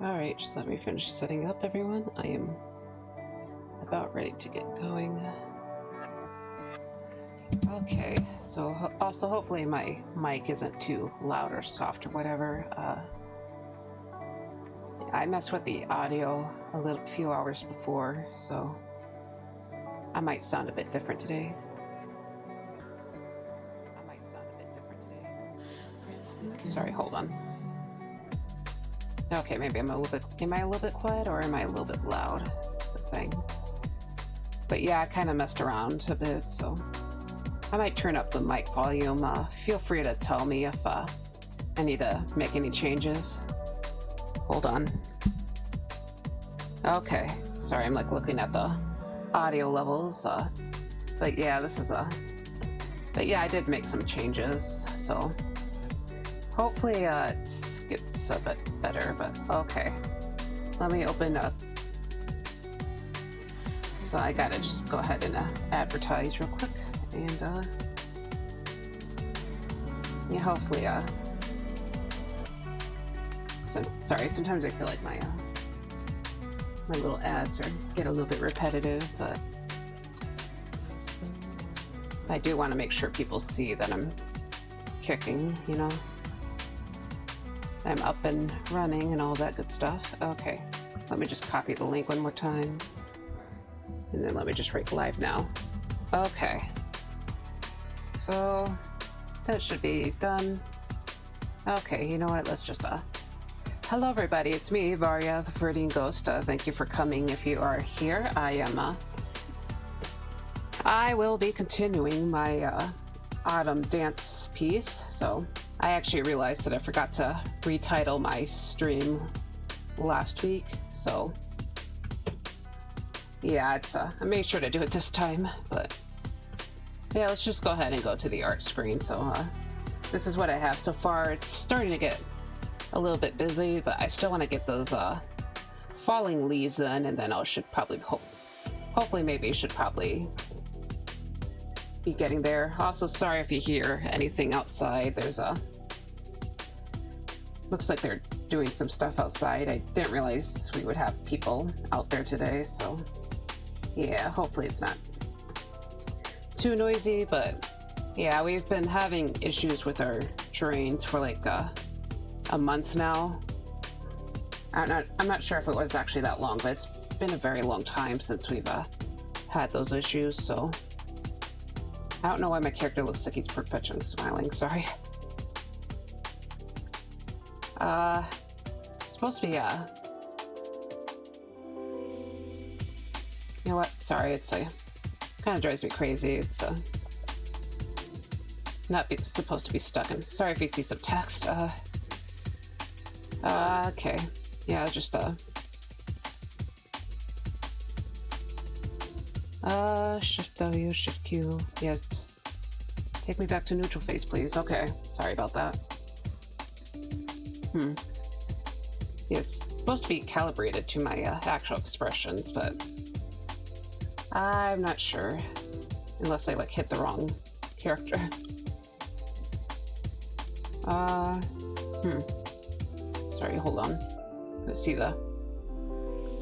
Alright, just let me finish setting up, everyone. I am about ready to get going. Okay, so also hopefully my mic isn't too loud or soft or whatever. I messed with the audio a few hours before, so I might sound a bit different today. Sorry, hold on. Okay, maybe am I a little bit quiet or am I a little bit loud? That's the thing. But yeah, I kind of messed around a bit, so I might turn up the mic volume. Feel free to tell me if I need to make any changes. Hold on. Okay, sorry, I'm like looking at the audio levels. But yeah, but yeah, I did make some changes, so hopefully it gets a bit better, but okay. Let me open up. So I gotta just go ahead and advertise real quick, and yeah, hopefully sorry, sometimes I feel like my little ads get a little bit repetitive, but I do want to make sure people see that I'm kicking, you know. I'm up and running and all that good stuff. Okay, let me just copy the link one more time. And then let me just write live now. Okay. So that should be done. Okay, you know what? Let's just hello everybody, it's me, Varya, the Flirting Ghost. Thank you for coming if you are here. I will be continuing my autumn dance piece. So I actually realized that I forgot to retitle my stream last week. So yeah, I made sure to do it this time, but yeah, let's just go ahead and go to the art screen. So this is what I have so far. It's starting to get a little bit busy, but I still want to get those falling leaves in, and then I should probably hopefully maybe should probably be getting there. Also, sorry if you hear anything outside. There's looks like they're doing some stuff outside. I didn't realize we would have people out there today, so yeah, hopefully it's not too noisy. But yeah, we've been having issues with our drains for like a month now. I'm not sure if it was actually that long, but it's been a very long time since we've had those issues. So I don't know why my character looks like he's perpetually smiling. Sorry. It's supposed to be you know what? Sorry, it's kind of drives me crazy. It's supposed to be stuck in. Sorry if you see some text. Okay. Yeah, just Shift W, Shift Q. Yeah, take me back to neutral phase, please. Okay, sorry about that. Yeah, it's supposed to be calibrated to my actual expressions, but I'm not sure. Unless I like hit the wrong character. Sorry, hold on. Let's see the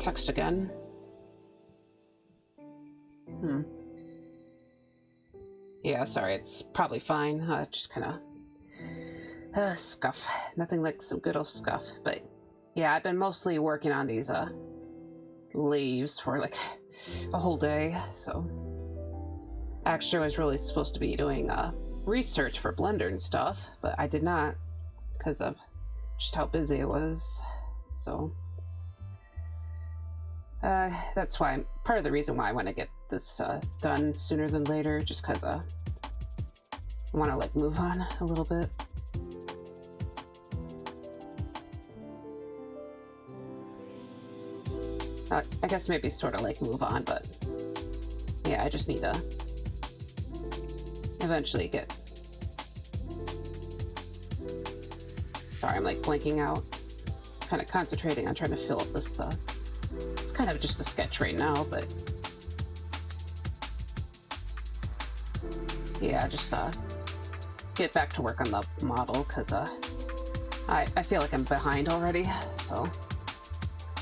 text again. Yeah, sorry, it's probably fine. Just kind of scuff. Nothing like some good old scuff. But yeah, I've been mostly working on these leaves for like a whole day. So actually, I was really supposed to be doing research for Blender and stuff, but I did not because of just how busy it was. So that's why part of the reason why I want to get this done sooner than later, just because I want to like move on a little bit. I guess maybe sort of like move on, but yeah, I just need to eventually get. Sorry, I'm like blanking out, kind of concentrating on trying to fill up this. It's kind of just a sketch right now, but yeah, just get back to work on the model, because I feel like I'm behind already. So,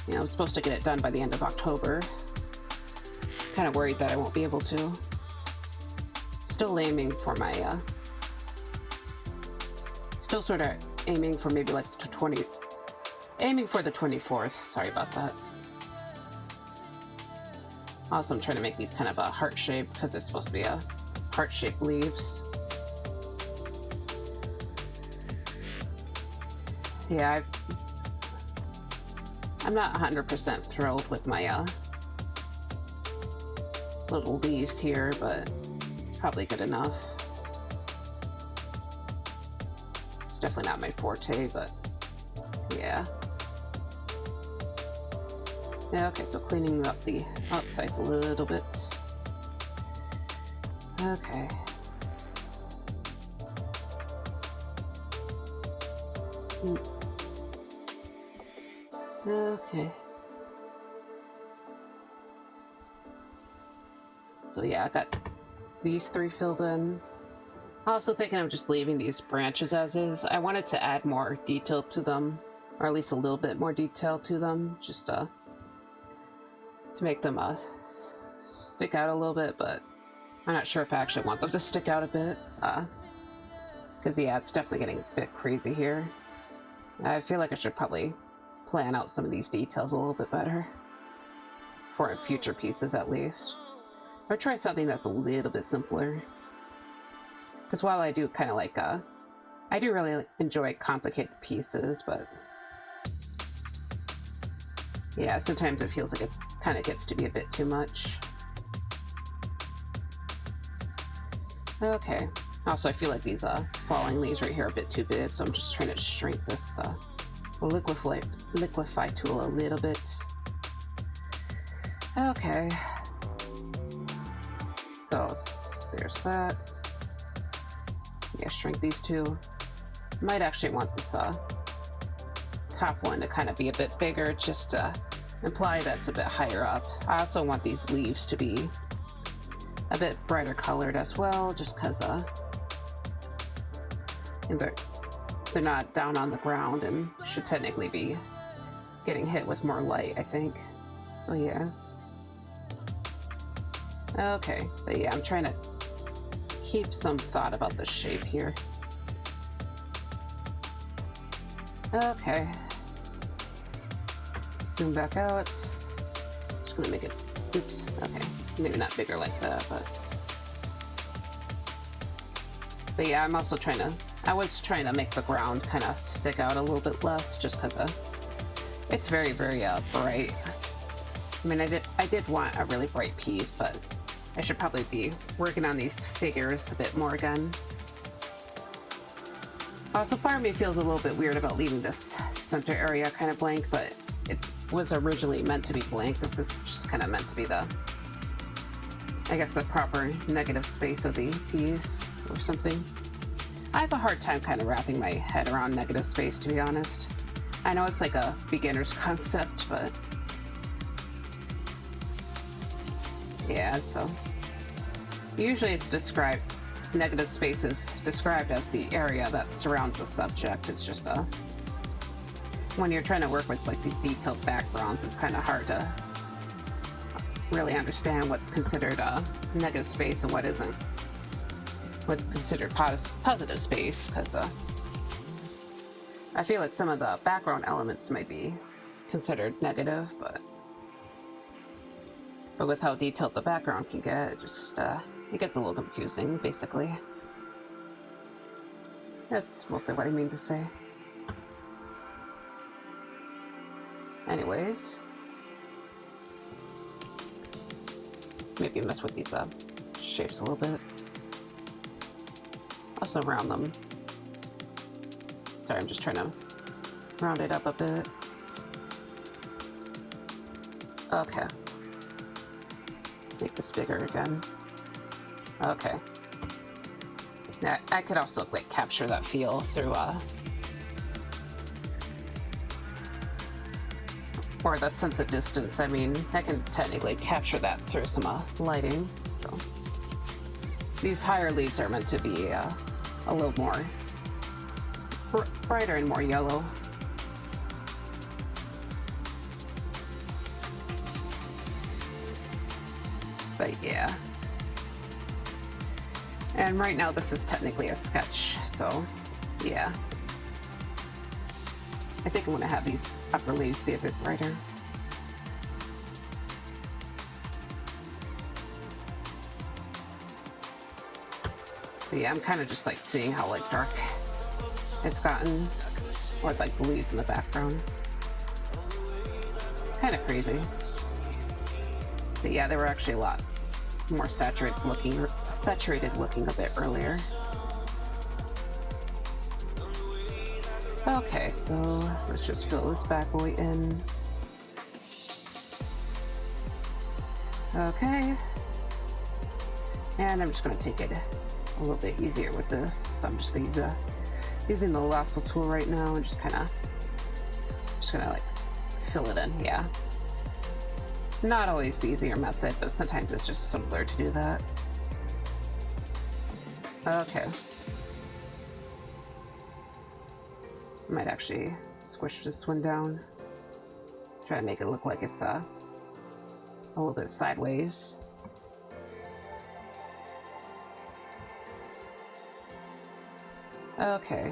you know, I'm supposed to get it done by the end of October. Kind of worried that I won't be able to. Still aiming for my, still sort of aiming for maybe like aiming for the 24th. Sorry about that. Also, I'm trying to make these kind of a heart shape because it's supposed to be a heart-shaped leaves. Yeah, I'm not 100% thrilled with my little leaves here, but it's probably good enough. It's definitely not my forte, but yeah. Yeah, okay, so cleaning up the outsides a little bit. Okay. Okay. So yeah, I got these 3 filled in. Also thinking of just leaving these branches as is. I wanted to add more detail to them, or at least a little bit more detail to them, just to make them stick out a little bit, but I'm not sure if I actually want them to stick out a bit. Because yeah, it's definitely getting a bit crazy here. I feel like I should probably plan out some of these details a little bit better. For future pieces, at least. Or try something that's a little bit simpler. Because while I do kind of like, I do really enjoy complicated pieces, but yeah, sometimes it feels like it kind of gets to be a bit too much. Okay. Also, I feel like these falling leaves right here are a bit too big, so I'm just trying to shrink this liquefy tool a little bit. Okay. So there's that. Yeah, shrink these two. Might actually want this top one to kind of be a bit bigger, just to imply that's a bit higher up. I also want these leaves to be a bit brighter colored as well, just because they're not down on the ground and should technically be getting hit with more light, I think. So yeah. Okay, but yeah, I'm trying to keep some thought about the shape here. Okay. Zoom back out. Just gonna make it, oops, okay. Maybe not bigger like that, but yeah, I'm also I was trying to make the ground kind of stick out a little bit less, just because it's very, very bright. I mean, I did want a really bright piece, but I should probably be working on these figures a bit more again. Also, part of me feels a little bit weird about leaving this center area kind of blank, but it was originally meant to be blank. This is just kind of meant to be I guess the proper negative space of the piece or something. I have a hard time kind of wrapping my head around negative space, to be honest. I know it's like a beginner's concept, but yeah, so usually it's described, negative space is described as the area that surrounds the subject. It's just when you're trying to work with like these detailed backgrounds, it's kind of hard to really understand what's considered a negative space and what isn't. What's considered positive space, because I feel like some of the background elements might be considered negative, but with how detailed the background can get, it just it gets a little confusing, basically. That's mostly what I mean to say. Anyways, maybe mess with these shapes a little bit. Also round them. Sorry, I'm just trying to round it up a bit. Okay. Make this bigger again. Okay. Now, I could also like capture that feel through or the sense of distance. I mean, I can technically capture that through some lighting, so these higher leaves are meant to be a little more brighter and more yellow. But yeah. And right now this is technically a sketch, so yeah. I think I'm gonna have these upper leaves be a bit brighter. But yeah, I'm kind of just like seeing how like dark it's gotten, or like the leaves in the background. Kind of crazy. But yeah, they were actually a lot more saturated looking a bit earlier. Okay, so let's just fill this bad boy in. Okay. And I'm just gonna take it a little bit easier with this. So I'm just gonna use using the lasso tool right now and just gonna like fill it in. Yeah. Not always the easier method, but sometimes it's just simpler to do that. Okay. Might actually squish this one down. Try to make it look like it's a little bit sideways. Okay.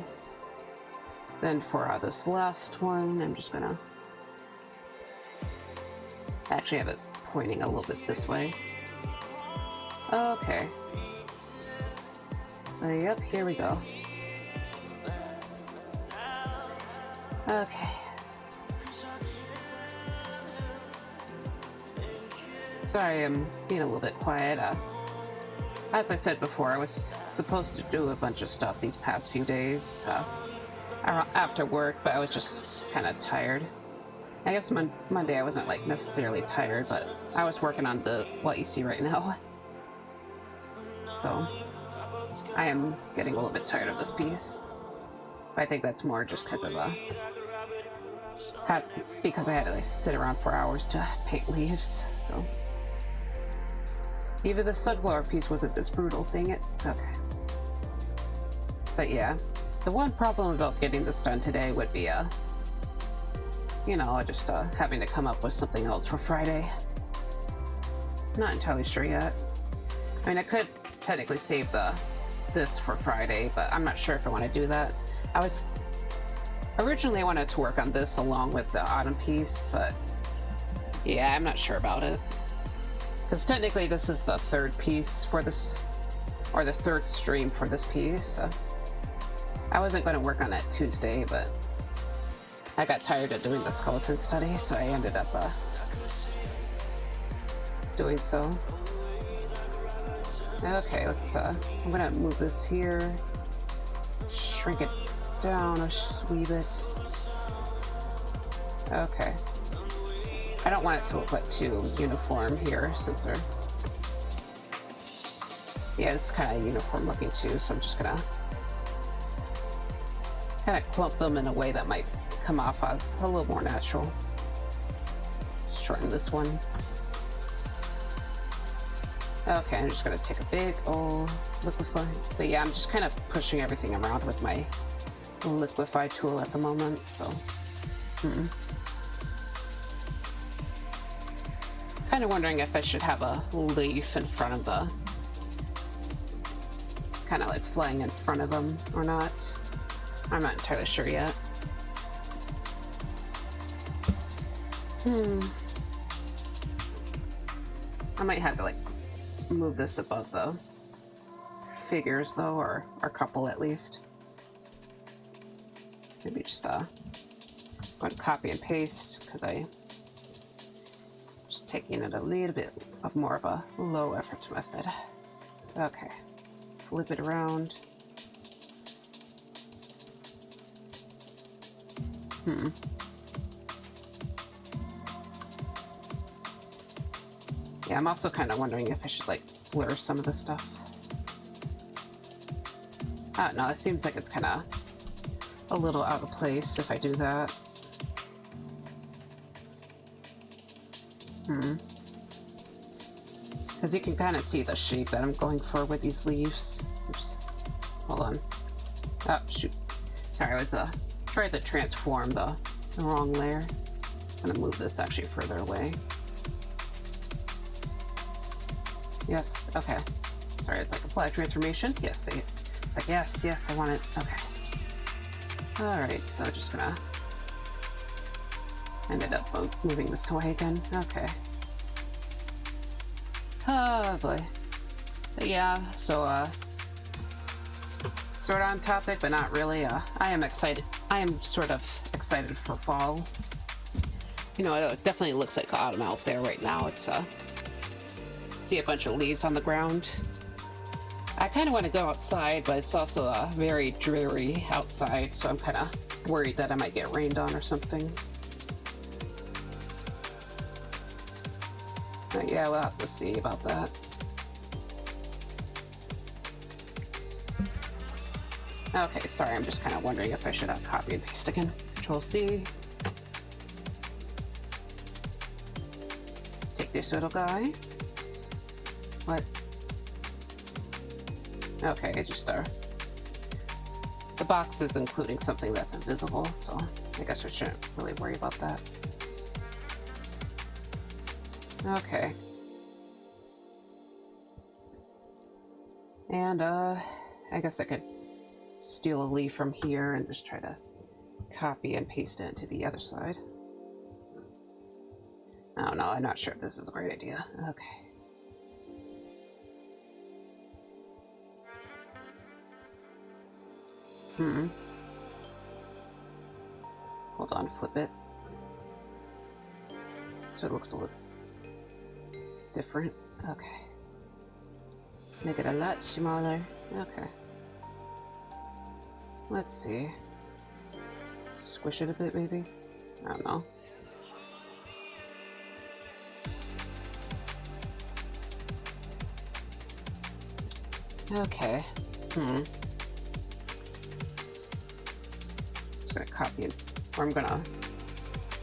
Then for this last one, I'm just gonna actually have it pointing a little bit this way. Okay. Yep, here we go. Okay. Sorry, I'm being a little bit quiet. As I said before, I was supposed to do a bunch of stuff these past few days after work, but I was just kind of tired. I guess Monday I wasn't like necessarily tired, but I was working on what you see right now. So I am getting a little bit tired of this piece. But I think that's more just because of because I had to like sit around for hours to paint leaves. So even the sunflower piece wasn't this brutal, dang it. Okay. But yeah, the one problem about getting this done today would be you know, just having to come up with something else for Friday. Not entirely sure yet. I mean, I could technically save this for Friday, but I'm not sure if I want to do that. Originally I wanted to work on this along with the autumn piece, but yeah, I'm not sure about it. Because technically this is the third piece for this, or the third stream for this piece. So I wasn't going to work on it Tuesday, but I got tired of doing the skeleton study, so I ended up doing so. Okay, let's I'm gonna move this here, shrink it down a wee bit. Okay. I don't want it to look like too uniform here, since they're, yeah, it's kind of uniform looking too, so I'm just gonna kind of clump them in a way that might come off as a little more natural. Shorten this one. Okay, I'm just gonna take a big old liquify. But yeah, I'm just kind of pushing everything around with my liquify tool at the moment, so. Kind of wondering if I should have a leaf in front of the, kind of like flying in front of them or not. I'm not entirely sure yet. I might have to like move this above the figures though, or a couple at least. Maybe just go and copy and paste, because I just taking it a little bit of more of a low effort method. Okay, flip it around. Yeah, I'm also kind of wondering if I should like blur some of the stuff. I don't know, it seems like it's kind of a little out of place if I do that. Because you can kind of see the shape that I'm going for with these leaves. Oops. Hold on. Oh, shoot. Sorry, I was trying to transform the wrong layer. I'm gonna move this actually further away. Yes, okay. Sorry, it's like apply transformation. Yes, it's like, yes, I want it. Okay. Alright, so just gonna ended up moving this away again. Okay. Oh boy. But yeah, so sort of on topic, but not really. I am excited. I am sort of excited for fall. You know, it definitely looks like autumn out there right now. It's see a bunch of leaves on the ground. I kind of want to go outside, but it's also very dreary outside, so I'm kind of worried that I might get rained on or something. But yeah, we'll have to see about that. Okay, sorry, I'm just kind of wondering if I should copy and paste again. Control C. Take this little guy. What? Okay, it just the box is including something that's invisible, so I guess we shouldn't really worry about that. Okay. And I guess I could steal a leaf from here and just try to copy and paste it into the other side. Oh no, I'm not sure if this is a great idea. Okay. Hold on, flip it. So it looks a little different. Okay. Make it a lot smaller. Okay. Let's see. Squish it a bit, maybe? I don't know. Okay. Just gonna copy it, or I'm gonna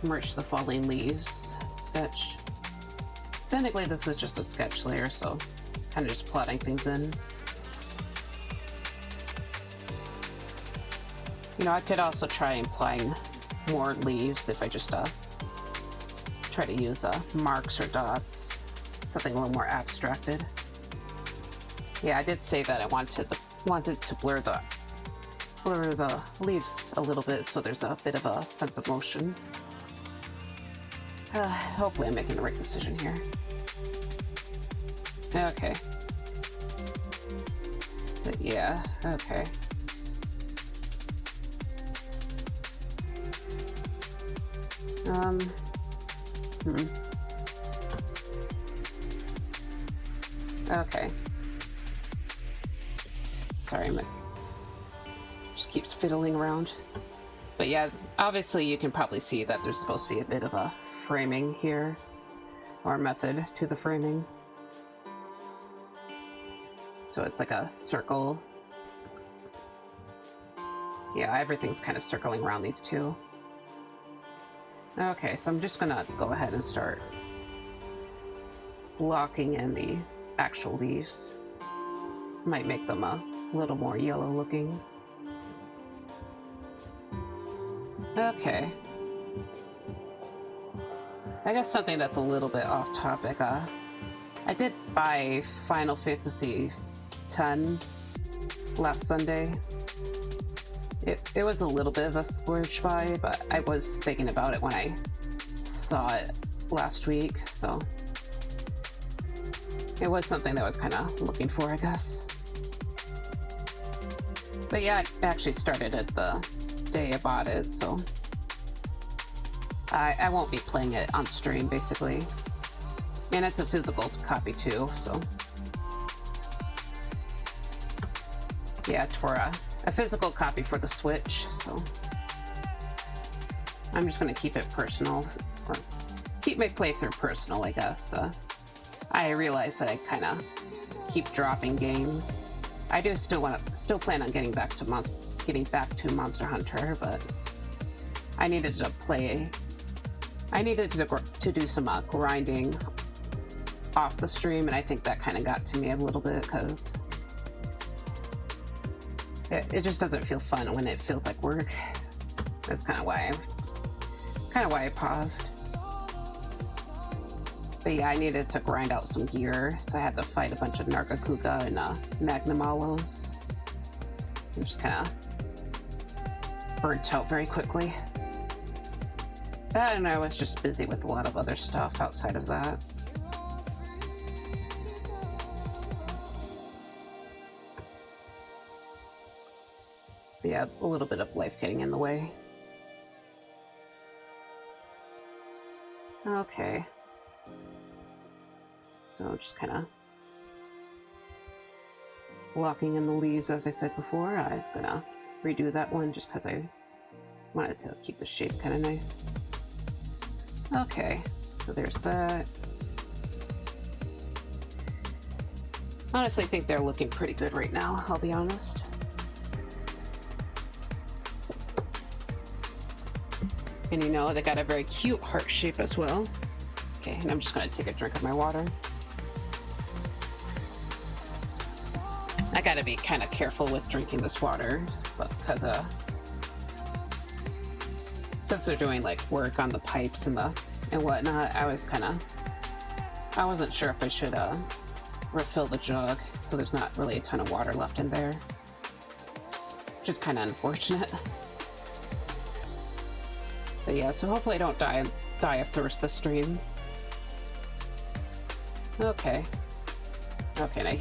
merge the falling leaves sketch. Technically, this is just a sketch layer, so kind of just plotting things in. You know, I could also try applying more leaves if I just try to use marks or dots, something a little more abstracted. Yeah, I did say that I wanted to blur the leaves a little bit so there's a bit of a sense of motion. Hopefully I'm making the right decision here. Okay. But yeah, okay. Okay. Sorry, just keeps fiddling around. But yeah, obviously you can probably see that there's supposed to be a bit of a framing here, or method to the framing. So it's like a circle. Yeah, everything's kind of circling around these two. Okay, so I'm just gonna go ahead and start blocking in the actual leaves. Might make them a little more yellow looking. Okay. I guess something that's a little bit off topic. I did buy Final Fantasy X last Sunday. It was a little bit of a splurge buy, but I was thinking about it when I saw it last week, so it was something that I was kind of looking for, I guess. But yeah, I actually started it the day I bought it, so I won't be playing it on stream, basically. And it's a physical copy too, so yeah, it's for a physical copy for the Switch, so I'm just gonna keep it personal, or keep my playthrough personal, I guess. I realize that I kind of keep dropping games. I do still plan on getting back to Monster Hunter, but I needed to do some grinding off the stream, and I think that kind of got to me a little bit because it just doesn't feel fun when it feels like work. That's kind of why I paused. But yeah, I needed to grind out some gear, so I had to fight a bunch of Nargacuga and Magnamalos. I'm just kind of burnt out very quickly. That, and I was just busy with a lot of other stuff outside of that. But yeah, a little bit of life getting in the way. Okay. So just kind of blocking in the leaves, as I said before. I'm gonna redo that one just because I wanted to keep the shape kind of nice. Okay, so there's that. Honestly, I think they're looking pretty good right now, I'll be honest. And you know, they got a very cute heart shape as well. Okay, and I'm just gonna take a drink of my water. I gotta be kind of careful with drinking this water, because since they're doing like work on the pipes and whatnot, I wasn't sure if I should refill the jug, so there's not really a ton of water left in there, which is kind of unfortunate. But yeah, so hopefully I don't die of thirst this stream. Okay, and I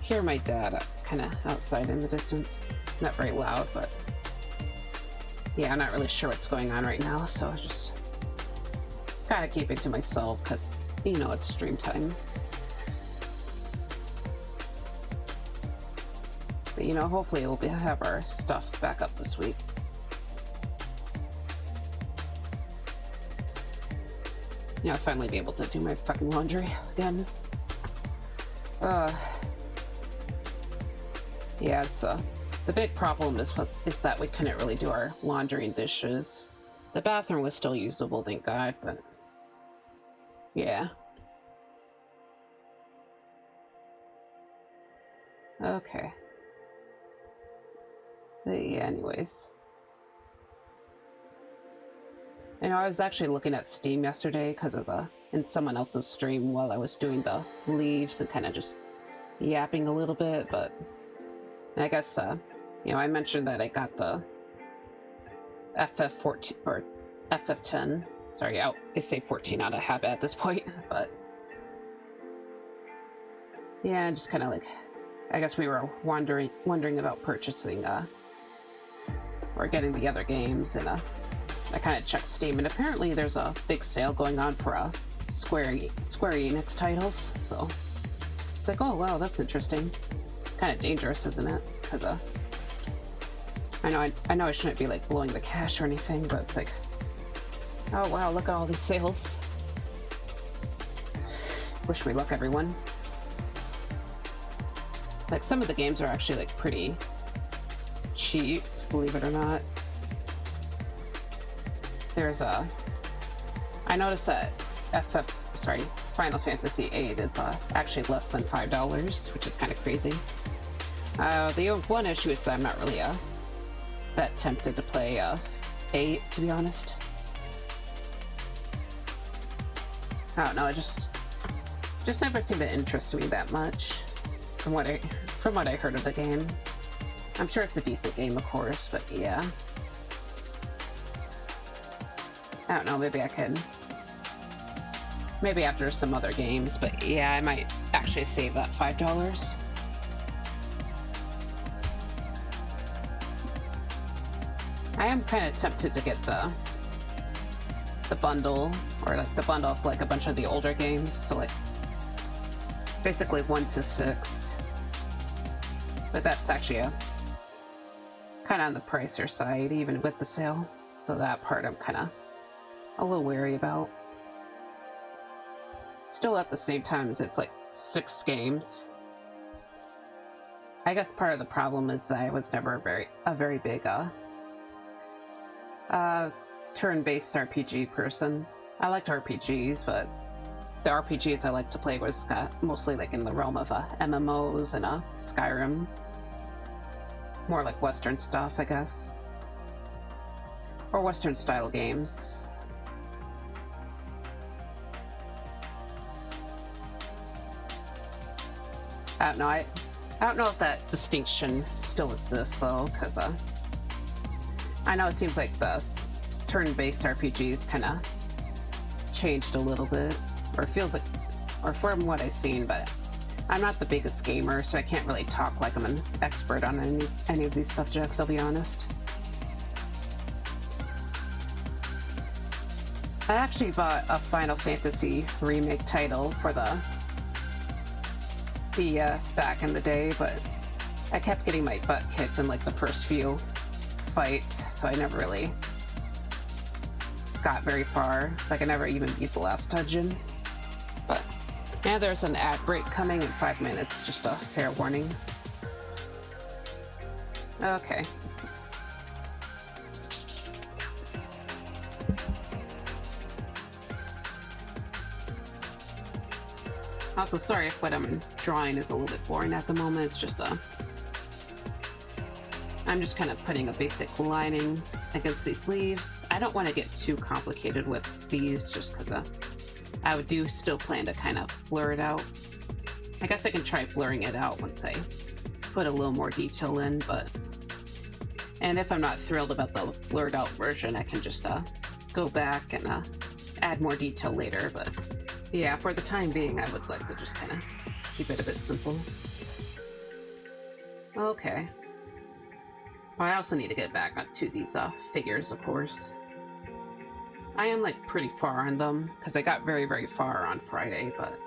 hear my dad kind of outside in the distance. Not very loud, but yeah, I'm not really sure what's going on right now, so I just gotta keep it to myself because, you know, it's stream time. But you know, hopefully we'll have our stuff back up this week. You know, I'll finally be able to do my fucking laundry again. Yeah, it's the big problem is that we couldn't really do our laundry and dishes. The bathroom was still usable, thank God, but yeah. Okay. But yeah, anyways. I know I was actually looking at Steam yesterday because it was in someone else's stream while I was doing the leaves and kind of just yapping a little bit, but I guess, you know, I mentioned that I got the FF14 or FF10. Sorry, I say 14 out of habit at this point, but yeah, just kind of like, I guess we were wondering about purchasing or getting the other games, and I kind of checked Steam, and apparently there's a big sale going on for Square Enix titles, so it's like, oh wow, that's interesting. Kind of dangerous, isn't it? Because I know I shouldn't be like blowing the cash or anything, but it's like, oh wow, look at all these sales. Wish me luck, everyone. Like, some of the games are actually like pretty cheap, believe it or not. There's I noticed that Final Fantasy VIII is actually less than $5, which is kind of crazy. The one issue is that I'm not really that tempted to play 8, to be honest. I don't know, it just never seemed to interest me that much from what I heard of the game. I'm sure it's a decent game, of course, but yeah. I don't know, maybe I could. Maybe after some other games, but yeah, I might actually save that $5. I am kind of tempted to get the bundle, or like the bundle of like a bunch of the older games, so like basically 1 to 6. But that's actually kind of on the pricier side, even with the sale. So that part I'm kind of a little wary about. Still, at the same time, as it's like 6 games. I guess part of the problem is that I was never a very big turn-based RPG person. I liked RPGs, but the RPGs I like to play was mostly like in the realm of MMOs and Skyrim. More like Western stuff, I guess. Or Western style games. I don't know. I don't know if that distinction still exists though, because I know it seems like the turn-based RPGs kind of changed a little bit, or it feels like, or from what I've seen, but I'm not the biggest gamer, so I can't really talk like I'm an expert on any of these subjects, I'll be honest. I actually bought a Final Fantasy remake title for the DS back in the day, but I kept getting my butt kicked in like the first few fights, so I never really got very far. Like I never even beat the last dungeon. But yeah, there's an ad break coming in 5 minutes, just a fair warning. Okay. Also, sorry if what I'm drawing is a little bit boring at the moment. It's just I'm just kind of putting a basic lining against these leaves. I don't want to get too complicated with these just because I do still plan to kind of blur it out. I guess I can try blurring it out once I put a little more detail in, and if I'm not thrilled about the blurred out version, I can just go back and add more detail later, but yeah, for the time being, I would like to just kind of keep it a bit simple. Okay. Well, I also need to get back to these figures, of course. I am like pretty far on them because I got very, very far on Friday, but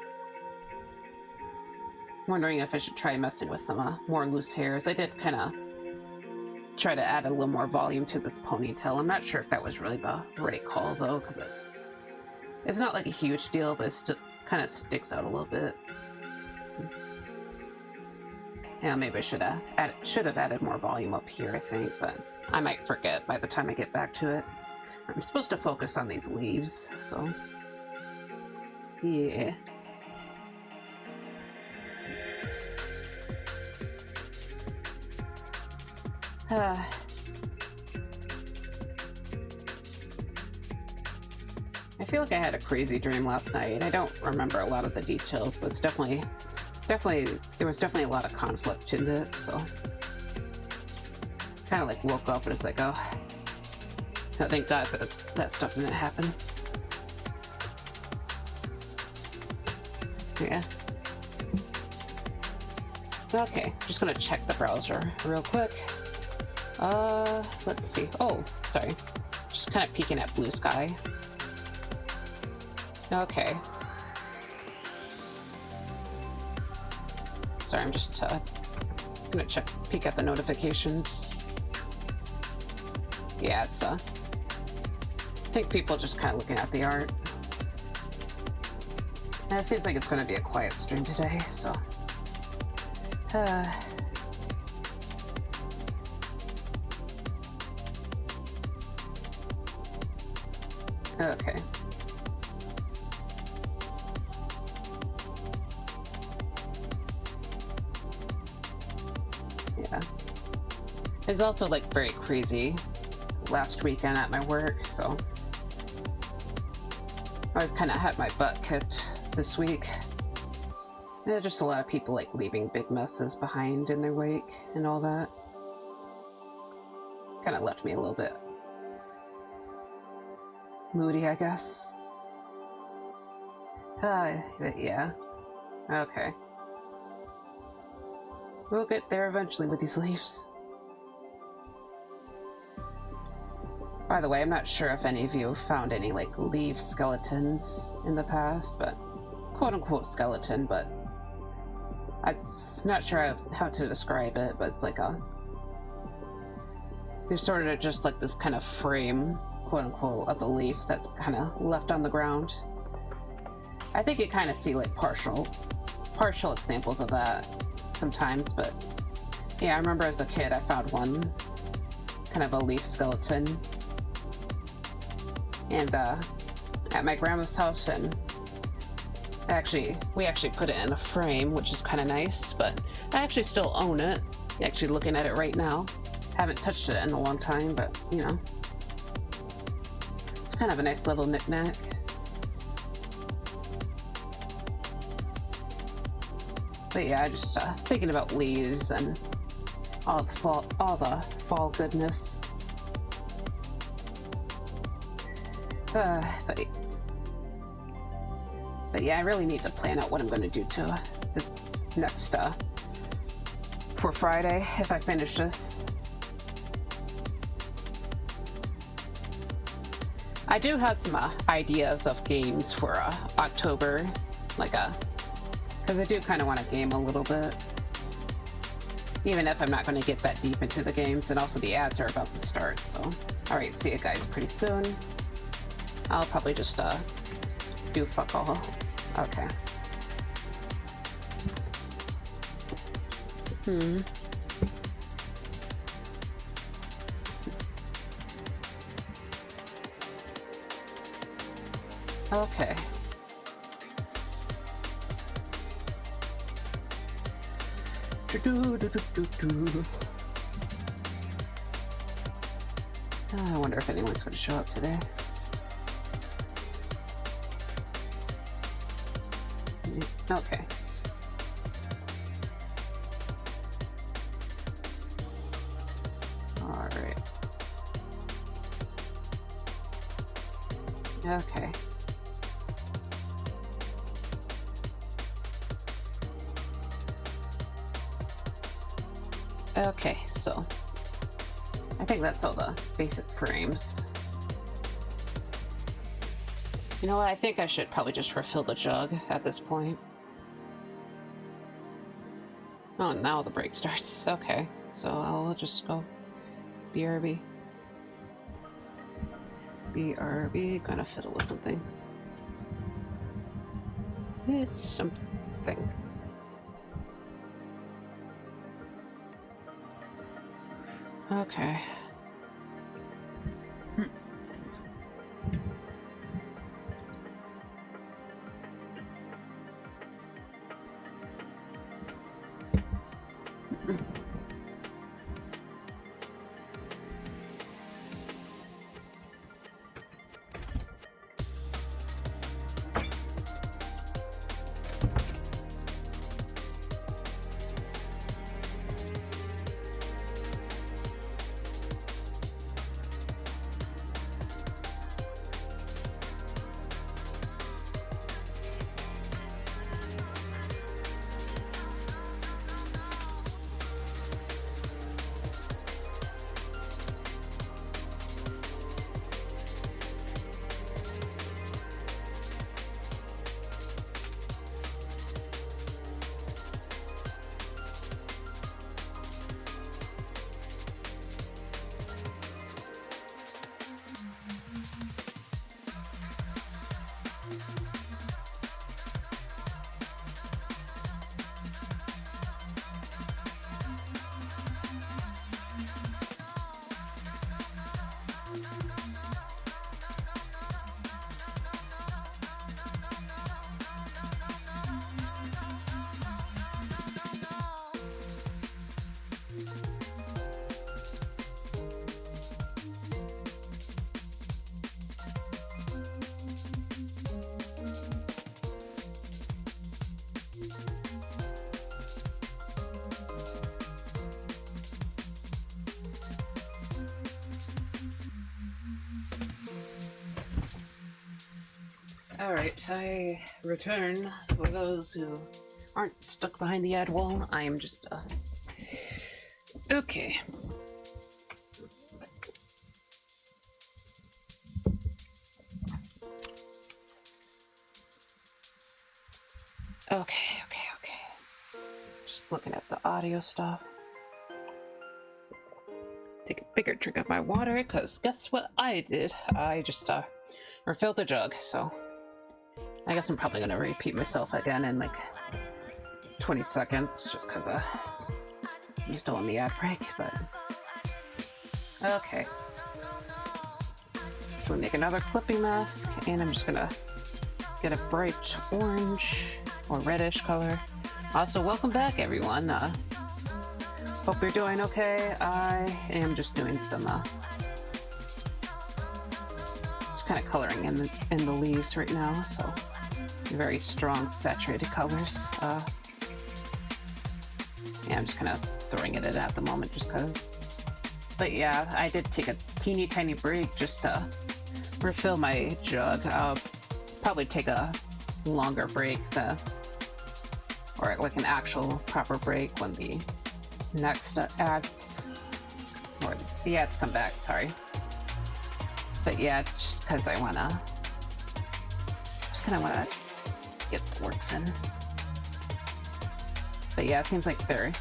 wondering if I should try messing with some more loose hairs. I did kind of try to add a little more volume to this ponytail. I'm not sure if that was really the right call though, because it's not like a huge deal, but it still kind of sticks out a little bit. Yeah, maybe I should have added more volume up here, I think, but I might forget by the time I get back to it. I'm supposed to focus on these leaves, so yeah. I feel like I had a crazy dream last night. I don't remember a lot of the details, but it's definitely, there was definitely a lot of conflict in it, so kind of like woke up and it's like, oh, thank God that stuff didn't happen. Yeah. Okay, just gonna check the browser real quick. Let's see. Oh, sorry. Just kind of peeking at blue sky. Okay. Sorry, I'm just gonna peek at the notifications. Yeah, it's I think people just kind of looking at the art. And it seems like it's gonna be a quiet stream today, so. Okay. Yeah. It's also like very crazy last weekend at my work, so I was kind of had my butt kicked this week. Yeah, just a lot of people like leaving big messes behind in their wake and all that. Kind of left me a little bit moody, I guess. But yeah. Okay. We'll get there eventually with these leaves. By the way, I'm not sure if any of you found any like leaf skeletons in the past, but quote-unquote skeleton, but I'm not sure how to describe it, but it's like there's sort of just like this kind of frame, quote-unquote, of the leaf that's kind of left on the ground. I think you kind of see like partial examples of that sometimes, but yeah, I remember as a kid I found one kind of a leaf skeleton and at my grandma's house, and Actually, we actually put it in a frame, which is kind of nice, but I actually still own it. Actually looking at it right now. Haven't touched it in a long time, but you know. It's kind of a nice little knick-knack. But yeah, just thinking about leaves and all the fall goodness. But yeah, I really need to plan out what I'm going to do to this next for Friday if I finish this. I do have some ideas of games for October, like because I do kind of want to game a little bit, even if I'm not going to get that deep into the games, and also the ads are about to start. So, all right, see you guys pretty soon. I'll probably just do fuck all. Okay. Okay. I wonder if anyone's going to show up today. Okay. All right. Okay. Okay, so I think that's all the basic frames. You know what? I think I should probably just refill the jug at this point. Oh, now the break starts. Okay, so I'll just go BRB. BRB, gonna fiddle with something. It's something. Okay. Alright, I return. For those who aren't stuck behind the ad wall, I am just, okay. Okay. Just looking at the audio stuff. Take a bigger drink of my water, because guess what I did? I just, refilled the jug, so I guess I'm probably gonna repeat myself again in like 20 seconds, just because I'm still on the ad break, but okay. So we make another clipping mask, and I'm just gonna get a bright orange or reddish color. Also, welcome back, everyone. Hope you're doing okay. I am just doing some just kind of coloring in the leaves right now, so very strong saturated colors. Yeah, I'm just kind of throwing it in at the moment just because. But yeah, I did take a teeny tiny break just to refill my jug. I'll probably take a longer break, or like an actual proper break when the next ads, or the ads come back, sorry. But yeah, just because I kind of wanna get the works in. But yeah, it seems like the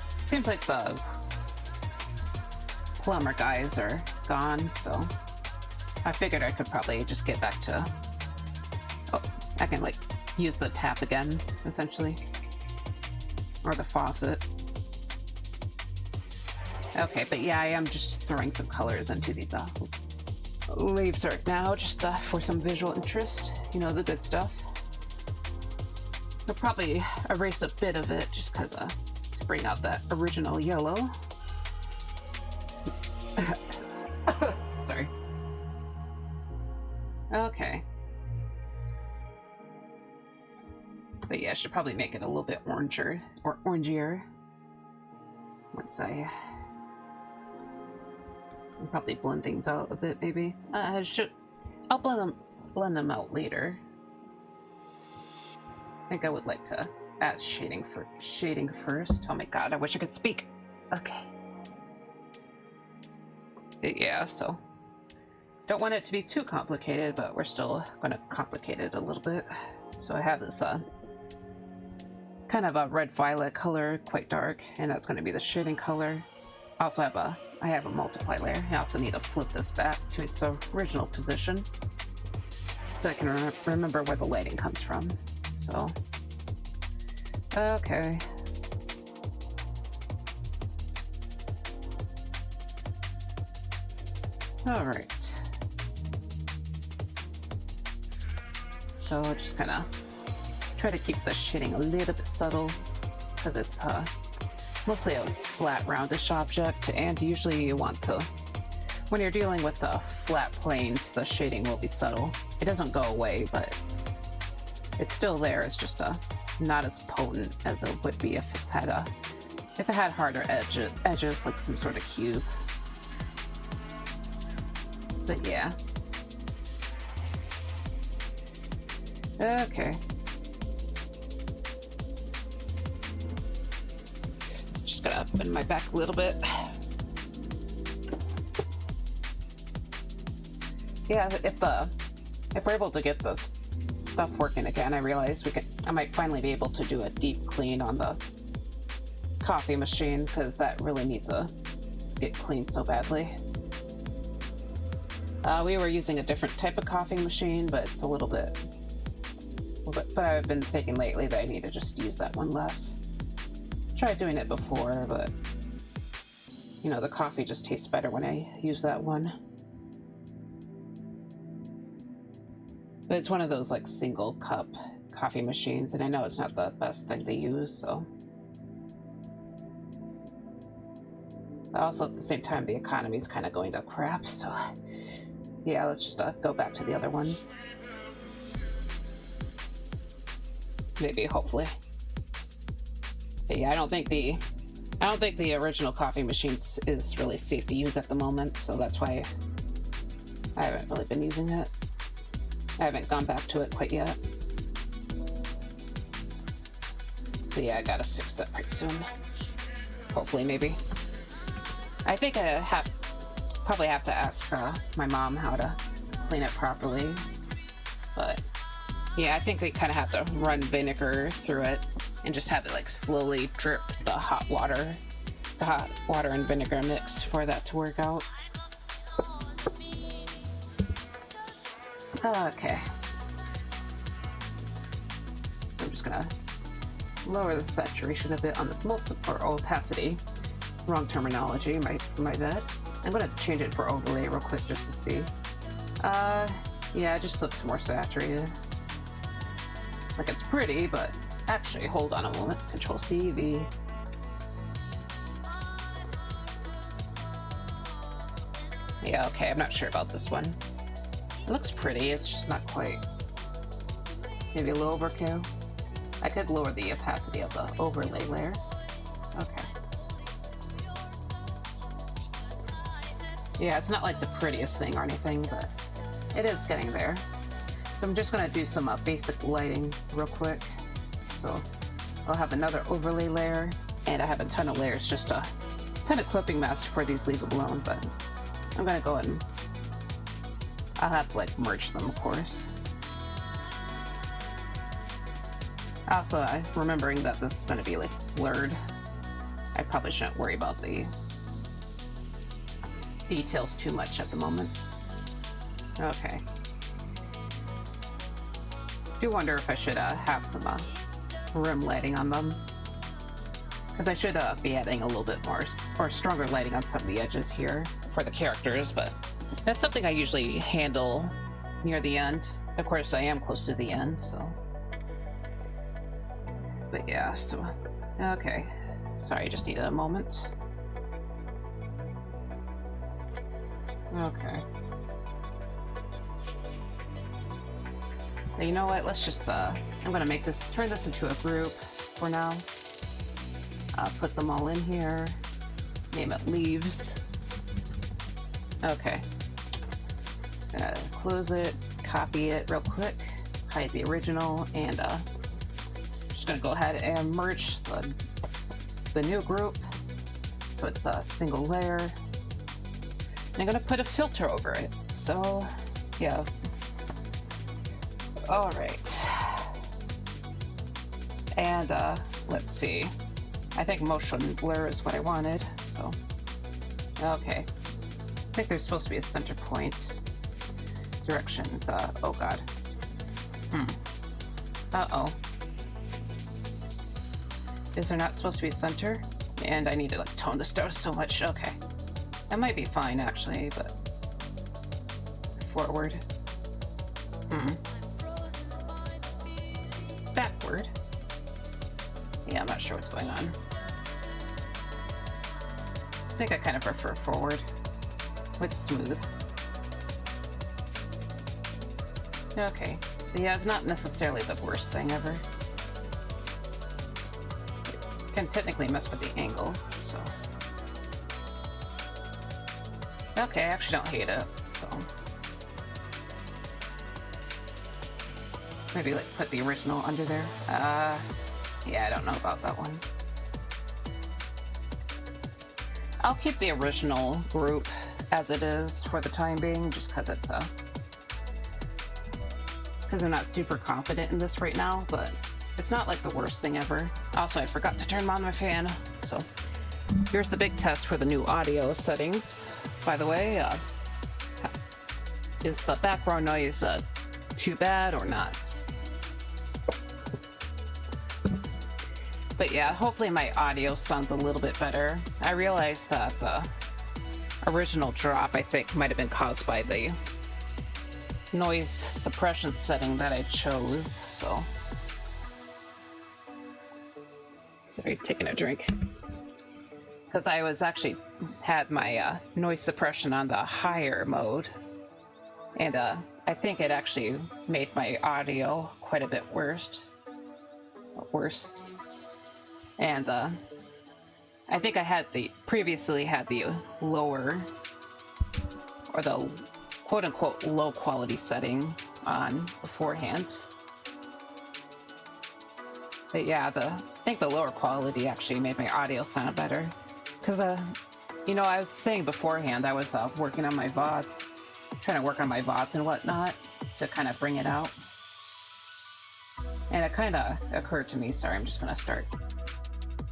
plumber guys are gone, so I figured I could probably just get back to, I can like use the tap again, essentially, or the faucet. Okay, but yeah, I am just throwing some colors into these leaves right now, just for some visual interest, you know, the good stuff. I'll probably erase a bit of it just because to bring out that original yellow. Sorry. Okay. But yeah, I should probably make it a little bit oranger or orangier. Once I'll probably blend things out a bit, maybe. I'll blend them out later. I think I would like to add shading first. Oh my god, I wish I could speak. Okay. Yeah, so don't want it to be too complicated, but we're still going to complicate it a little bit. So I have this kind of a red violet color, quite dark, and that's going to be the shading color. Also I have a multiply layer. I also need to flip this back to its original position so I can remember where the lighting comes from. So, okay. All right. So just kind of try to keep the shading a little bit subtle because it's mostly a flat roundish object, and usually you want to, when you're dealing with flat planes, the shading will be subtle. It doesn't go away, but it's still there. It's just not as potent as it would be if it had harder edges like some sort of cube. But yeah. Okay. Just gotta bend my back a little bit. Yeah, if we're able to get this stuff working again, I realize I might finally be able to do a deep clean on the coffee machine, because that really needs to get cleaned so badly. We were using a different type of coffee machine, but it's a little bit. But I've been thinking lately that I need to just use that one less. Tried doing it before, but you know, the coffee just tastes better when I use that one. But it's one of those like single cup coffee machines, and I know it's not the best thing to use, so. But also at the same time, the economy's kind of going to crap, so yeah, let's just go back to the other one. Maybe, hopefully. But yeah, I don't think the original coffee machine is really safe to use at the moment, so that's why I haven't really been using it. I haven't gone back to it quite yet. So yeah, I gotta fix that pretty soon. Hopefully, maybe. I think I probably have to ask my mom how to clean it properly. But yeah, I think we kind of have to run vinegar through it and just have it like slowly drip the hot water and vinegar mix for that to work out. Okay. So I'm just gonna lower the saturation a bit on this or opacity. Wrong terminology, my bad. I'm gonna change it for overlay real quick just to see. Yeah, it just looks more saturated. Like, it's pretty, but actually, hold on a moment. Control C, V. Yeah, okay, I'm not sure about this one. It looks pretty, it's just not quite. Maybe a little overkill. I could lower the opacity of the overlay layer. Okay. Yeah, it's not like the prettiest thing or anything, but it is getting there. So I'm just gonna do some basic lighting real quick. So I'll have another overlay layer, and I have a ton of layers, just a ton of clipping masks for these leave alone, but I'm gonna go ahead and I'll have to like merge them, of course. Also, I'm remembering that this is gonna be like blurred. I probably shouldn't worry about the details too much at the moment. Okay. I do wonder if I should have some room lighting on them, because I should be adding a little bit more or stronger lighting on some of the edges here for the characters, but that's something I usually handle near the end. Of course, I am close to the end, so. But yeah, so, okay. Sorry, I just needed a moment. Okay. But you know what? Let's just, I'm gonna turn this into a group for now. Put them all in here. Name it Leaves. Okay. Gonna close it, copy it real quick, hide the original, and just gonna go ahead and merge the new group so it's a single layer. And I'm gonna put a filter over it. So, yeah. All right. And let's see. I think motion blur is what I wanted. So, okay. I think there's supposed to be a center point. Directions. Oh god. Uh-oh. Is there not supposed to be a center? And I need to like tone this down so much. Okay. That might be fine actually, but forward. Backward. Yeah, I'm not sure what's going on. I think I kind of prefer forward with smooth. Okay. So yeah, it's not necessarily the worst thing ever. It can technically mess with the angle, so. Okay, I actually don't hate it, so. Maybe like put the original under there. Yeah, I don't know about that one. I'll keep the original group as it is for the time being, just because it's because I'm not super confident in this right now, but it's not like the worst thing ever. Also, I forgot to turn on my fan, so here's the big test for the new audio settings. By the way, is the background noise too bad or not? But yeah, hopefully my audio sounds a little bit better. I realized that the original drop, I think, might have been caused by the noise suppression setting that I chose, so. Sorry, taking a drink. Because I was actually had my noise suppression on the higher mode, and I think it actually made my audio quite a bit worse. And I think I previously had the lower, or the quote-unquote low quality setting on beforehand. But yeah, I think the lower quality actually made my audio sound better. Because, you know, I was saying beforehand, I was working on my VOD, trying to work on my VODs and whatnot to kind of bring it out. And it kind of occurred to me, sorry, I'm just going to start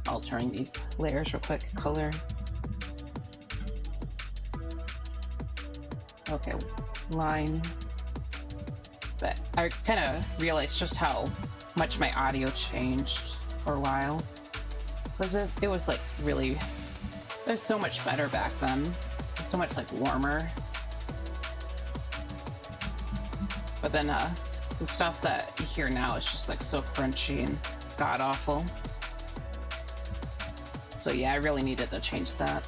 altering these layers real quick. Color. Okay, line. But I kind of realized just how much my audio changed for a while. Because it was like really, it was so much better back then. So much like warmer. But then the stuff that here now is just like so crunchy and god awful. So yeah, I really needed to change that.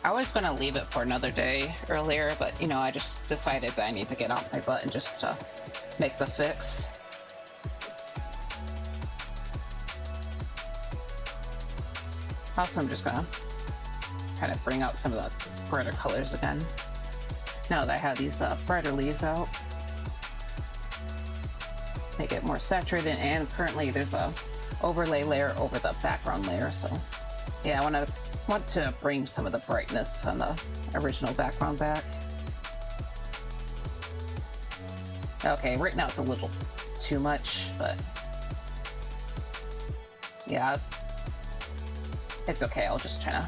I was gonna leave it for another day earlier, but you know, I just decided that I need to get off my butt and just make the fix. Also, I'm just gonna kind of bring out some of the brighter colors again. Now that I have these brighter leaves out. Make it more saturated, and currently there's a overlay layer over the background layer, so yeah, I want to bring some of the brightness on the original background back. Okay, right now it's a little too much, but yeah, it's okay. I'll just try to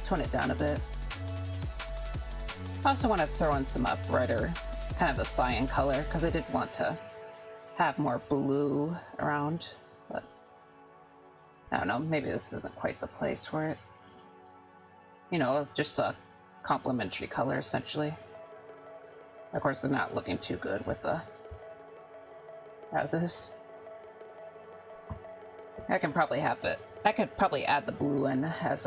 tone it down a bit. I also want to throw in some brighter, kind of a cyan color, because I did want to have more blue around, but I don't know, maybe this isn't quite the place for it. You know, just a complementary color, essentially. Of course, they're not looking too good with the as is. I can probably have it. I could probably add the blue in as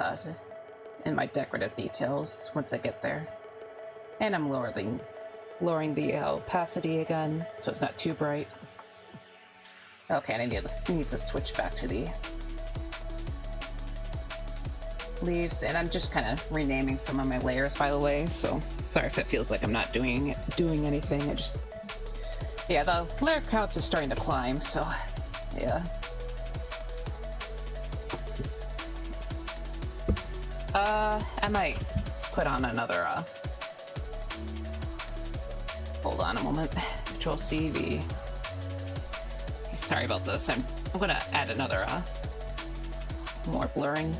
in my decorative details once I get there. And I'm lowering the opacity again, so it's not too bright. Okay, and I need to switch back to the leaves, and I'm just kind of renaming some of my layers, by the way, so sorry if it feels like I'm not doing anything. I just, yeah, the layer count is starting to climb, so yeah. I might put on another hold on a moment. Control CV. Sorry about this. I'm gonna add another more blurring.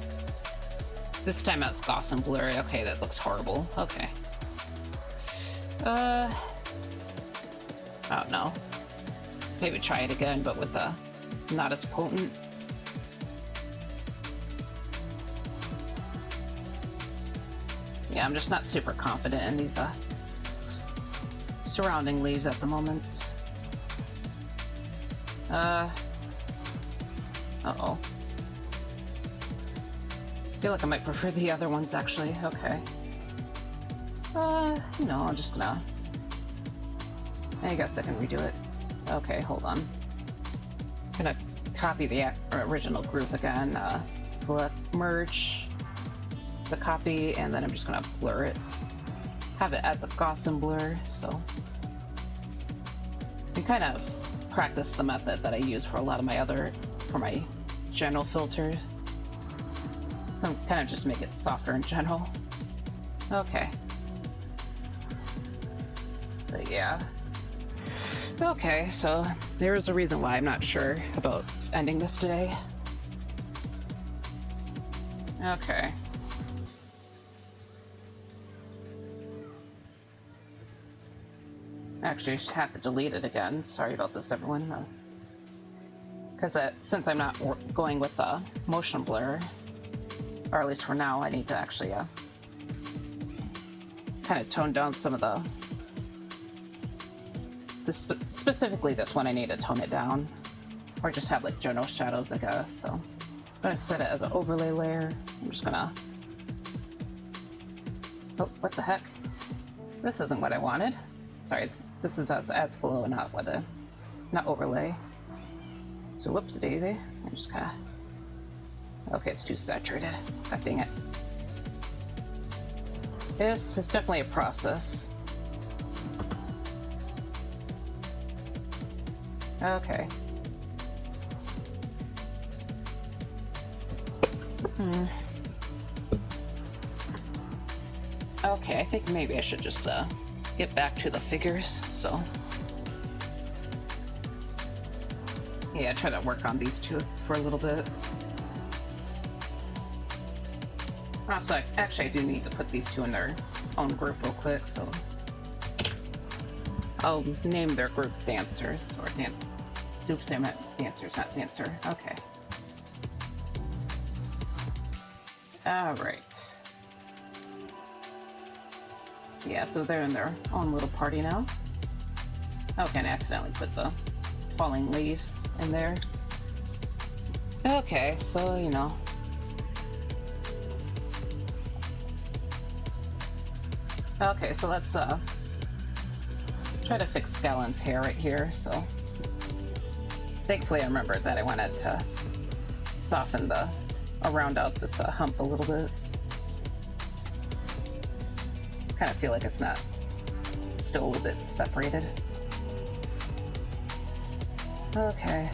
This time it's Gaussian blurry. Okay, that looks horrible. Okay. I don't know. Maybe try it again, but with not as potent. Yeah, I'm just not super confident in these surrounding leaves at the moment. Uh-oh. I feel like I might prefer the other ones, actually. Okay. You know, I'm just gonna... I guess I can redo it. Okay, hold on. I'm gonna copy the original group again. Select, merge the copy, and then I'm just gonna blur it. Have it as a Gaussian blur, so... You kind of practice the method that I use for a lot of my for my general filters. So I'm kind of just make it softer in general. Okay. But yeah. Okay, so there's a reason why I'm not sure about ending this today. Okay. Actually, I just have to delete it again. Sorry about this, everyone. Because since I'm not going with the motion blur, or at least for now, I need to actually kind of tone down some of specifically this one. I need to tone it down, or just have like general shadows, I guess. So I'm gonna set it as an overlay layer. I'm just gonna. Oh, what the heck? This isn't what I wanted. Sorry, this is as adds below, not overlay. So whoops daisy. I'm just kind of. Okay, it's too saturated. God dang it. This is definitely a process. Okay. Okay, I think maybe I should just get back to the figures, so. Yeah, try to work on these two for a little bit. Also, actually I do need to put these two in their own group real quick, so. I'll name their group dancers, or oops, I meant dancers, not dancer. Okay. Alright. Yeah, so they're in their own little party now. Okay, and I accidentally put the falling leaves in there. Okay, so you know. Okay, so let's try to fix Scallon's hair right here. So thankfully I remembered that I wanted to soften or round out this hump a little bit. Kind of feel like it's not still a little bit separated. Okay.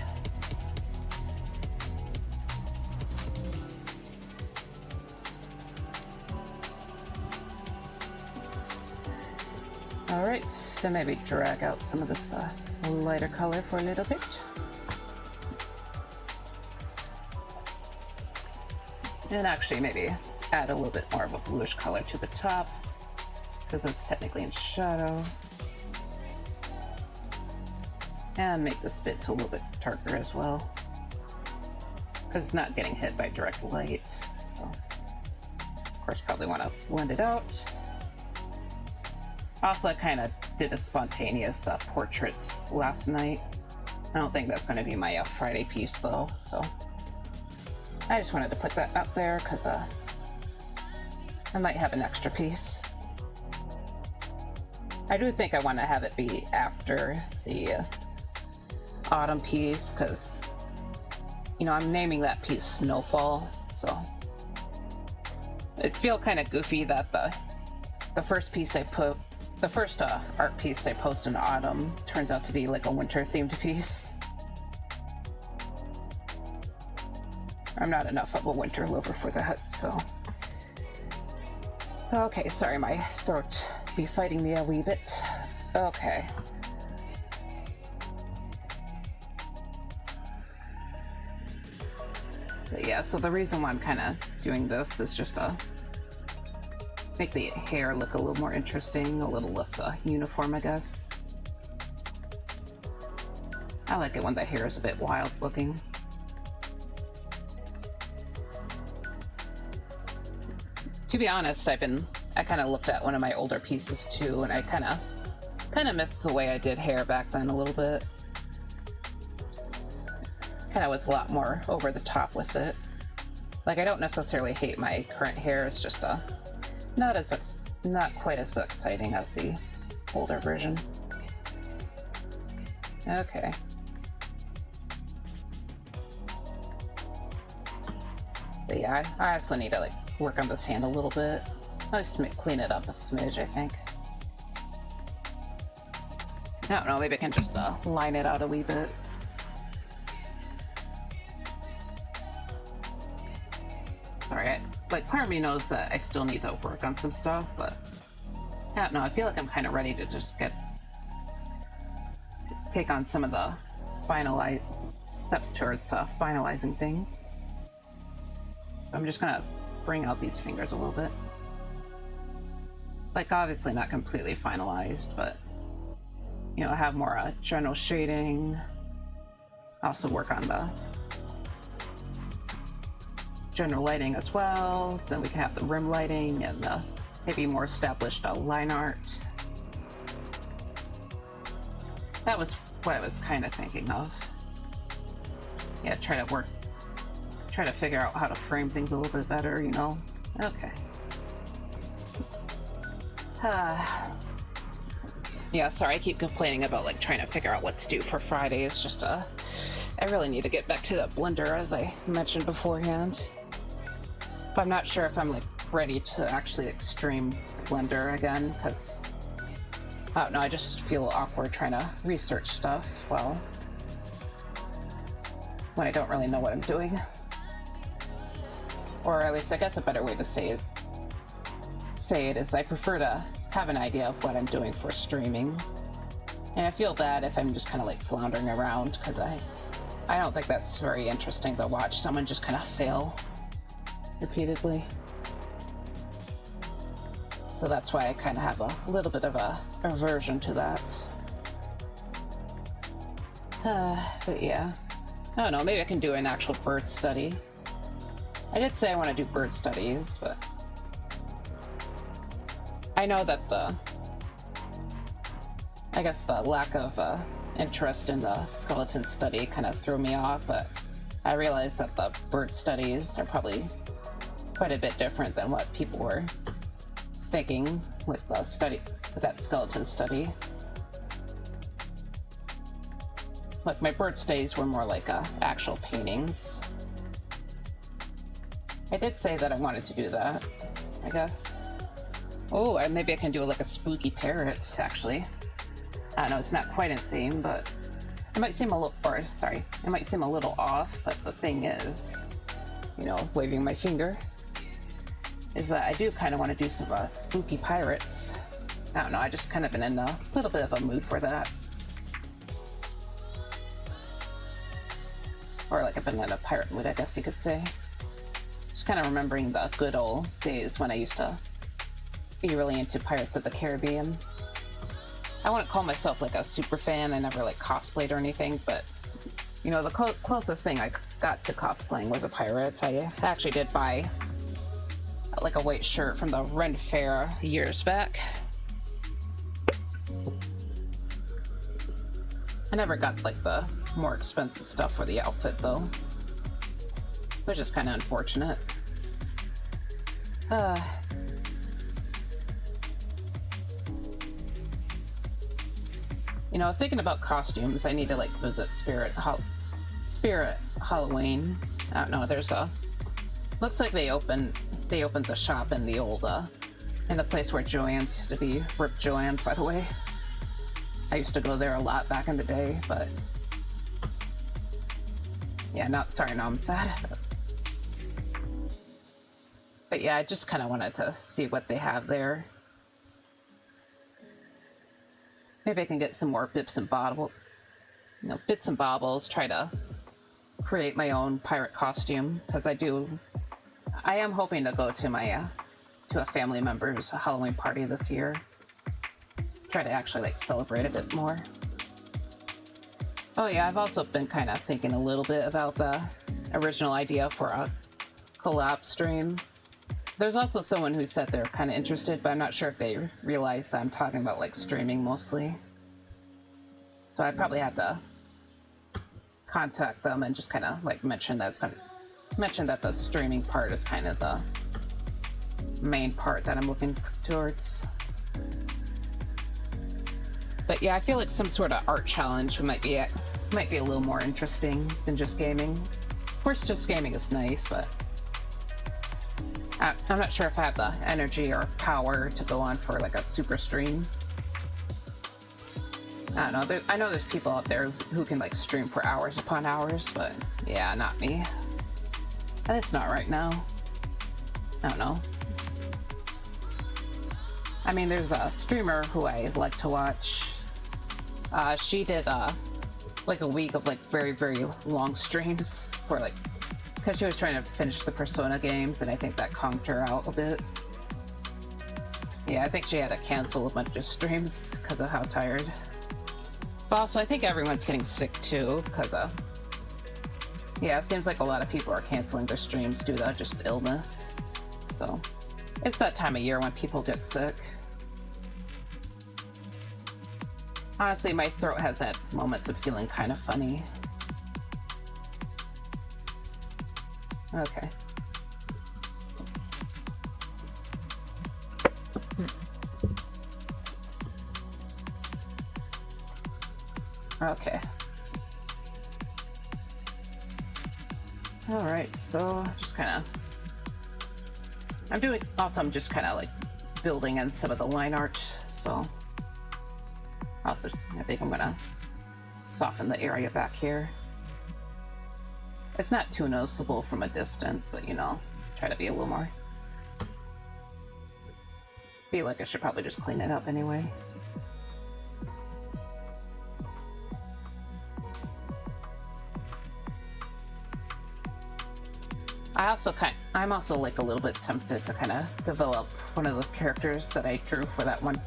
All right, then maybe drag out some of this lighter color for a little bit. And actually maybe add a little bit more of a bluish color to the top, because it's technically in shadow. And make this bit a little bit darker as well, because it's not getting hit by direct light. So, of course, probably want to blend it out. Also, I kind of did a spontaneous portrait last night. I don't think that's going to be my Friday piece, though, so I just wanted to put that up there because I might have an extra piece. I do think I want to have it be after the autumn piece, because, you know, I'm naming that piece Snowfall, so it feels kind of goofy that the first piece I put, the first art piece I post in autumn turns out to be like a winter themed piece. I'm not enough of a winter lover for that, so. Okay, sorry, my throat be fighting me a wee bit. Okay. But yeah, so the reason why I'm kind of doing this is just to make the hair look a little more interesting, a little less uniform, I guess. I like it when the hair is a bit wild looking. To be honest, I kind of looked at one of my older pieces too, and I kind of missed the way I did hair back then a little bit. Kind of was a lot more over the top with it. Like, I don't necessarily hate my current hair, it's just not quite as exciting as the older version. Okay. But yeah, I also need to like work on this hand a little bit. I'll just clean it up a smidge, I think. I don't know, maybe I can just line it out a wee bit. Sorry, like part of me knows that I still need to work on some stuff, but I don't know, I feel like I'm kind of ready to just take on some of the steps towards finalizing things. I'm just gonna bring out these fingers a little bit. Like, obviously not completely finalized, but you know, have more general shading. Also work on the general lighting as well. Then we can have the rim lighting and maybe more established line art. That was what I was kind of thinking of. Yeah, try to figure out how to frame things a little bit better, you know? Okay. Yeah, sorry, I keep complaining about like trying to figure out what to do for Friday. It's just I really need to get back to that blender, as I mentioned beforehand. But I'm not sure if I'm like ready to actually extreme blender again, because I don't know, I just feel awkward trying to research stuff when I don't really know what I'm doing. Or at least I guess a better way to say it is I prefer to have an idea of what I'm doing for streaming. And I feel bad if I'm just kind of like floundering around, because I don't think that's very interesting to watch someone just kind of fail repeatedly. So that's why I kind of have a little bit of a aversion to that. But yeah, I don't know, maybe I can do an actual bird study. I did say I want to do bird studies, but I know that I guess the lack of interest in the skeleton study kind of threw me off, but I realized that the bird studies are probably quite a bit different than what people were thinking with the study, with that skeleton study. Like, my bird studies were more like actual paintings. I did say that I wanted to do that, I guess. Oh, maybe I can do like a spooky parrot, actually. I don't know, it's not quite in theme, but it might seem a little, it might seem a little off, but the thing is, you know, waving my finger, is that I do kind of want to do some spooky pirates. I don't know, I just kind of been in a little bit of a mood for that. Or like I've been in a pirate mood, I guess you could say. Just kind of remembering the good old days when I used to be really into Pirates of the Caribbean. I wouldn't call myself like a super fan. I never like cosplayed or anything, but you know, the closest thing I got to cosplaying was a pirate. I actually did buy like a white shirt from the Ren Fair years back. I never got like the more expensive stuff for the outfit though, which is kind of unfortunate. You know, thinking about costumes, I need to like visit Spirit Halloween. I don't know. There's looks like they opened the shop in the old in the place where Joann's used to be. Rip Joann's, by the way. I used to go there a lot back in the day, but yeah, now I'm sad. But yeah, I just kind of wanted to see what they have there. Maybe I can get some more bits and bobbles, try to create my own pirate costume, because I am hoping to go to my to a family member's Halloween party this year. Try to actually like celebrate a bit more. Oh yeah, I've also been kind of thinking a little bit about the original idea for a collab stream. There's also someone who said they're kind of interested, but I'm not sure if they realize that I'm talking about like streaming mostly. So I probably have to contact them and just kind of like mention that the streaming part is kind of the main part that I'm looking towards. But yeah, I feel like some sort of art challenge might be a little more interesting than just gaming. Of course, just gaming is nice, but I'm not sure if I have the energy or power to go on for like a super stream. I don't know. I know there's people out there who can like stream for hours upon hours, but yeah, not me. At least not right now. I don't know. I mean, there's a streamer who I like to watch. She did like a week of like very, very long streams for like, because she was trying to finish the Persona games, and I think that conked her out a bit. Yeah, I think she had to cancel a bunch of streams because of how tired. But also, I think everyone's getting sick too, because yeah, it seems like a lot of people are canceling their streams due to just illness. So it's that time of year when people get sick. Honestly, my throat has had moments of feeling kind of funny. Okay. Okay. All right, so just kind of, I'm just kind of like building in some of the line art, so also I think I'm gonna soften the area back here. It's not too noticeable from a distance, but you know, try to be a little more. Feel like I should probably just clean it up anyway. I'm also like a little bit tempted to kind of develop one of those characters that I drew for that one,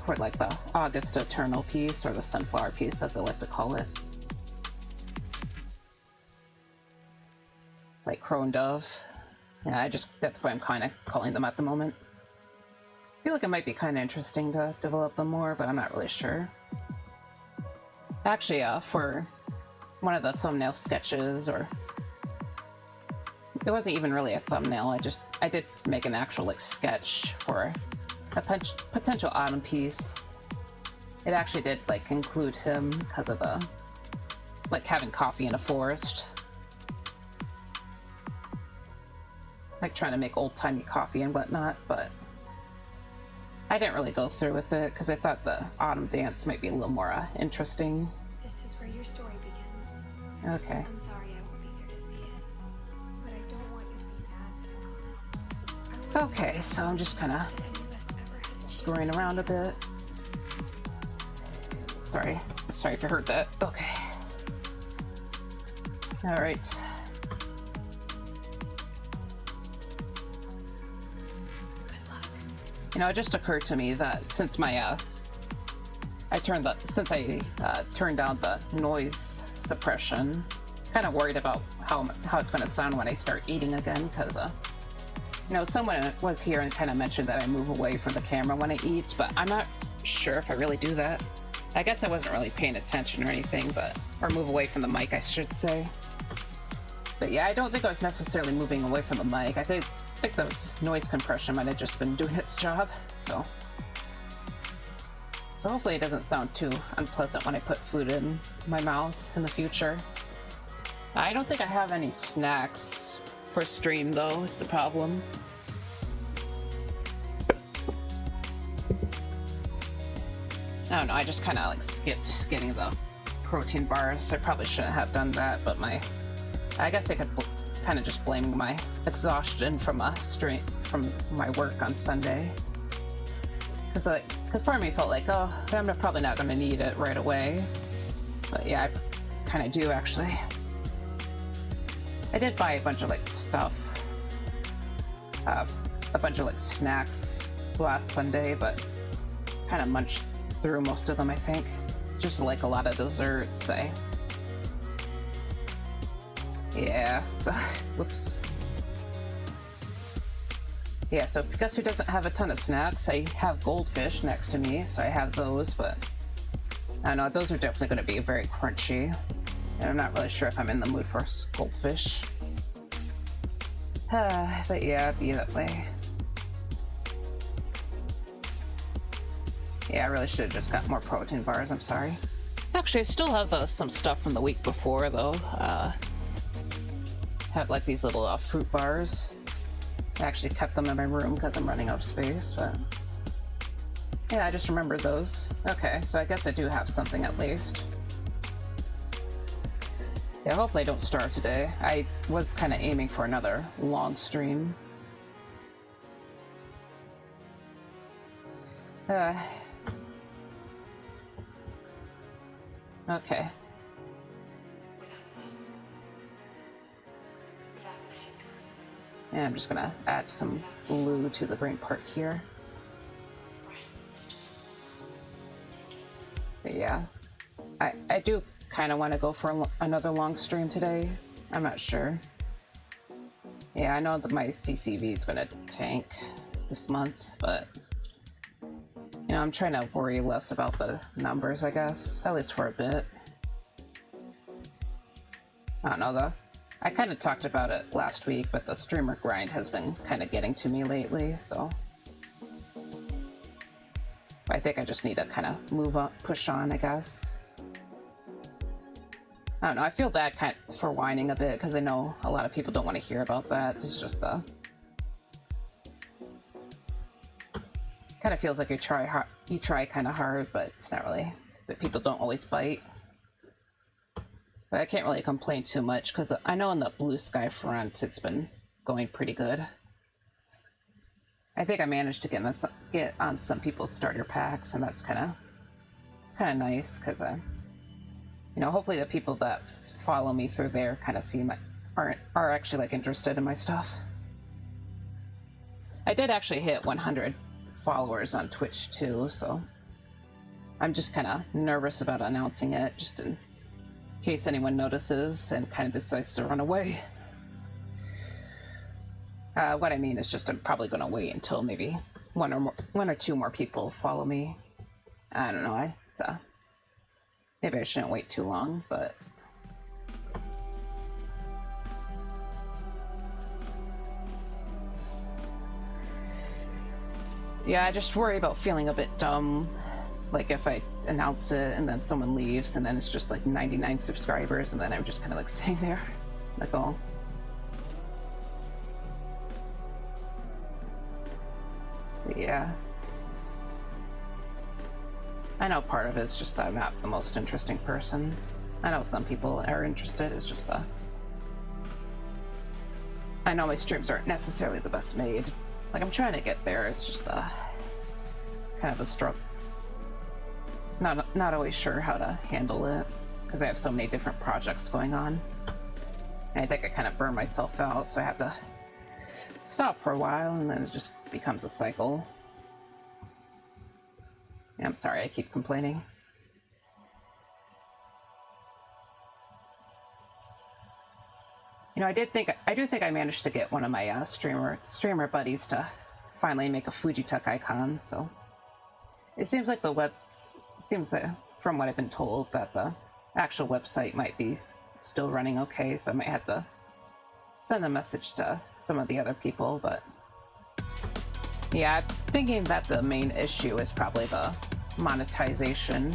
for like the August Eternal piece, or the Sunflower piece as I like to call it. Like Crow and Dove. Yeah, that's why I'm kind of calling them at the moment. I feel like it might be kind of interesting to develop them more, but I'm not really sure. Actually, for one of the thumbnail sketches, or it wasn't even really a thumbnail. I did make an actual like sketch for a potential autumn piece. It actually did like include him because of the like having coffee in a forest, like trying to make old-timey coffee and whatnot, but I didn't really go through with it because I thought the autumn dance might be a little more interesting. This is where your story begins. Okay. I'm sorry I won't be there to see it, but I don't want you to be sad. Okay, so I'm just kind of screwing around a bit. Sorry if you heard that. Okay. All right. Good luck. You know, it just occurred to me that since my I turned down the noise suppression, kind of worried about how it's going to sound when I start eating again, because you know, someone was here and kind of mentioned that I move away from the camera when I eat, but I'm not sure if I really do that. I guess I wasn't really paying attention or anything, or move away from the mic, I should say. But yeah, I don't think I was necessarily moving away from the mic. I think the noise compression might have just been doing its job, so hopefully it doesn't sound too unpleasant when I put food in my mouth in the future. I don't think I have any snacks for stream though, is the problem. I don't know, I just kind of like skipped getting the protein bars. I probably shouldn't have done that, but I guess I could kind of just blame my exhaustion from my work on Sunday. Because part of me felt like, oh, I'm probably not going to need it right away. But yeah, I kind of do actually. I did buy a bunch of like stuff, a bunch of like snacks last Sunday, but kind of munched through most of them, I think. Just like a lot of desserts, yeah, so, whoops. Yeah, so guess who doesn't have a ton of snacks? I have goldfish next to me, so I have those, but I don't know, those are definitely going to be very crunchy, and I'm not really sure if I'm in the mood for goldfish. But yeah, it'd be that way. Yeah, I really should have just got more protein bars, I'm sorry. Actually, I still have some stuff from the week before, though. Have like these little fruit bars. I actually kept them in my room because I'm running out of space, but yeah, I just remembered those. Okay, so I guess I do have something at least. Yeah, hopefully I don't starve today. I was kind of aiming for another long stream. Okay. And I'm just gonna add some blue to the brain part here. But yeah, I do kind of want to go for another long stream today. I'm not sure. Yeah, I know that my CCV is gonna tank this month, but you know, I'm trying to worry less about the numbers, I guess, at least for a bit. I don't know though. I kind of talked about it last week, but the streamer grind has been kind of getting to me lately, so I think I just need to kind of move up, push on, I guess. I don't know, I feel bad for whining a bit, because I know a lot of people don't want to hear about that. It's just kind of feels like you try kind of hard, but it's not really, but people don't always bite. But I can't really complain too much, because I know in the Blue Sky front it's been going pretty good. I think I managed to get on some people's starter packs, and it's kind of nice, because you know, hopefully the people that follow me through there kind of are actually like interested in my stuff. I did actually hit 100 followers on Twitch too, so I'm just kind of nervous about announcing it, just in case anyone notices and kind of decides to run away. What I mean is just I'm probably going to wait until maybe one or two more people follow me. I don't know. maybe I shouldn't wait too long, but yeah, I just worry about feeling a bit dumb, like if I announce it and then someone leaves and then it's just like 99 subscribers and then I'm just kind of like sitting there like, oh. Yeah. I know part of it's just that I'm not the most interesting person. I know some people are interested, it's just I know my streams aren't necessarily the best made. Like, I'm trying to get there, it's just kind of a struggle. Not always sure how to handle it, because I have so many different projects going on. And I think I kind of burn myself out, so I have to stop for a while, and then it just becomes a cycle. Yeah, I'm sorry, I keep complaining. You know, I do think I managed to get one of my streamer buddies to finally make a Fujitech icon, so it seems like from what I've been told that the actual website might be still running okay, so I might have to send a message to some of the other people, but yeah, I'm thinking that the main issue is probably the monetization,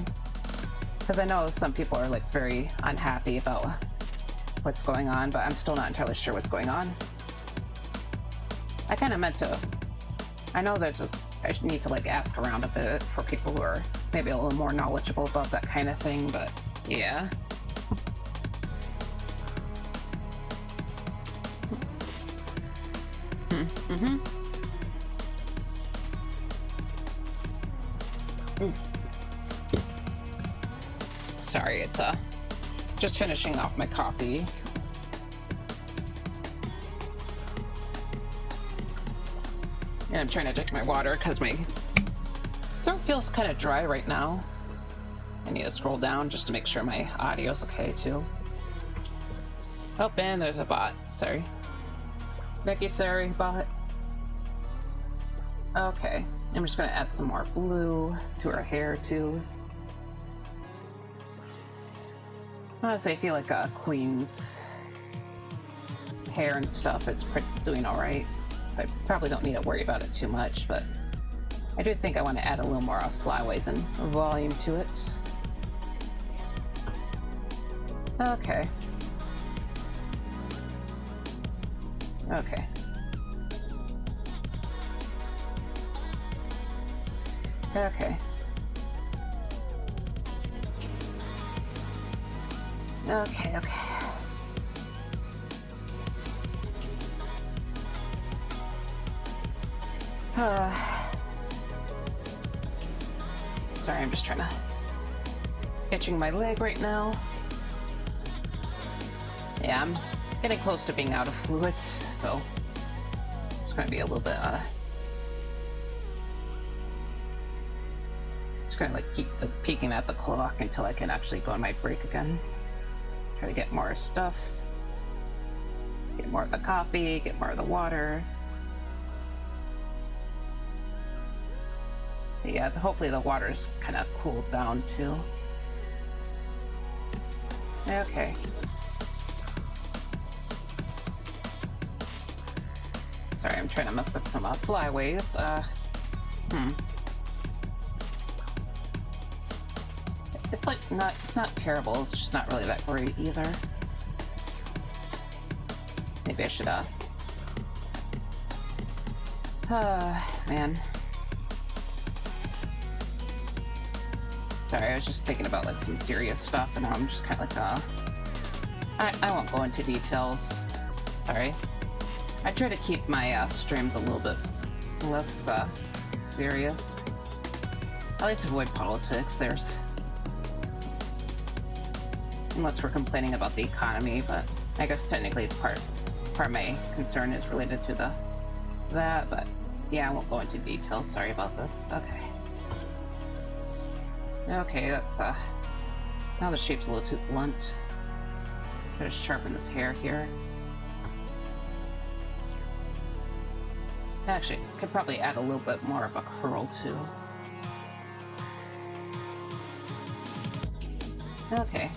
because I know some people are like very unhappy about what's going on, but I'm still not entirely sure what's going on. I kind of meant to, I know I need to like ask around a bit for people who are maybe a little more knowledgeable about that kind of thing, but yeah. Sorry, it's just finishing off my coffee. And I'm trying to drink my water because my throat feels kind of dry right now. I need to scroll down just to make sure my audio's okay too. Oh, and there's a bot. Sorry. Thank you, sorry, bot. Okay, I'm just gonna add some more blue to her hair too. Honestly, I feel like Queen's hair and stuff is doing all right, so I probably don't need to worry about it too much, but I do think I want to add a little more flyaways and volume to it. Okay. Okay. Okay. Okay, okay. Sorry, I'm just trying to itching my leg right now. Yeah, I'm getting close to being out of fluids, so it's gonna be a little bit just gonna like keep peeking at the clock until I can actually go on my break again. Try to get more stuff, get more of the coffee, get more of the water. But yeah, hopefully the water's kind of cooled down too. Okay. Sorry, I'm trying to mess with some flyaways. It's like it's not terrible, it's just not really that great either. Maybe I should man. Sorry, I was just thinking about like some serious stuff and now I'm just kind of like I won't go into details. Sorry. I try to keep my streams a little bit less serious. I like to avoid politics. Unless we're complaining about the economy, but I guess technically part of my concern is related to that, but yeah, I won't go into details. Sorry about this. Okay. Okay, that's now the shape's a little too blunt. Try to sharpen this hair here. Actually, could probably add a little bit more of a curl too. Okay.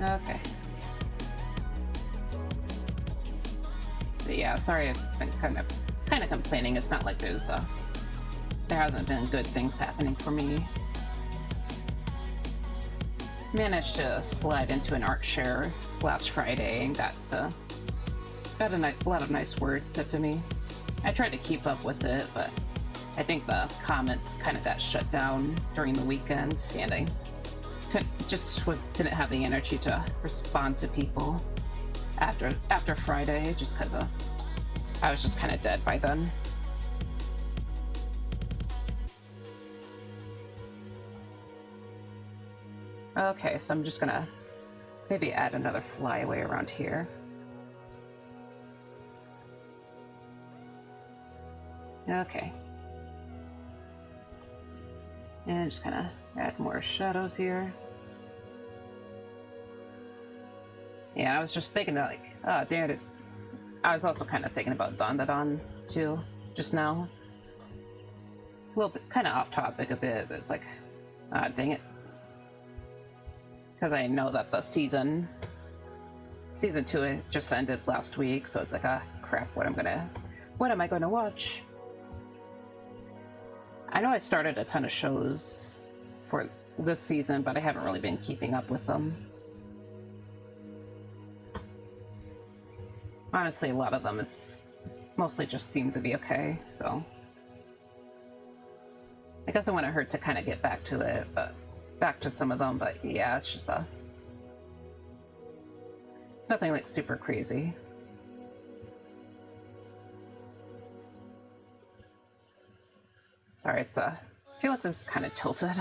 Okay. But yeah, sorry I've been kind of complaining. It's not like there hasn't been good things happening for me. Managed to slide into an art share last Friday and got a lot of nice words said to me. I tried to keep up with it, but I think the comments kind of got shut down during the weekend, and I didn't have the energy to respond to people after Friday, just because I was just kind of dead by then. Okay, so I'm just gonna maybe add another flyaway around here. Okay. And just kind of add more shadows here. Yeah, I was just thinking that, like, oh, damn it. I was also kind of thinking about Dawn the Dawn, too, just now. A little bit, kind of off topic a bit, but it's like, dang it. Because I know that the season 2 it just ended last week, so it's like, crap, what am I gonna watch? I know I started a ton of shows for this season, but I haven't really been keeping up with them. Honestly, a lot of them is mostly just seem to be okay, so I guess it wouldn't hurt to kind of get back to some of them, but yeah, it's just it's nothing like super crazy. Sorry, I feel like this is kind of tilted.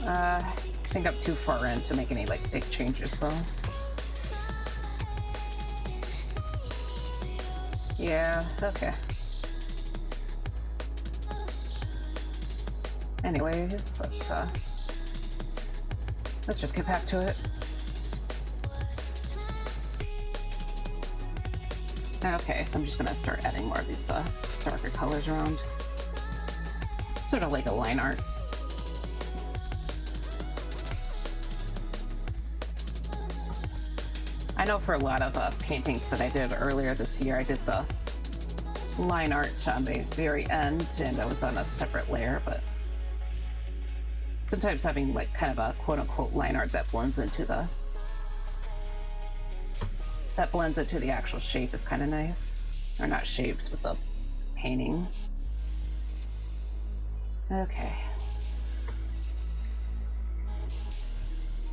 I think I'm too far in to make any like big changes though. Yeah, okay. Anyways, let's just get back to it. Okay, so I'm just gonna start adding more of these darker colors around. Sort of like a line art. I know for a lot of paintings that I did earlier this year, I did the line art on the very end, and I was on a separate layer, but sometimes having like kind of a quote-unquote line art that blends into the actual shape is kind of nice. Or not shapes, but the painting. Okay.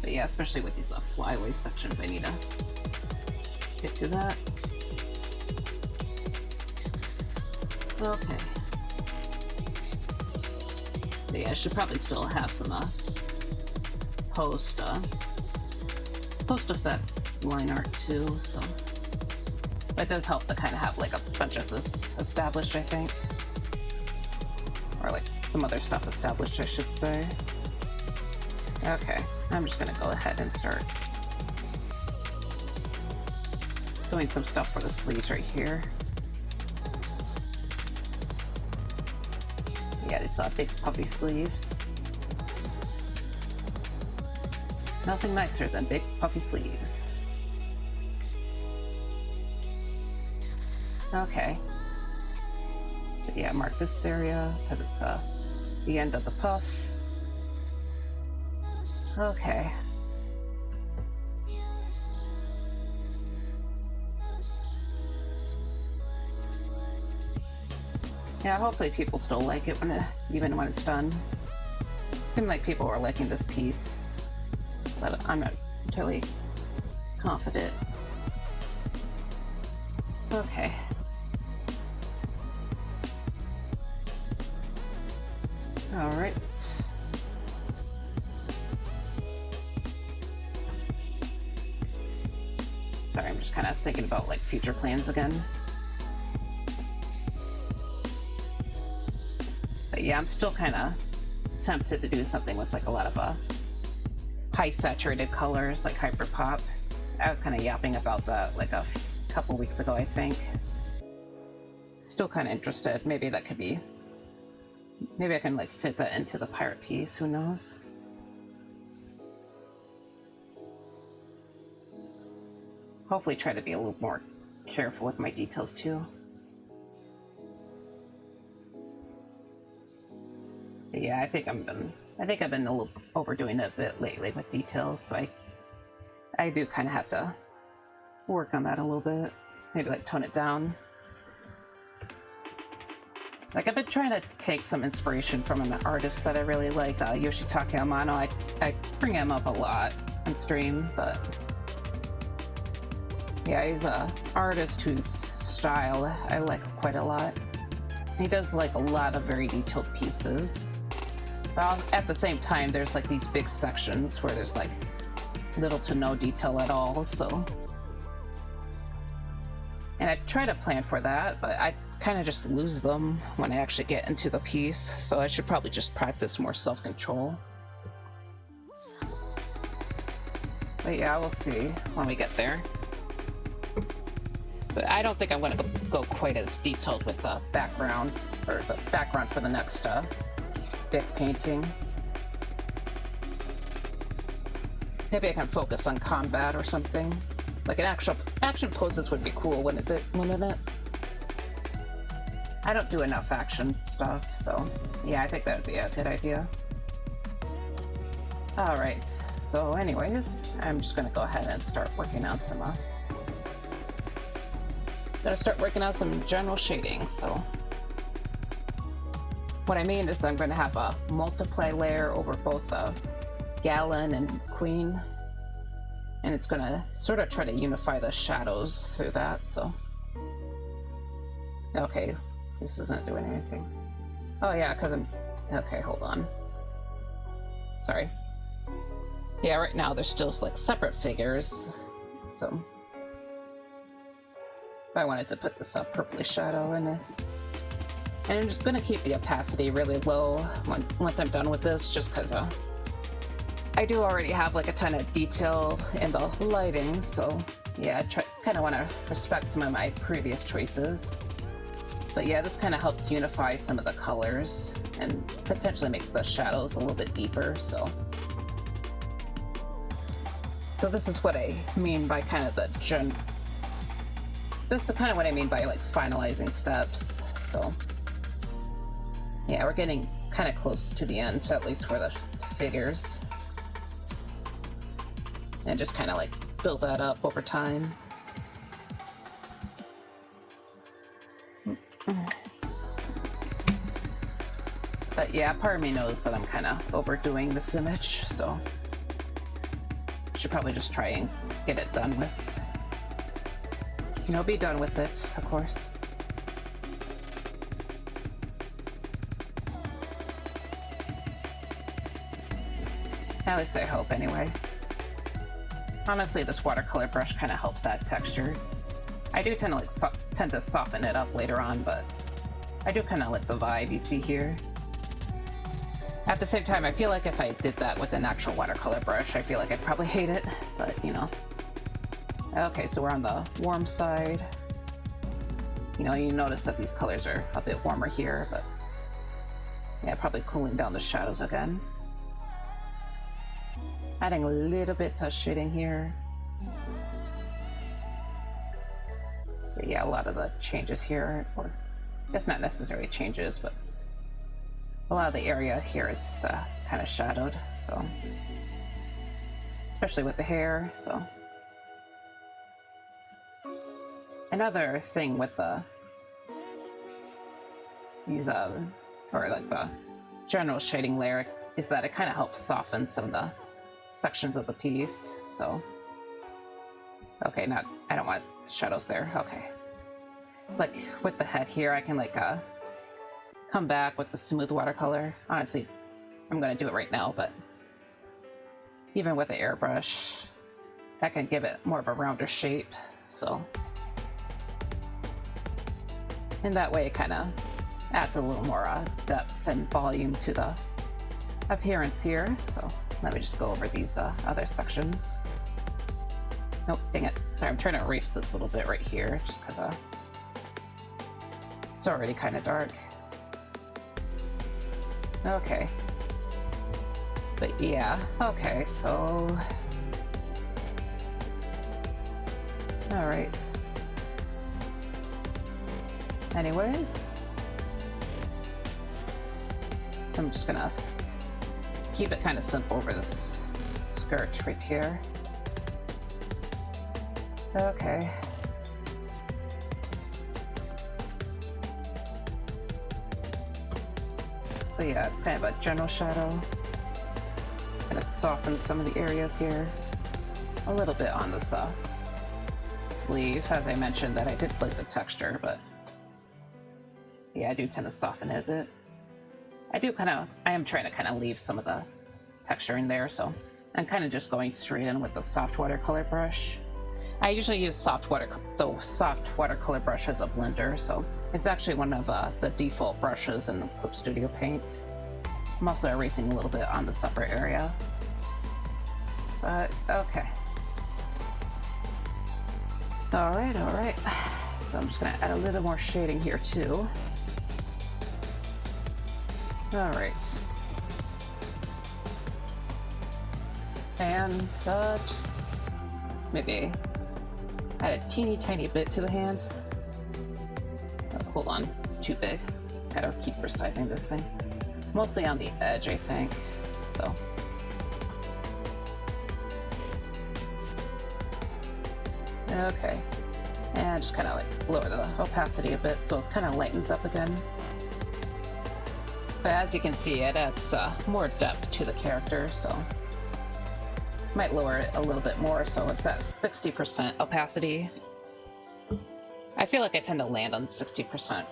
But yeah, especially with these flyaway sections, I need to get to that. Okay. But yeah, I should probably still have some post effects line art too, so that does help to kind of have like a bunch of this established, I think, or like some other stuff established, I should say. Okay, I'm just gonna go ahead and start doing some stuff for the sleeves right here. Yeah, these big puffy sleeves. Nothing nicer than big puffy sleeves. Okay. But yeah, mark this area because it's the end of the puff. Okay. Yeah, hopefully people still like it even when it's done. Seemed like people were liking this piece, but I'm not entirely confident. Okay. All right. Sorry, I'm just kind of thinking about like future plans again. But yeah, I'm still kind of tempted to do something with like a lot of high saturated colors, like hyper pop. I was kind of yapping about that like a couple weeks ago, I think. still kind of interested. Maybe that could be, maybe I can like fit that into the pirate piece, who knows. Hopefully try to be a little more careful with my details too. But yeah, I think I've been a little overdoing it a bit lately with details, so I do kind of have to work on that a little bit. Maybe like tone it down. Like I've been trying to take some inspiration from an artist that I really like, Yoshitaka Amano. I bring him up a lot on stream, but yeah, he's an artist whose style I like quite a lot. He does like a lot of very detailed pieces. But at the same time, there's like these big sections where there's like little to no detail at all, so. And I try to plan for that, but I kind of just lose them when I actually get into the piece, so I should probably just practice more self-control. But yeah, we'll see when we get there. But I don't think I'm going to go quite as detailed with the background, or the background for the next big painting. Maybe I can focus on combat or something. Like an actual action poses would be cool, wouldn't it? I don't do enough action stuff, so yeah, I think that would be a good idea. Alright, so anyways, I'm just gonna go ahead and start working on some general shading. So what I mean is I'm gonna have a multiply layer over both the Gallon and Queen, and it's gonna sort of try to unify the shadows through that. So okay, this isn't doing anything. Oh yeah, because I'm okay, hold on, sorry. Yeah, right now they're still like separate figures, so I wanted to put this purplish shadow in it. And I'm just gonna keep the opacity really low once I'm done with this, just because I do already have like a ton of detail in the lighting, so yeah, I kind of want to respect some of my previous choices. But yeah, this kind of helps unify some of the colors and potentially makes the shadows a little bit deeper, so this is what I mean by kind of this is kind of what I mean by like finalizing steps. So yeah, we're getting kind of close to the end, at least for the figures. And just kind of like build that up over time. But yeah, part of me knows that I'm kind of overdoing this image, so should probably just try and get it done with. You know, be done with it, of course. At least I hope, anyway. Honestly, this watercolor brush kind of helps that texture. I do tend to soften it up later on, but I do kind of like the vibe you see here. At the same time, I feel like if I did that with an actual watercolor brush, I feel like I'd probably hate it, but you know. Okay, so we're on the warm side. You know, you notice that these colors are a bit warmer here, but yeah, probably cooling down the shadows again. Adding a little bit of shading here. But yeah, a lot of the changes here, or I guess not necessarily changes, but a lot of the area here is kind of shadowed, so especially with the hair. So another thing with these or like the general shading layer is that it kind of helps soften some of the sections of the piece. So okay, I don't want the shadows there. Okay, like with the head here, I can like come back with the smooth watercolor. Honestly, I'm gonna do it right now, but even with the airbrush, I can give it more of a rounder shape. So, and that way it kind of adds a little more depth and volume to the appearance here. So let me just go over these other sections. Nope, dang it. Sorry, I'm trying to erase this little bit right here, just because already kind of dark. Okay. But yeah, okay, so... Alright. Anyways. So I'm just gonna keep it kind of simple over this skirt right here. Okay. So yeah, it's kind of a general shadow. Kind of soften some of the areas here. A little bit on this sleeve, as I mentioned that I did like the texture, but yeah, I do tend to soften it a bit. I am trying to kind of leave some of the texture in there, so I'm kind of just going straight in with the soft watercolor brush. I usually use the soft watercolor brush as a blender, so it's actually one of the default brushes in Clip Studio Paint. I'm also erasing a little bit on this upper area. But, okay. Alright. So I'm just gonna add a little more shading here too. Alright. And just maybe add a teeny tiny bit to the hand. Oh, hold on, it's too big. Gotta keep resizing this thing. Mostly on the edge, I think. So. Okay. And just kind of like lower the opacity a bit so it kind of lightens up again. But as you can see, it adds more depth to the character, so might lower it a little bit more so it's at 60% opacity. I feel like I tend to land on 60%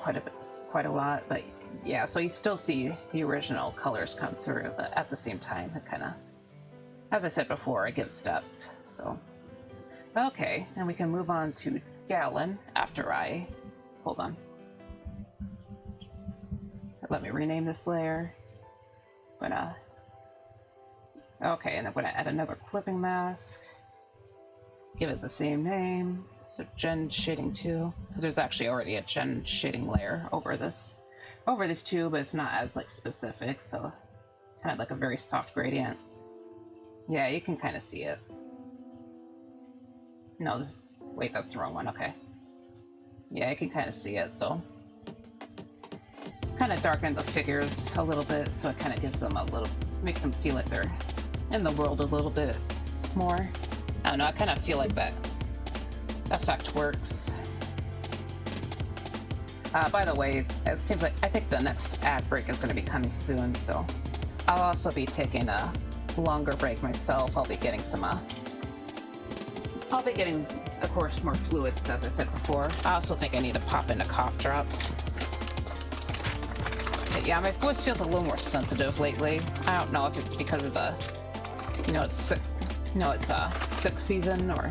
quite a lot, but yeah, so you still see the original colors come through, but at the same time, it kind of, as I said before, it gives depth, so. Okay, and we can move on to Gallon after I, hold on. Let me rename this layer. Okay, and I'm gonna add another clipping mask. Give it the same name. So Gen Shading 2, because there's actually already a Gen Shading layer over these two, but it's not as like specific, so kind of like a very soft gradient. Yeah, you can kind of see it. No, wait, that's the wrong one, okay. Yeah, you can kind of see it, so. Kind of darken the figures a little bit, so it kind of gives them makes them feel like they're in the world a little bit more. I don't know, I kind of feel like that effect works. By the way, it seems like I think the next ad break is going to be coming soon, so I'll also be taking a longer break myself. I'll be getting of course, more fluids, as I said before. I also think I need to pop in a cough drop. But yeah, my voice feels a little more sensitive lately. I don't know if it's because of it's sick season or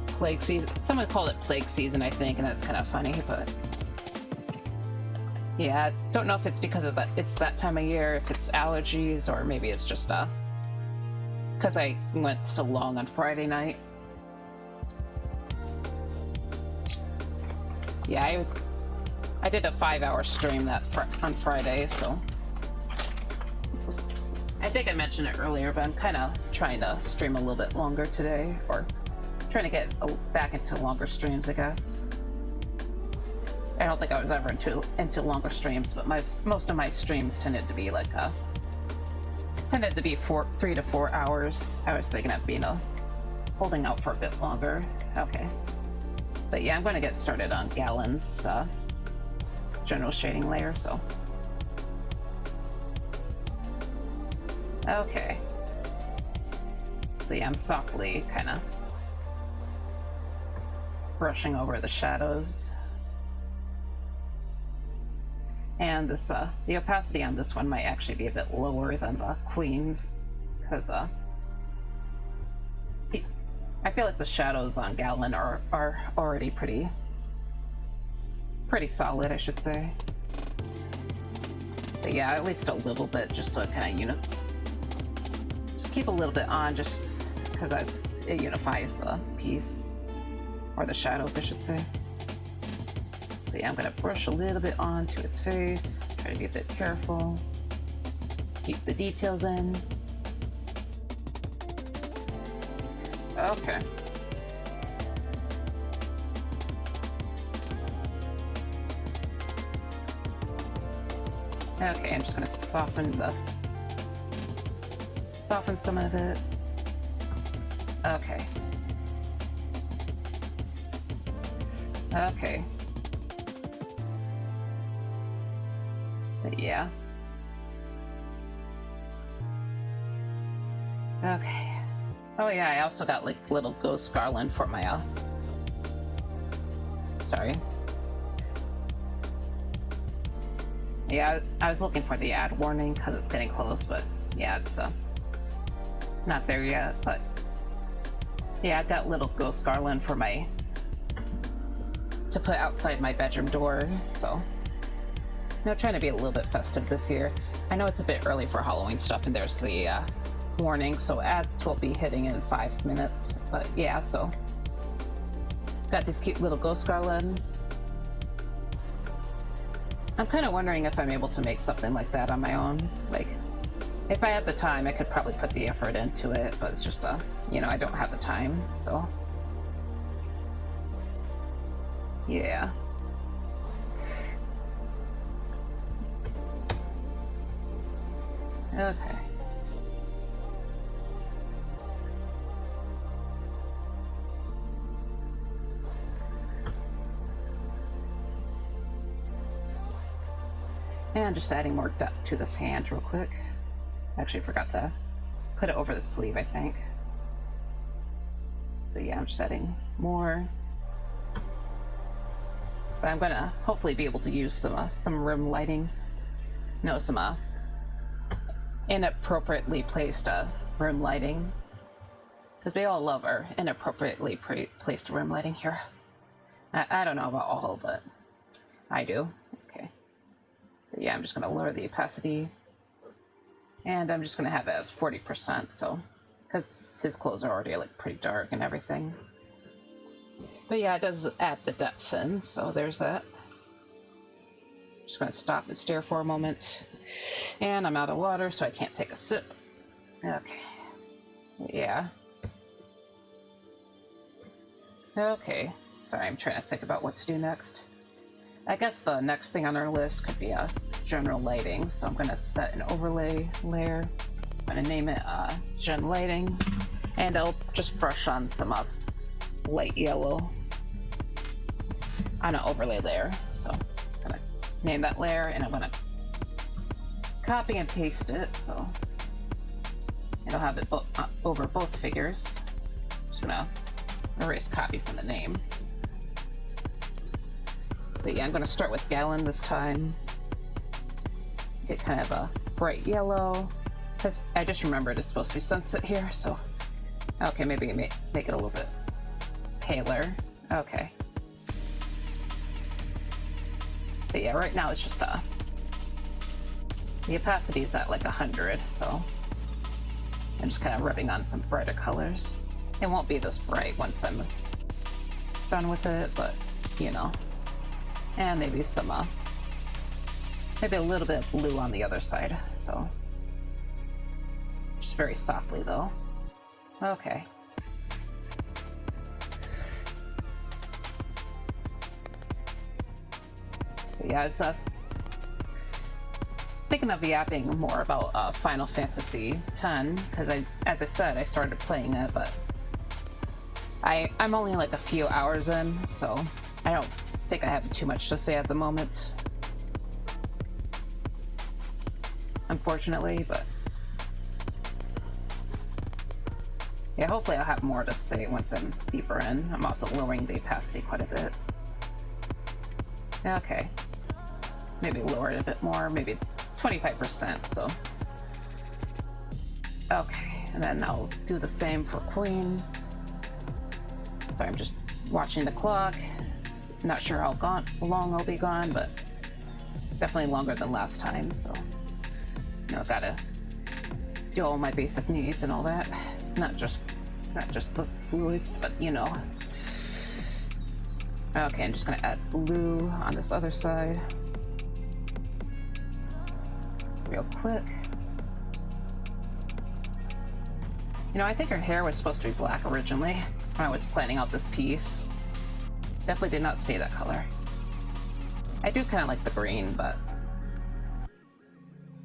plague season. Someone called it plague season, I think, and that's kind of funny, but yeah, I don't know if it's because of it's that time of year, if it's allergies, or maybe it's just because I went so long on Friday night. Yeah, I did a 5-hour stream on Friday, so I think I mentioned it earlier, but I'm kind of trying to stream a little bit longer today, or trying to get back into longer streams, I guess. I don't think I was ever into longer streams, but most of my streams tended to be 3 to 4 hours. I was thinking of holding out for a bit longer. Okay. But yeah, I'm going to get started on Gallon's general shading layer, so. Okay. So yeah, I'm softly kind of brushing over the shadows. And this, the opacity on this one might actually be a bit lower than the Queen's, because I feel like the shadows on Gallon are already pretty solid, I should say. But yeah, at least a little bit, just so it kind of just keep a little bit on, just because it unifies the piece, or the shadows, I should say. But yeah, I'm gonna brush a little bit onto his face. Try to be a bit careful. Keep the details in. Okay. Okay, I'm just gonna soften some of it. Okay. Okay. But yeah. Okay. Oh yeah, I also got like little ghost garland for my sorry. Yeah, I was looking for the ad warning because it's getting close, but yeah, it's not there yet. But yeah, I got little ghost garland for to put outside my bedroom door. So, trying to be a little bit festive this year. I know it's a bit early for Halloween stuff, and there's the warning, so ads will be hitting in 5 minutes. But yeah, so got these cute little ghost garland. I'm kind of wondering if I'm able to make something like that on my own. Like, if I had the time, I could probably put the effort into it, but it's just, I don't have the time, so. Yeah. Okay. And just adding more depth to this hand real quick. Actually forgot to put it over the sleeve, I think. So yeah, I'm just adding more. But I'm gonna hopefully be able to use some room lighting. No, some inappropriately placed room lighting. Because we all love our inappropriately placed room lighting here. I don't know about all, but I do. Okay. But yeah, I'm just gonna lower the opacity. And I'm just gonna have it as 40%, so, because his clothes are already like pretty dark and everything. But yeah, it does add the depth in, so there's that. Just gonna stop and stare for a moment. And I'm out of water, so I can't take a sip. Okay. Yeah. Okay. Sorry, I'm trying to think about what to do next. I guess the next thing on our list could be general lighting, so I'm gonna set an overlay layer. I'm gonna name it Gen Lighting, and I'll just brush on some light yellow on an overlay layer. So I'm gonna name that layer, and I'm gonna copy and paste it, so it'll have it over both figures. Just gonna erase copy from the name. But yeah, I'm gonna start with Gallon this time. Get kind of a bright yellow, because I just remembered it's supposed to be sunset here, so okay, maybe make it a little bit paler. Okay. But yeah, right now it's just the opacity is at like 100, so I'm just kind of rubbing on some brighter colors. It won't be this bright once I'm done with it, but and maybe some maybe a little bit of blue on the other side, so just very softly though. Okay. But yeah, I was thinking of yapping more about Final Fantasy X, because as I said, I started playing it, but I'm only like a few hours in, so I don't think I have too much to say at the moment, unfortunately. But yeah, hopefully I'll have more to say once I'm deeper in. I'm also lowering the opacity quite a bit. Okay, maybe lower it a bit more, maybe 25%. So okay, and then I'll do the same for Queen. Sorry, I'm just watching the clock. Not sure how long I'll be gone, but definitely longer than last time, so gotta do all my basic needs and all that. Not just the fluids, but Okay, I'm just gonna add blue on this other side. Real quick. You know, I think her hair was supposed to be black originally when I was planning out this piece. Definitely did not stay that color. I do kind of like the green, but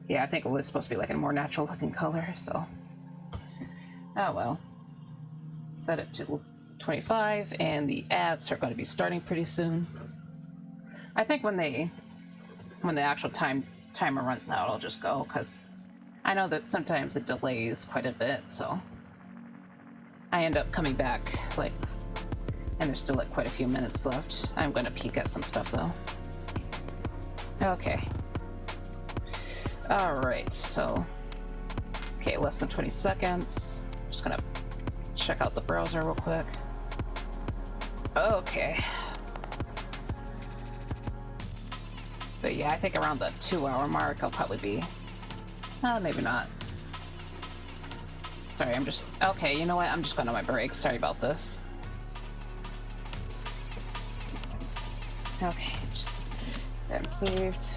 yeah, I think it was supposed to be like a more natural looking color, so. Oh well. Set it to 25, and the ads are going to be starting pretty soon. I think when the actual timer runs out, I'll just go, because I know that sometimes it delays quite a bit, so I end up coming back, like, and there's still like quite a few minutes left. I'm going to peek at some stuff though. Okay. All right, so okay, less than 20 seconds. Just gonna check out the browser real quick. Okay. But yeah, I think around the 2-hour mark I'll probably be. Maybe not. Sorry, I'm just. Okay, you know what? I'm just going on my break. Sorry about this. Okay, just. I'm saved.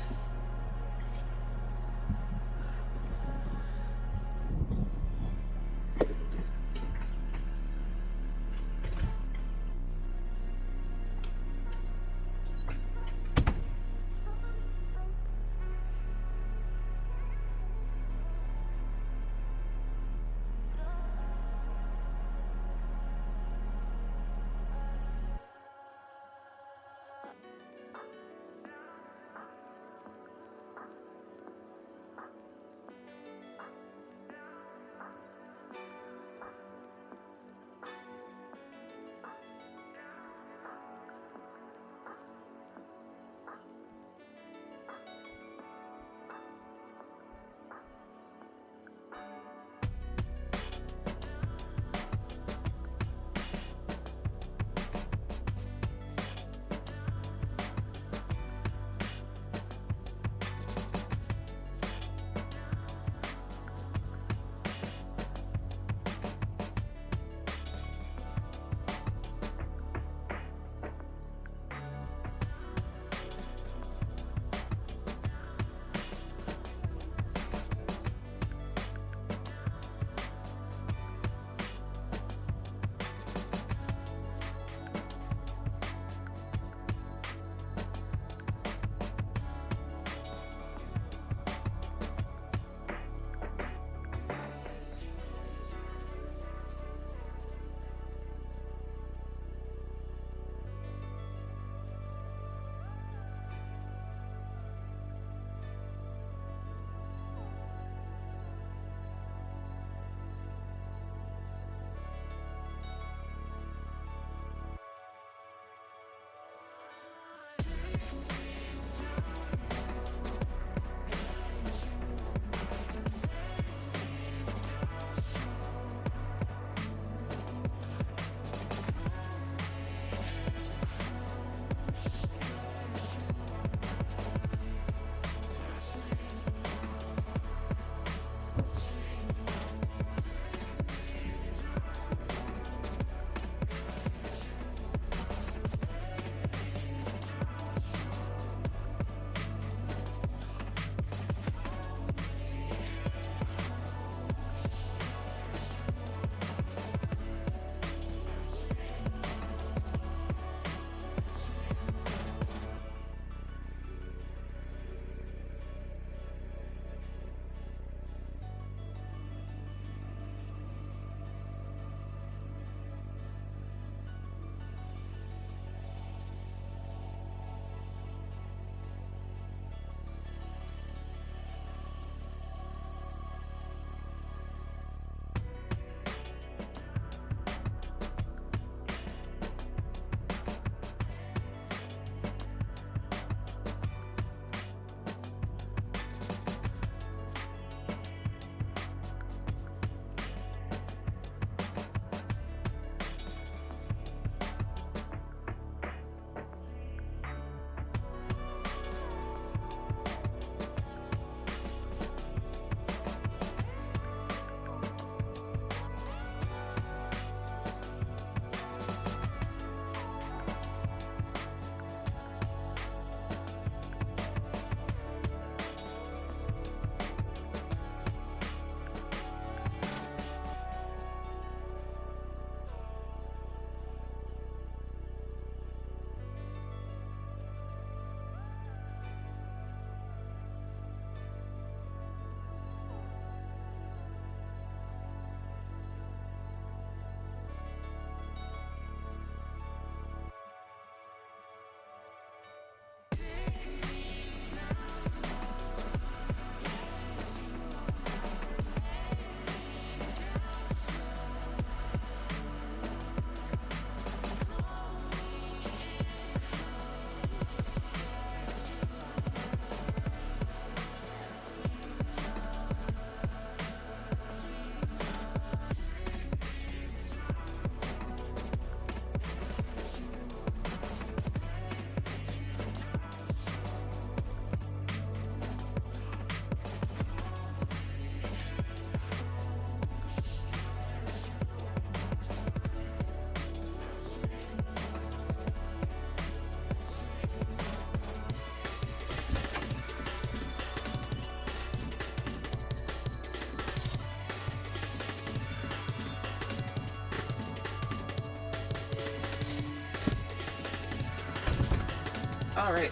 All right,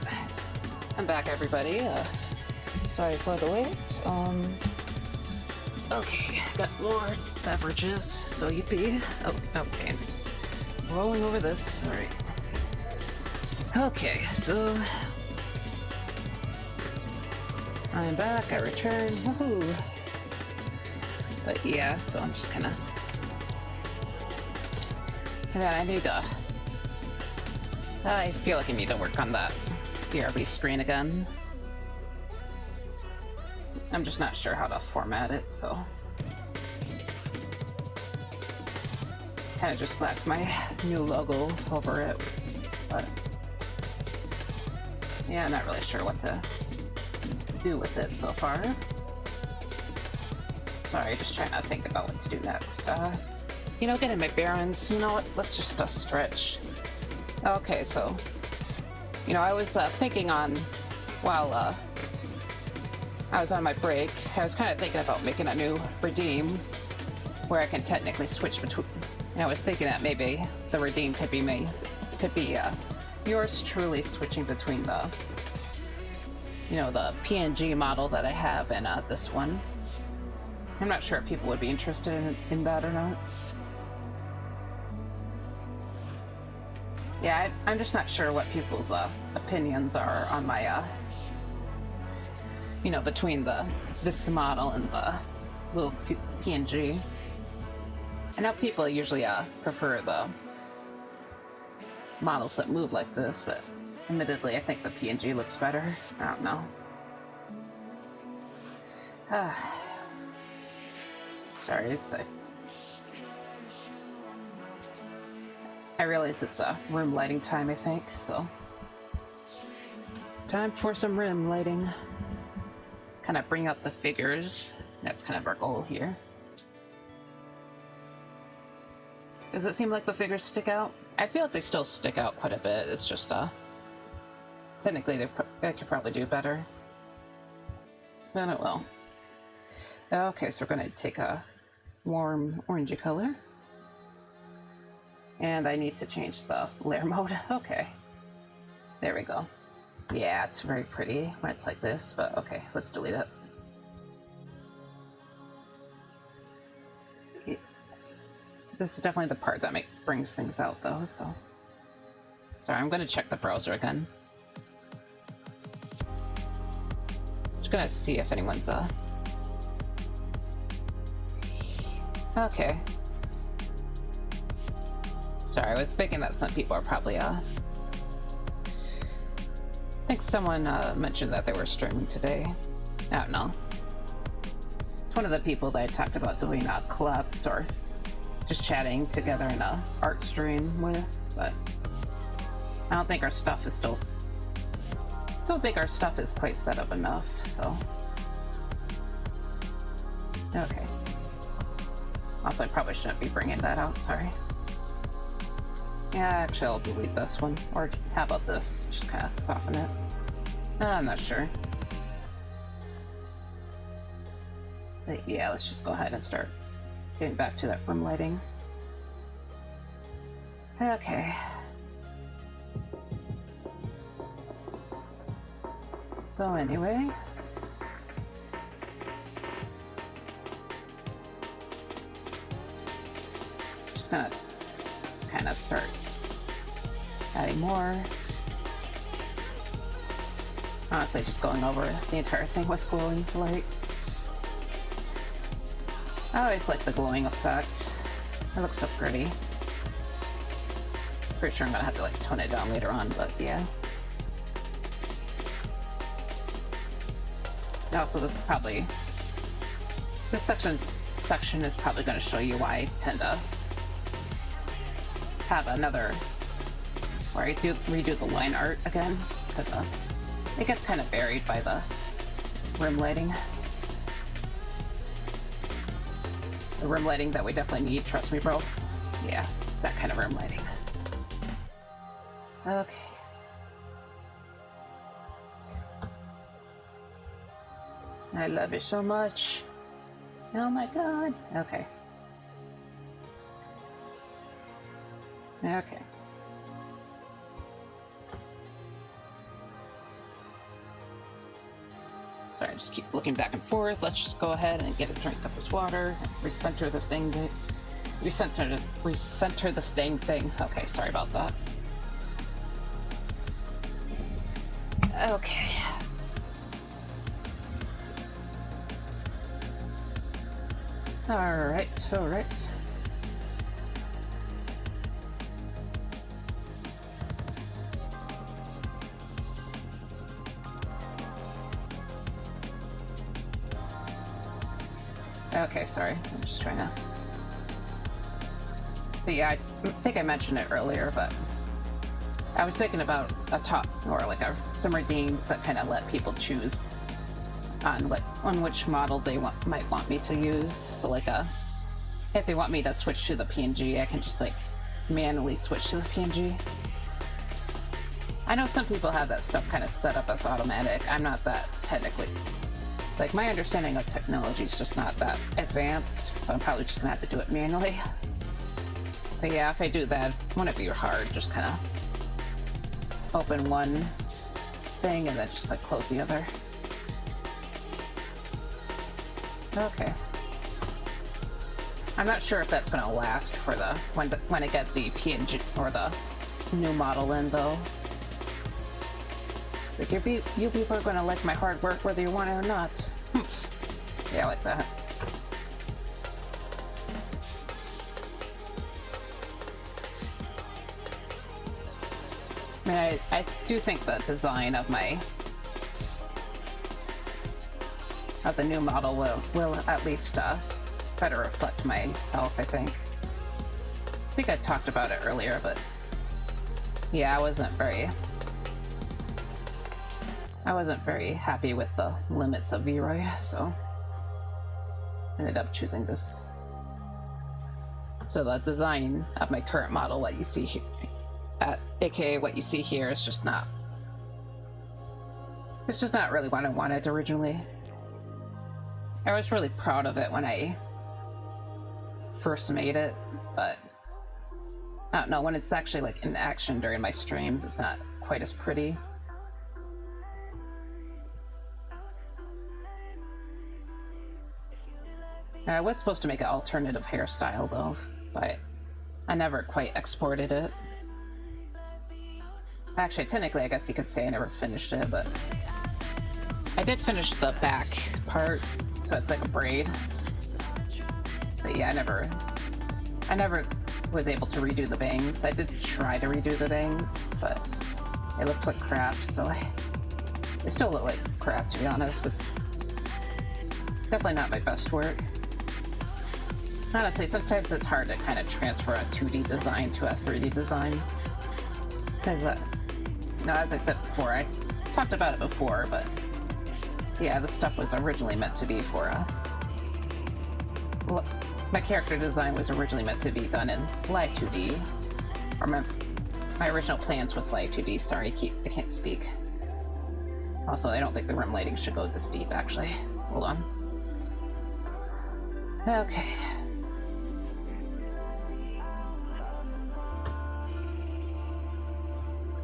I'm back, everybody. Sorry for the wait. Okay, got more beverages, so yippee. Oh, okay, I'm just rolling over this. All right. Okay, so I'm back. I returned. Woohoo! But yeah, so I'm just kind of. And then I need to. I feel like I need to work on that BRB screen again. I'm just not sure how to format it, so. Kind of just slapped my new logo over it, but yeah, I'm not really sure what to do with it so far. Sorry, just trying to think about what to do next. You know, getting my bearings. You know what? Let's just stretch. Okay, so, you know, I was thinking on, while I was on my break, I was kind of thinking about making a new redeem where I can technically switch between, and I was thinking that maybe the redeem could be yours truly switching between the, you know, the PNG model that I have and this one. I'm not sure if people would be interested in that or not. Yeah, I'm just not sure what people's opinions are on my, you know, between this model and the little PNG. I know people usually prefer the models that move like this, but admittedly, I think the PNG looks better. I don't know. Sorry, it's I realize it's room lighting time, I think, so. Time for some room lighting. Kind of bring up the figures. That's kind of our goal here. Does it seem like the figures stick out? I feel like they still stick out quite a bit. It's just, technically they could probably do better. But it will. Okay, so we're gonna take a warm orangey color. And I need to change the layer mode. Okay. There we go. Yeah, it's very pretty when it's like this, but okay, let's delete it. This is definitely the part that brings things out, though, so. Sorry, I'm gonna check the browser again. Just gonna see if anyone's, Okay. Sorry, I was thinking that some people are probably, I think someone mentioned that they were streaming today. I don't know. It's one of the people that I talked about doing collabs or just chatting together in a art stream with, but I don't think our stuff is quite set up enough, so. Okay. Also, I probably shouldn't be bringing that out, sorry. Yeah, actually, I'll delete this one. Or how about this? Just kind of soften it. I'm not sure. But yeah, let's just go ahead and start getting back to that room lighting. Okay. So anyway. Just gonna kind of start adding more. Honestly, just going over the entire thing with glowing light. I always like the glowing effect. It looks so pretty. Pretty sure I'm gonna have to like tone it down later on, but yeah. Also, this section is probably going to show you why I tend to have another, where I redo the line art again, because it gets kind of buried by the room lighting. The room lighting that we definitely need, trust me, bro. Yeah, that kind of room lighting. Okay. I love it so much. Oh my god. Okay. Okay. just keep looking back and forth. Let's just go ahead and get a drink of this water and recenter this dang thing. Recenter this dang thing. Okay, sorry about that. Okay. Alright, alright. Okay, sorry. I'm just trying to... But yeah, I think I mentioned it earlier, but I was thinking about a top, or like some redeems that kind of let people choose on which model they might want me to use. So like if they want me to switch to the PNG, I can just like manually switch to the PNG. I know some people have that stuff kind of set up as automatic. I'm not that technically. Like, my understanding of technology is just not that advanced, so I'm probably just gonna have to do it manually. But yeah, if I do that, it won't be hard. Just kind of open one thing and then just like close the other. Okay. I'm not sure if that's gonna last for when I get the PNG or the new model in though. Like, you people are gonna like my hard work whether you want it or not. Yeah, I like that. I mean, I do think the design of the new model will at least better reflect myself, I think. I think I talked about it earlier, but yeah, I wasn't very happy with the limits of VROID, so ended up choosing this. So the design of my current model, what you see here, aka what you see here, is just not. It's just not really what I wanted originally. I was really proud of it when I first made it, but I don't know, when it's actually like in action during my streams, it's not quite as pretty. I was supposed to make an alternative hairstyle though, but I never quite exported it. Actually, technically, I guess you could say I never finished it, but I did finish the back part, so it's like a braid. But yeah, I never was able to redo the bangs. I did try to redo the bangs, but it looked like crap, so they still look like crap, to be honest. It's definitely not my best work. Honestly, sometimes it's hard to kind of transfer a 2D design to a 3D design. Because, as I said before, I talked about it before, but yeah, this stuff was originally meant to be for my character design was originally meant to be done in Live 2D. Or my original plans was Live 2D. Sorry, I can't speak. Also, I don't think the room lighting should go this deep, actually. Hold on. Okay.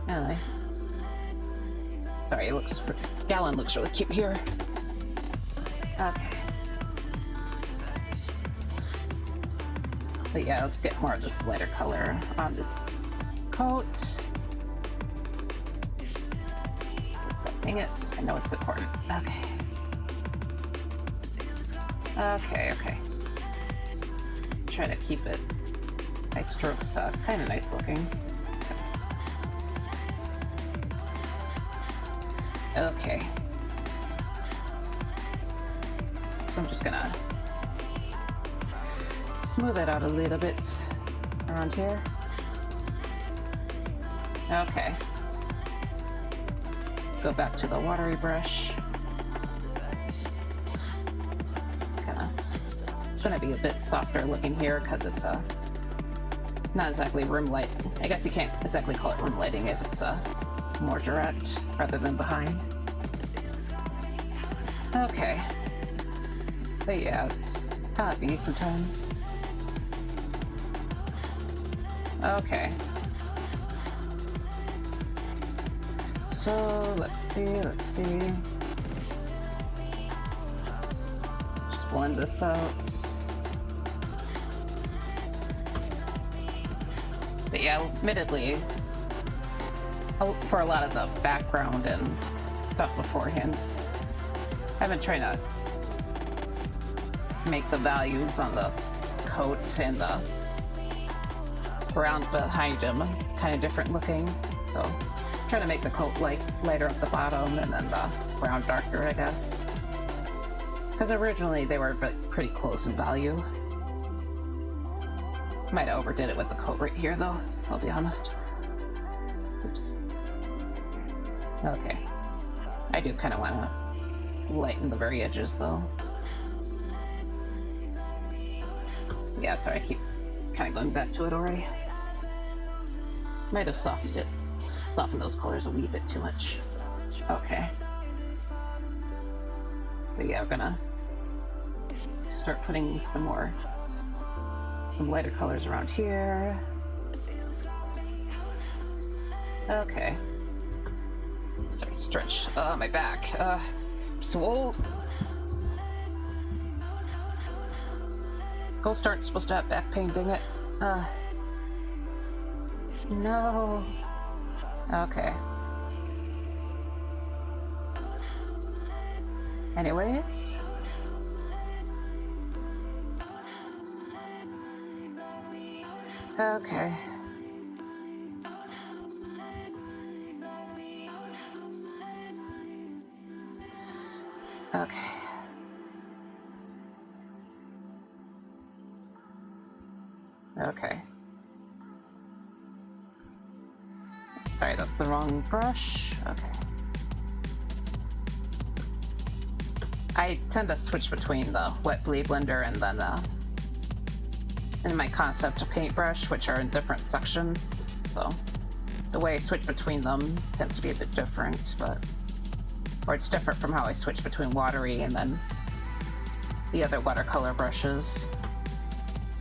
Anyway. Sorry, Gallon looks really cute here. Okay. But yeah, let's get more of this lighter color on this coat. Dang it, I know it's important. Okay. Okay. Try to keep it. My strokes kind of nice looking. Okay. So I'm just gonna smooth it out a little bit around here. Okay. Go back to the watery brush. It's gonna be a bit softer looking here because it's not exactly room light. I guess you can't exactly call it room lighting if it's more direct rather than behind. Okay. But yeah, it's gotta be sometimes. Okay. So let's see. blend this out. But yeah, admittedly, for a lot of the background and stuff beforehand, I've been trying to make the values on the coats and the ground behind him kind of different looking. So trying to make the coat like lighter up the bottom and then the ground darker, I guess. Because originally they were pretty close in value. Might have overdid it with the coat right here though, I'll be honest. Oops. Okay. I do kind of want to lighten the very edges though. Yeah, sorry, I keep kind of going back to it already. Might have softened those colors a wee bit too much. Okay. But yeah, we're gonna start putting some lighter colors around here. Okay. Start to stretch. My back. So old. Ghosts aren't supposed to have back pain, dang it. No. Okay. Anyways. Okay. Okay. Okay. Sorry, that's the wrong brush. Okay. I tend to switch between the wet bleed blender and then and my concept paintbrush, which are in different sections. So the way I switch between them tends to be a bit different, or it's different from how I switch between watery and then the other watercolor brushes.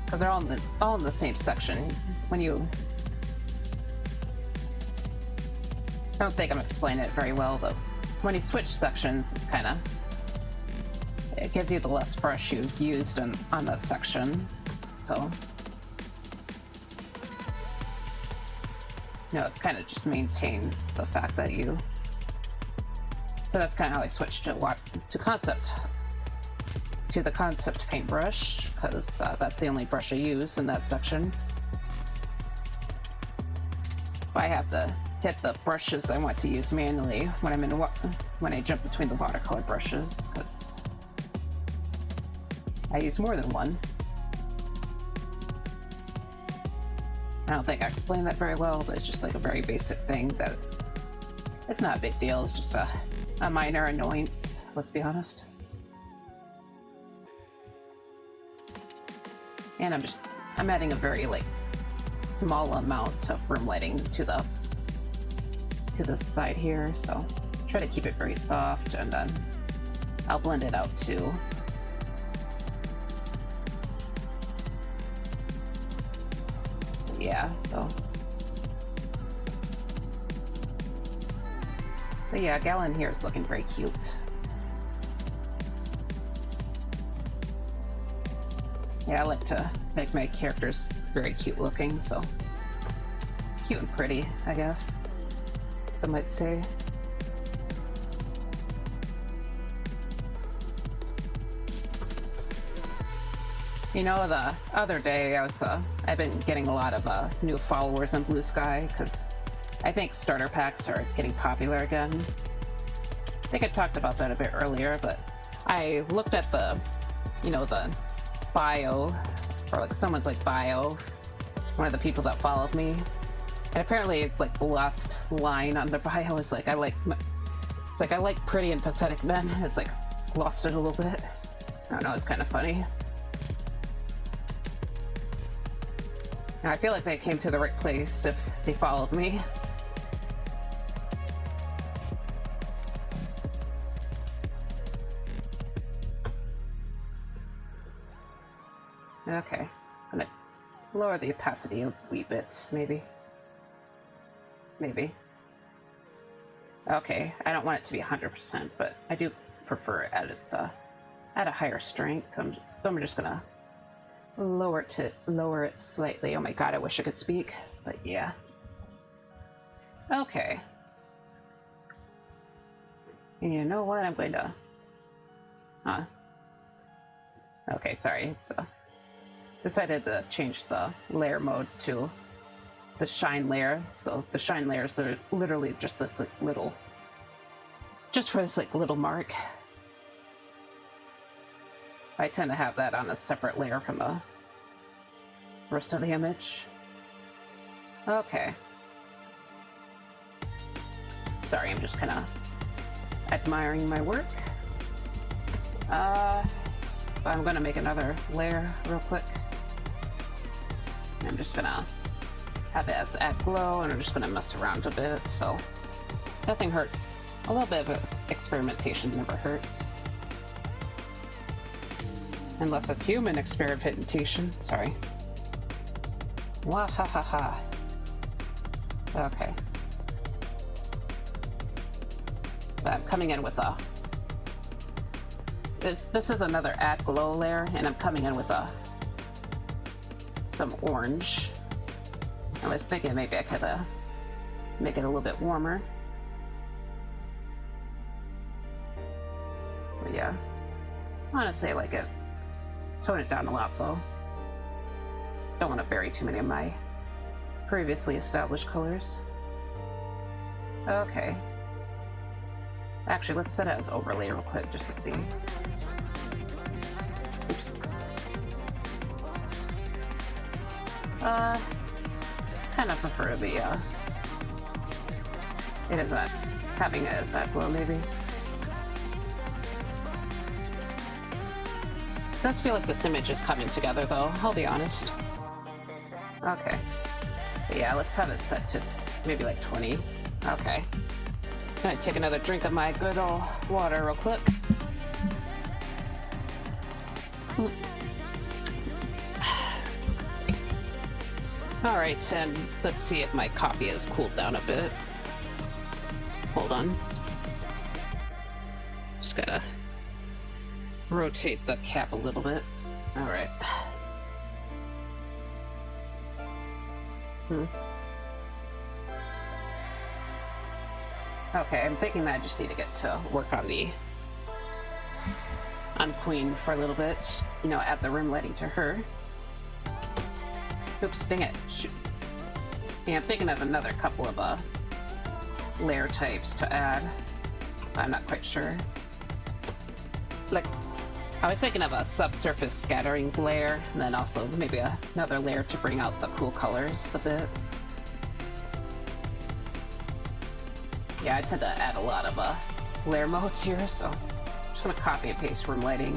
Because they're all in the same section. I don't think I'm explaining it very well, but when you switch sections, it gives you the less brush you've used on that section. So, it kind of just maintains the fact that so that's kind of how I switched to the concept paintbrush, because that's the only brush I use in that section. I have to hit the brushes I want to use manually when I jump between the watercolor brushes, because I use more than one. I don't think I explained that very well, but it's just like a very basic thing that it's not a big deal. It's just a minor annoyance, let's be honest. And I'm adding a very small amount of room lighting to the side here, so try to keep it very soft, and then I'll blend it out too. Yeah, but yeah, Gallon here is looking very cute. Yeah, I like to make my characters very cute looking, so cute and pretty, I guess some might say. The other day I've been getting a lot of new followers on Blue Sky, because I think starter packs are getting popular again. I think I talked about that a bit earlier, but I looked at the bio, or someone's bio, one of the people that followed me, and apparently it's the last line on the bio is I like pretty and pathetic men. It's lost it a little bit. I don't know, it's kind of funny. I feel like they came to the right place if they followed me. Okay, I'm gonna lower the opacity a wee bit, maybe. Okay, I don't want it to be 100%, but I do prefer it at its at a higher strength. So I'm just gonna lower it slightly. Oh my god, I wish I could speak, but yeah. Okay. And you know what? I'm going to... Huh. Okay, sorry. So decided to change the layer mode to the shine layer. So the shine layers are literally just this like, little... Just for this like little mark. I tend to have that on a separate layer from the rest of the image. Okay. Sorry, I'm just kind of admiring my work. I'm gonna make another layer real quick. I'm just gonna have it as add glow, and I'm just gonna mess around a bit, so nothing hurts. A little bit of experimentation never hurts. Unless it's human experimentation, sorry. Wah ha ha ha. Okay. But I'm coming in with a... This is another add glow layer, and I'm coming in with some orange. I was thinking maybe I could make it a little bit warmer. So yeah, honestly I like it. Tone it down a lot though. Don't want to bury too many of my previously established colors. Okay. Actually, let's set it as overlay real quick just to see. Oops. Kind of prefer the, it is not having it as that glow, maybe. Does feel like this image is coming together, though, I'll be honest. Okay. But yeah, let's have it set to maybe like 20. Okay. Gonna take another drink of my good old water real quick. Alright, and let's see if my coffee has cooled down a bit. Hold on. Just gotta rotate the cap a little bit. Alright. Okay, I'm thinking that I just need to get to work on Queen for a little bit. You know, add the room lighting to her. Oops, dang it. Shoot. Yeah, I'm thinking of another couple of layer types to add. I'm not quite sure. Like, I was thinking of a subsurface scattering layer, and then also maybe another layer to bring out the cool colors a bit. Yeah, I tend to add a lot of layer modes here, so I'm just gonna copy and paste room lighting.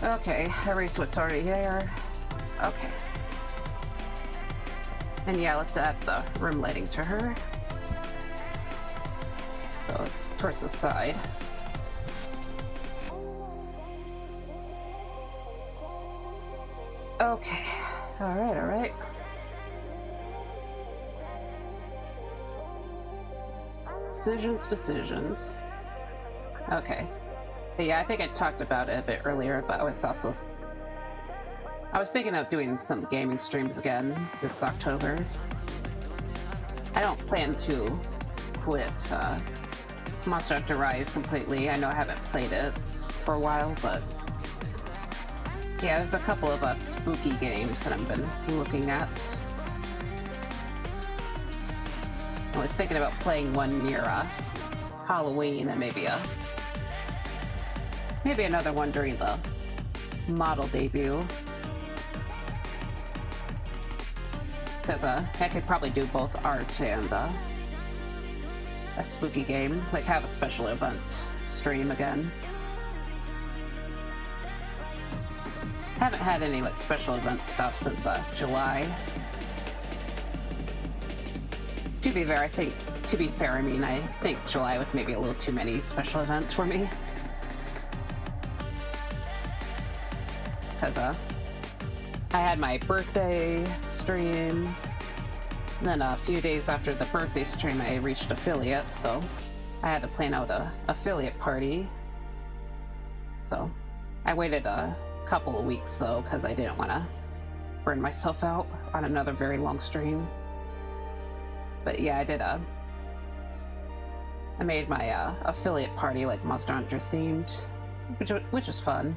Okay, erase what's already there. Okay. And yeah, let's add the room lighting to her. So, towards the side. Okay, alright. Decisions. Okay. But yeah, I think I talked about it a bit earlier, but I was thinking of doing some gaming streams again this October. I don't plan to quit Monster Hunter Rise completely. I know I haven't played it for a while, but yeah, there's a couple of spooky games that I've been looking at. I was thinking about playing one near Halloween and maybe another one during the model debut. Because I could probably do both art and a spooky game, like have a special event stream again. Haven't had any like special event stuff since July. To be fair, I think July was maybe a little too many special events for me. Because I had my birthday stream, then a few days after the birthday stream I reached affiliate, so I had to plan out a affiliate party. So I waited a couple of weeks though, because I didn't want to burn myself out on another very long stream. But yeah, I made my affiliate party like Monster Hunter themed, which was fun.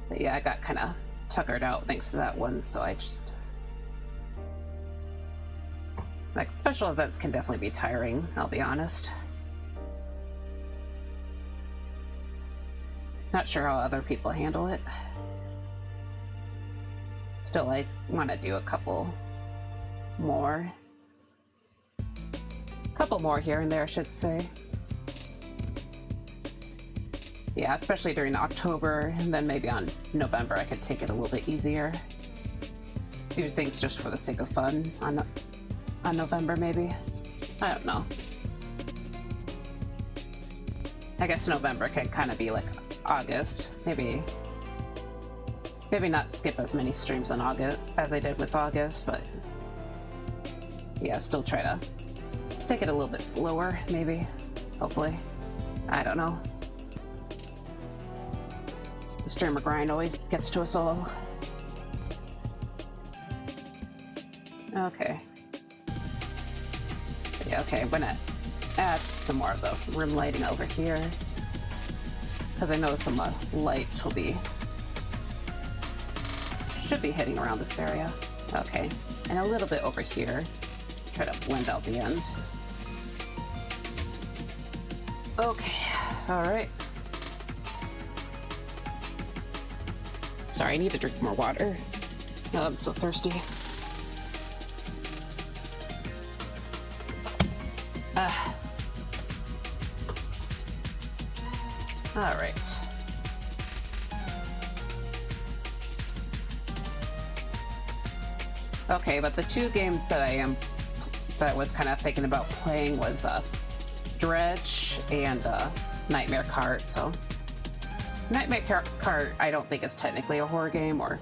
But yeah, I got kind of tuckered out thanks to that one, so I just... Like, special events can definitely be tiring, I'll be honest. Not sure how other people handle it. Still, I want to do a couple more. Couple more here and there, I should say. Yeah, especially during October, and then maybe on November I could take it a little bit easier. Do things just for the sake of fun on November, maybe. I don't know. I guess November can kind of be like August. Maybe not skip as many streams in August as I did with August, but yeah, still try to take it a little bit slower, maybe. Hopefully. I don't know. The streamer grind always gets to us all. Okay. Yeah, okay, I'm gonna add some more of the room lighting over here, because I know some light should be hitting around this area. Okay, and a little bit over here. Try to blend out the end. Okay, alright. Sorry, I need to drink more water. Oh, I'm so thirsty. Alright. Okay, but the two games that I was kind of thinking about playing was Dredge and Nightmare Cart. So Nightmare Cart I don't think is technically a horror game, or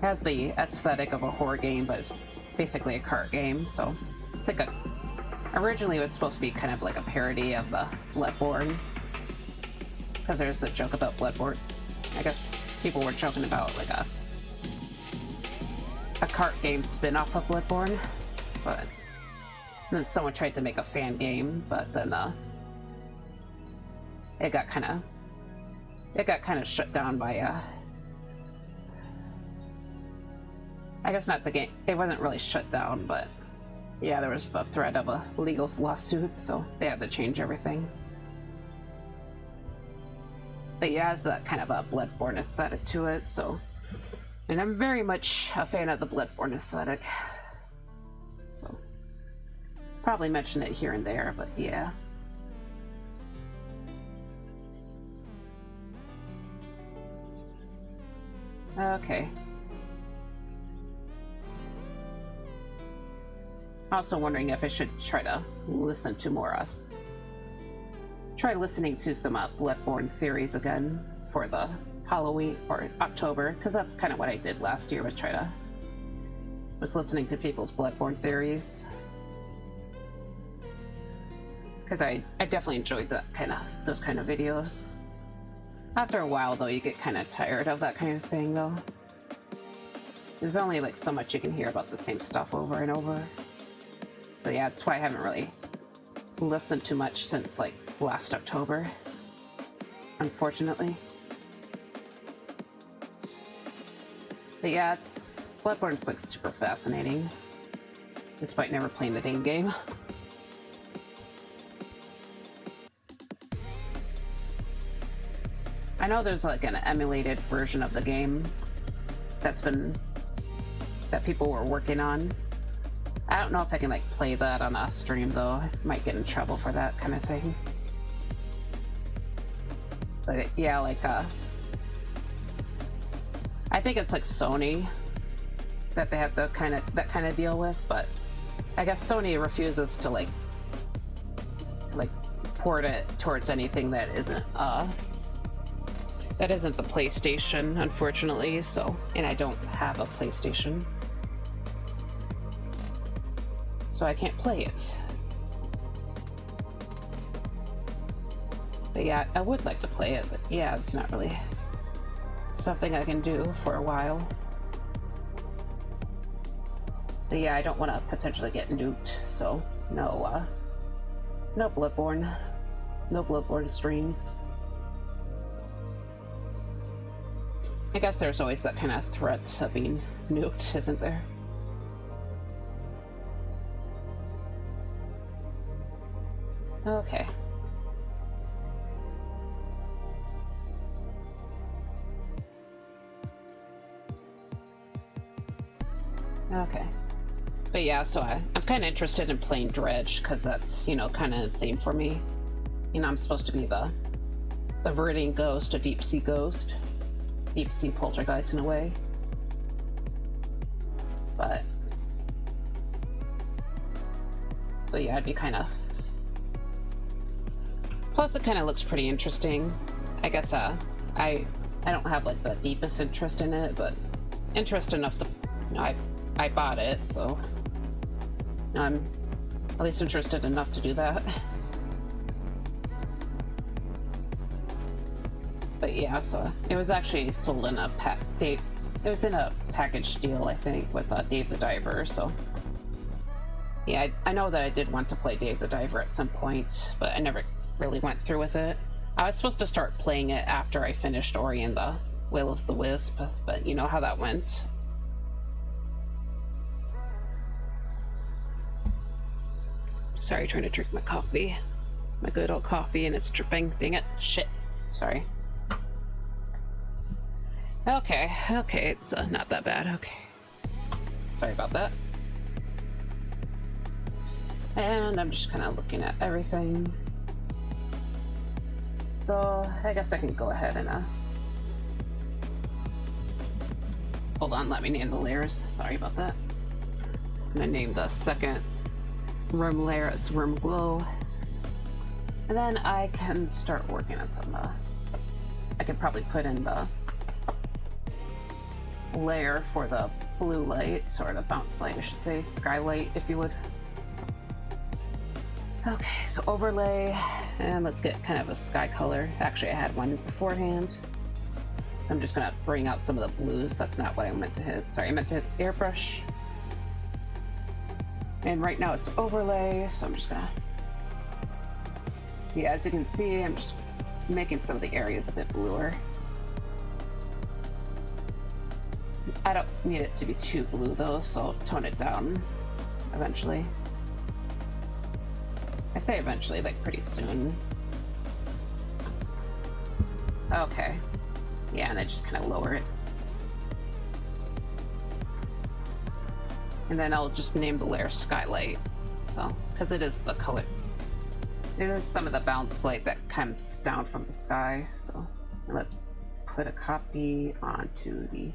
has the aesthetic of a horror game, but it's basically a cart game. So it's like originally it was supposed to be kind of like a parody of Bloodborne, because there's a joke about Bloodborne. I guess people were joking about like a cart game spin-off of Bloodborne, but then someone tried to make a fan game, but then it got kind of shut down by I guess not the game. It wasn't really shut down, but yeah, there was the threat of a legal lawsuit, so they had to change everything. But yeah, it has that kind of a Bloodborne aesthetic to it, so... And I'm very much a fan of the Bloodborne aesthetic. So... Probably mention it here and there, but yeah. Okay. Also wondering if I should try to listen to more try listening to some Bloodborne theories again for the Halloween or October, because that's kind of what I did last year, was listening to people's Bloodborne theories, because I definitely enjoyed those kind of videos. After a while though, you get kind of tired of that kind of thing though. There's only like so much you can hear about the same stuff over and over. So yeah, that's why I haven't really listened too much since like last October, unfortunately. But yeah, Bloodborne's like super fascinating, despite never playing the dang game. I know there's like an emulated version of the game that people were working on. I don't know if I can like play that on a stream though. I might get in trouble for that kind of thing. But yeah, like I think it's like Sony that they have that kind of deal with, but I guess Sony refuses to like port it towards anything that isn't the PlayStation, unfortunately. So, and I don't have a PlayStation, so I can't play it. But yeah, I would like to play it, but yeah, it's not really something I can do for a while. But yeah, I don't want to potentially get nuked, so no Bloodborne. No Bloodborne streams. I guess there's always that kind of threat of being nuked, isn't there? Okay. Okay. But yeah, so I'm kind of interested in playing Dredge, because that's, you know, kind of the theme for me. You know, I'm supposed to be the Viridian ghost, a deep sea ghost. Deep sea poltergeist in a way. But... so yeah, I'd be kind of... plus it kind of looks pretty interesting. I guess, I don't have, like, the deepest interest in it, but interest enough to... you know, I bought it, so... I'm at least interested enough to do that. But yeah, so it was actually sold in a it was in a package deal, I think, with Dave the Diver, so... yeah, I know that I did want to play Dave the Diver at some point, but I never really went through with it. I was supposed to start playing it after I finished Ori and the Will of the Wisp, but you know how that went. Sorry, trying to drink my coffee. My good old coffee, and it's dripping. Dang it. Shit. Sorry. Okay, it's not that bad. Okay. Sorry about that. And I'm just kind of looking at everything. So, I guess I can go ahead and, hold on, let me name the layers. Sorry about that. I'm gonna name the second room layer as Room Glow. And then I can start working on some, I could probably put in the layer for the blue light, or the bounce light, I should say, skylight, if you would. Okay, so overlay, and let's get kind of a sky color. Actually, I had one beforehand, so I'm just gonna bring out some of the blues. That's not what I meant to hit. Sorry, I meant to hit airbrush. And right now it's overlay, so I'm just gonna... yeah, as you can see, I'm just making some of the areas a bit bluer. I don't need it to be too blue though, so I'll tone it down eventually. I say eventually, like pretty soon. Okay. Yeah, and I just kind of lower it. And then I'll just name the layer Skylight. So, because it is the color. It is some of the bounce light that comes down from the sky. So, let's put a copy onto the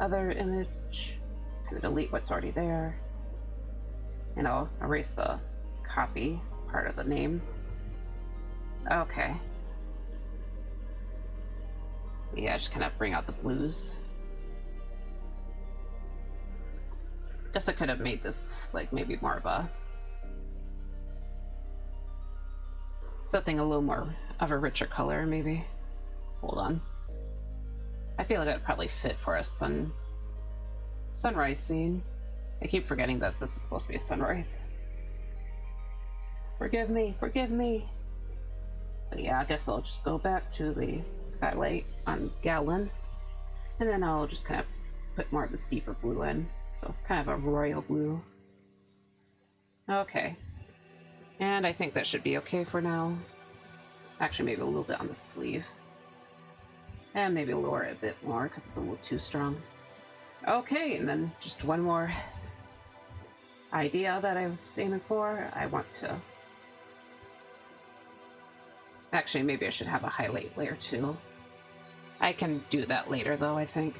other image. Kind of delete what's already there. And I'll erase the copy part of the name. Okay. Yeah, just kind of bring out the blues. Guess I could have made this like maybe more of a something a little more of a richer color, maybe. Hold on. I feel like that'd probably fit for a sunrise scene. I keep forgetting that this is supposed to be a sunrise. Forgive me, forgive me. But yeah, I guess I'll just go back to the skylight on Gallon, and then I'll just kind of put more of this deeper blue in. So kind of a royal blue. Okay. And I think that should be okay for now. Actually, maybe a little bit on the sleeve. And maybe lower it a bit more because it's a little too strong. Okay, and then just one more idea that I was aiming for. I want to... actually, maybe I should have a highlight layer too. I can do that later though, I think.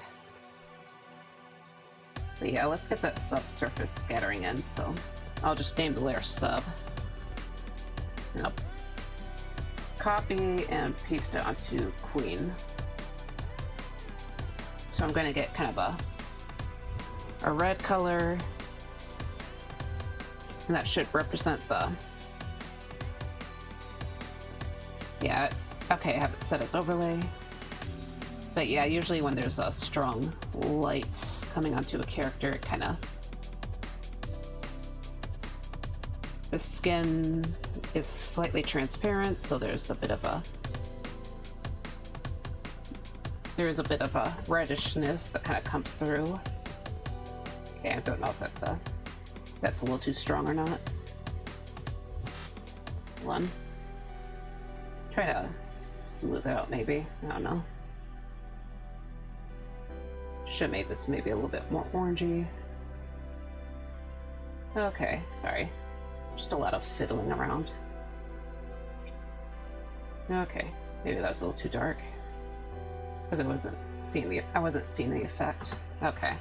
But yeah, let's get that subsurface scattering in, so I'll just name the layer Sub. And I'll copy and paste it onto Queen. So I'm going to get kind of a red color, and that should represent Yeah, it's okay. I have it set as overlay. But yeah, usually when there's a strong light coming onto a character, it kind of... The skin is slightly transparent, so there's a bit of a... There is a bit of a reddishness that kind of comes through. Okay, I don't know if that's a little too strong or not. One. Try to smooth it out, maybe. I don't know. Should have made this maybe a little bit more orangey. Okay, sorry. Just a lot of fiddling around. Okay, maybe that was a little too dark. Because I wasn't seeing the effect. Okay.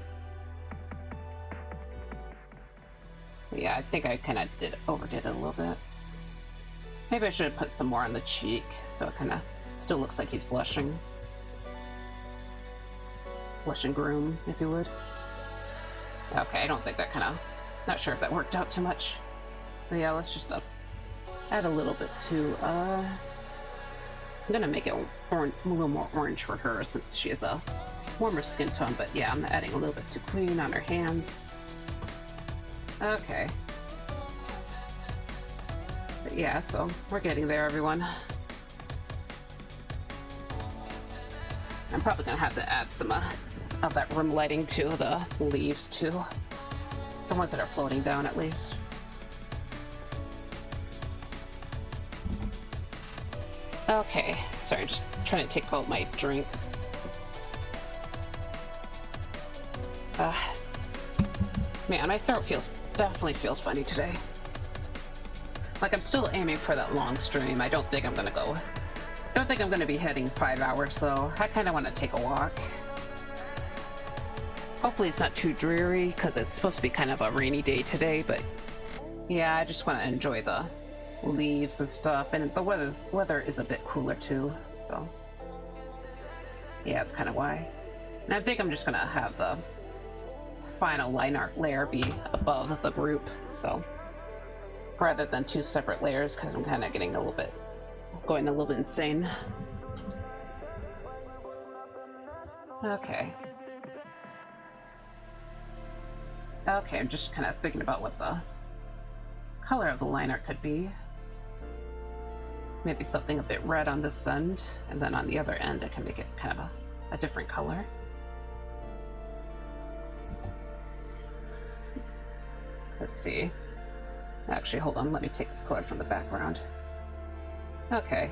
Yeah, I think I kind of overdid it a little bit. Maybe I should have put some more on the cheek, so it kind of still looks like he's blushing. Blush and groom, if you would. Okay, I don't think that not sure if that worked out too much. But yeah, let's just add a little bit to, I'm gonna make it a little more orange for her since she has a warmer skin tone, but yeah, I'm adding a little bit to Queen on her hands. Okay. But yeah, so we're getting there, everyone. I'm probably gonna have to add some of that room lighting to the leaves too. The ones that are floating down, at least. Okay, sorry, just trying to take all my drinks. Man, my throat definitely feels funny today. Like, I'm still aiming for that long stream. I don't think I'm gonna be heading 5 hours though. I kind of want to take a walk. Hopefully it's not too dreary because it's supposed to be kind of a rainy day today, but yeah, I just want to enjoy the leaves and stuff, and the weather is a bit cooler too, so yeah, that's kind of why. And I think I'm just gonna have the final line art layer be above the group, so rather than two separate layers, because I'm kind of going a little bit insane. Okay, I'm just kind of thinking about what the color of the line art could be. Maybe something a bit red on this end, and then on the other end I can make it kind of a different color. Let's see. Actually, hold on, let me take this color from the background. Okay.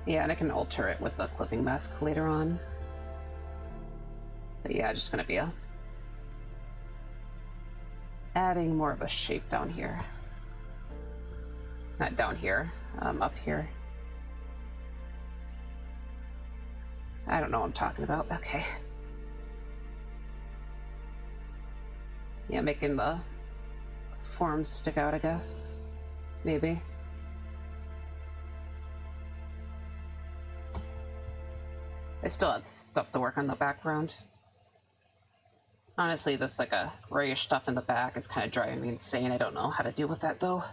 Yeah, and I can alter it with the clipping mask later on. But yeah, just gonna be adding more of a shape down here. Not down here, up here. I don't know what I'm talking about. Okay. Yeah, making the forms stick out, I guess. Maybe. I still have stuff to work on the background. Honestly, this like a grayish stuff in the back is kind of driving me insane. I don't know how to deal with that though.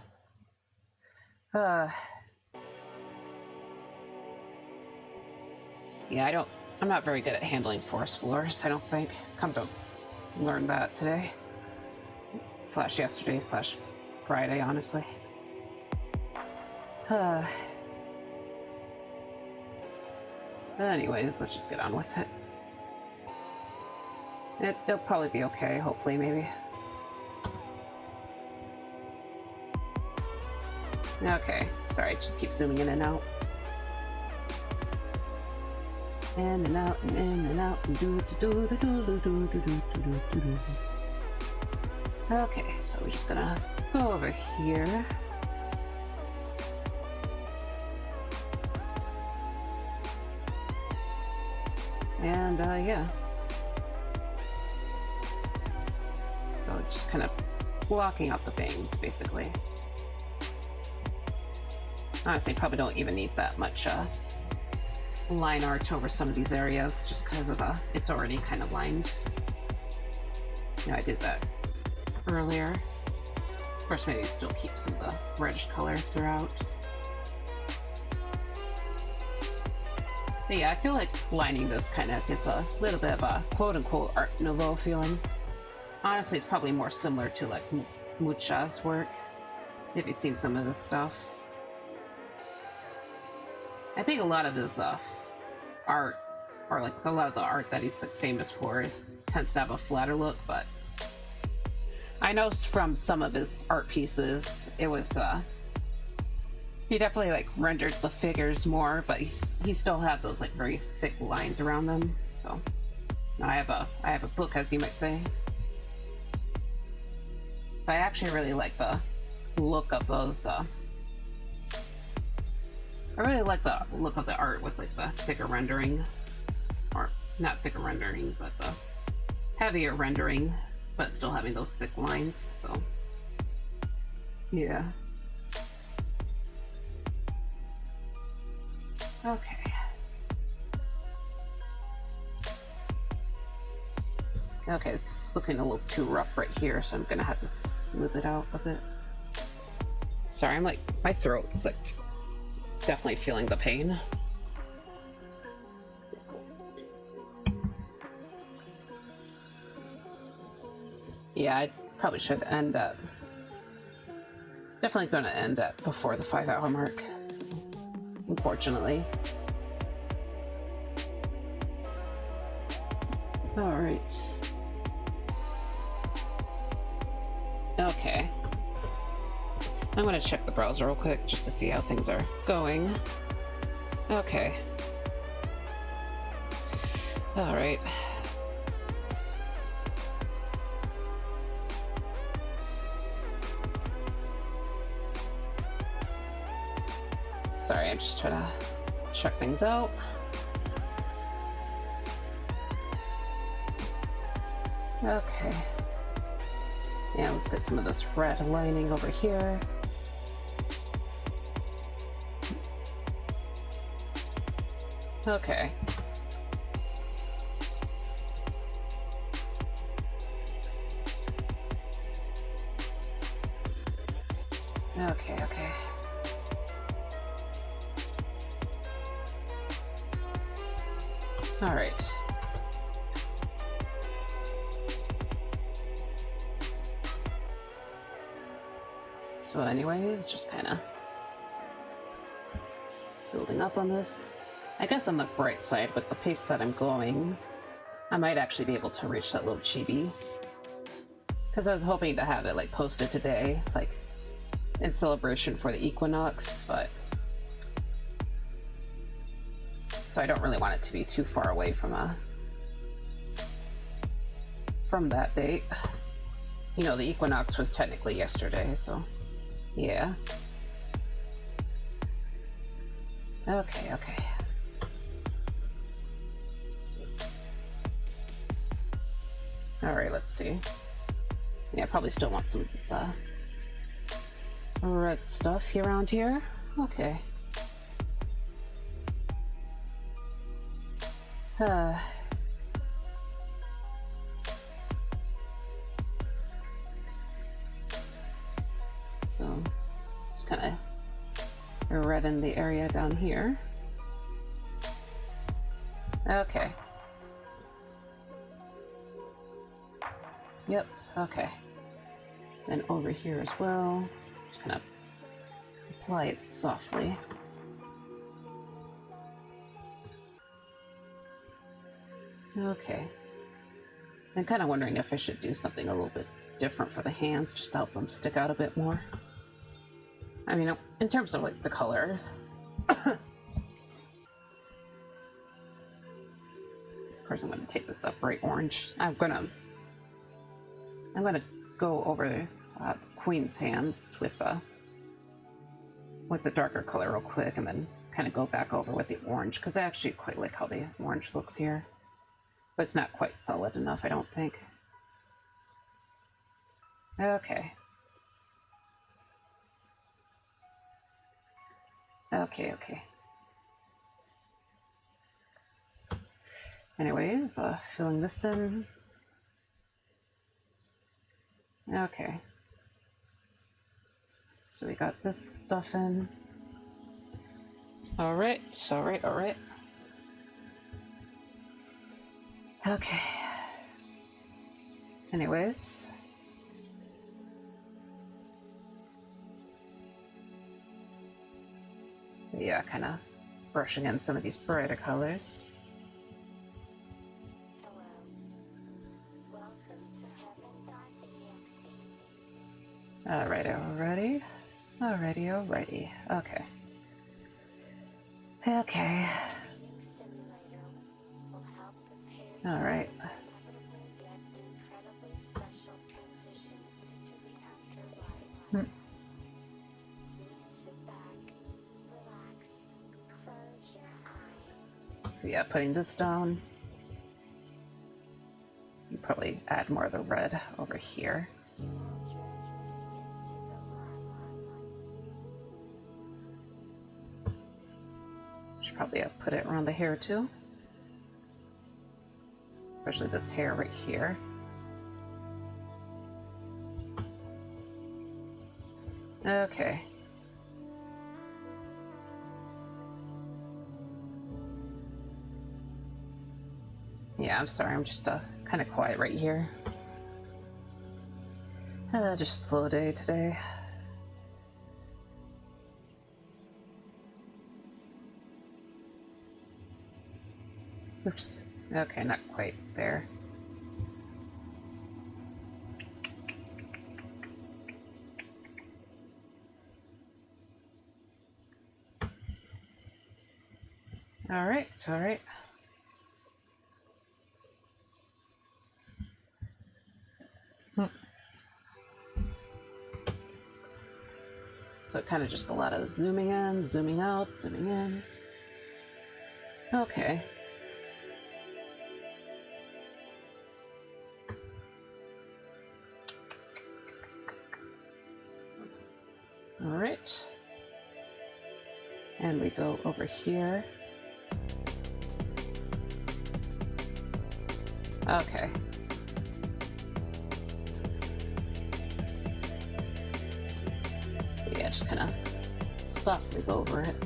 Yeah, I'm not very good at handling forest floors, I don't think. Come to learn that today. / yesterday / Friday, honestly. Anyways, let's just get on with it. It'll probably be okay, hopefully, maybe. Okay, sorry, just keep zooming in and out. In and out, and in and out, and do. Okay, so we're just gonna go over here. And, yeah. So just kind of blocking out the bangs, basically. Honestly, probably don't even need that much, line art over some of these areas, just because of it's already kind of lined. You know, I did that earlier. Of course, maybe still keep some of the reddish color throughout. But yeah, I feel like lining this kind of gives a little bit of a quote-unquote Art Nouveau feeling. Honestly, it's probably more similar to like Mucha's work, if you've seen some of this stuff. I think a lot of his art, or like a lot of the art that he's like famous for, tends to have a flatter look, but I know from some of his art pieces, it was he definitely like rendered the figures more, but he still had those like very thick lines around them. So I have a book, as you might say. But I actually really like the look of those. I really like the look of the art with like the thicker rendering, or not thicker rendering, but the heavier rendering, but still having those thick lines. So yeah. Okay. Okay, it's looking a little too rough right here, so I'm gonna have to smooth it out a bit. Sorry, I'm like, my throat's like definitely feeling the pain. Yeah, I probably should end up. Definitely gonna end up before the 5-hour mark, unfortunately. Alright. Okay. I'm gonna check the browser real quick just to see how things are going. Okay. Alright. Sorry, I'm just trying to check things out. Okay. Yeah, let's get some of this red lining over here. Okay. Okay. All right. So anyways, just kind of building up on this. I guess on the bright side, with the pace that I'm going, I might actually be able to reach that little chibi. Because I was hoping to have it like posted today, like in celebration for the equinox, but so I don't really want it to be too far away from that date. You know, the equinox was technically yesterday, so yeah. Okay. Alright, let's see. Yeah, I probably still want some of this red stuff here around here. Okay. So, just kind of redden the area down here. Okay. Yep, okay. Then over here as well, just kind of apply it softly. Okay. I'm kind of wondering if I should do something a little bit different for the hands, just to help them stick out a bit more. I mean, in terms of like the color. Of course, I'm going to take this up bright orange. I'm gonna go over Queen's hands with the darker color real quick, and then kind of go back over with the orange, because I actually quite like how the orange looks here. But it's not quite solid enough, I don't think. Okay. Anyways, filling this in. Okay. So we got this stuff in. Alright. Okay. Anyways. Yeah, kind of brushing in some of these brighter colors. Hello. Welcome to heaven.exe. Alrighty. Alrighty. Okay. Okay. Simulator will help prepare Alright. for the inevitable yet incredibly special transition to become your life. Please sit back, relax, close your eyes. So yeah, putting this down. You probably add more of the red over here. You will drift into the light. Should probably put it around the hair too. Especially this hair right here. Okay. Yeah, I'm sorry, I'm just kind of quiet right here. Just a slow day today. Oops. Okay, not quite there. Alright. So kind of just a lot of zooming in, zooming out, zooming in. Okay. Alright. And we go over here. Okay. Yeah, just kind of softly go over it.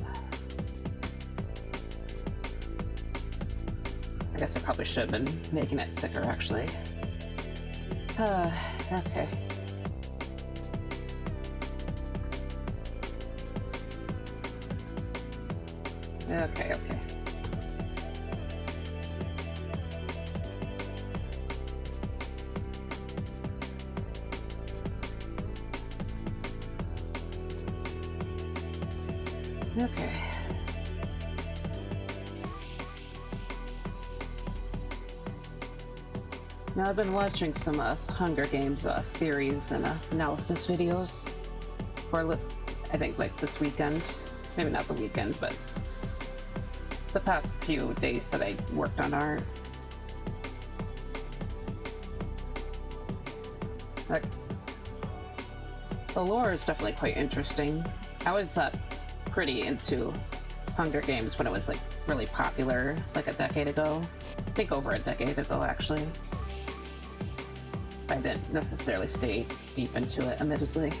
I guess I probably should have been making it thicker, actually. Okay. Okay. Okay. Now I've been watching some Hunger Games theories and analysis videos for I think like this weekend. Maybe not the weekend, but the past few days that I worked on art. Like, the lore is definitely quite interesting. I was pretty into Hunger Games when it was like really popular, like a decade ago. I think over a decade ago, actually. I didn't necessarily stay deep into it, admittedly.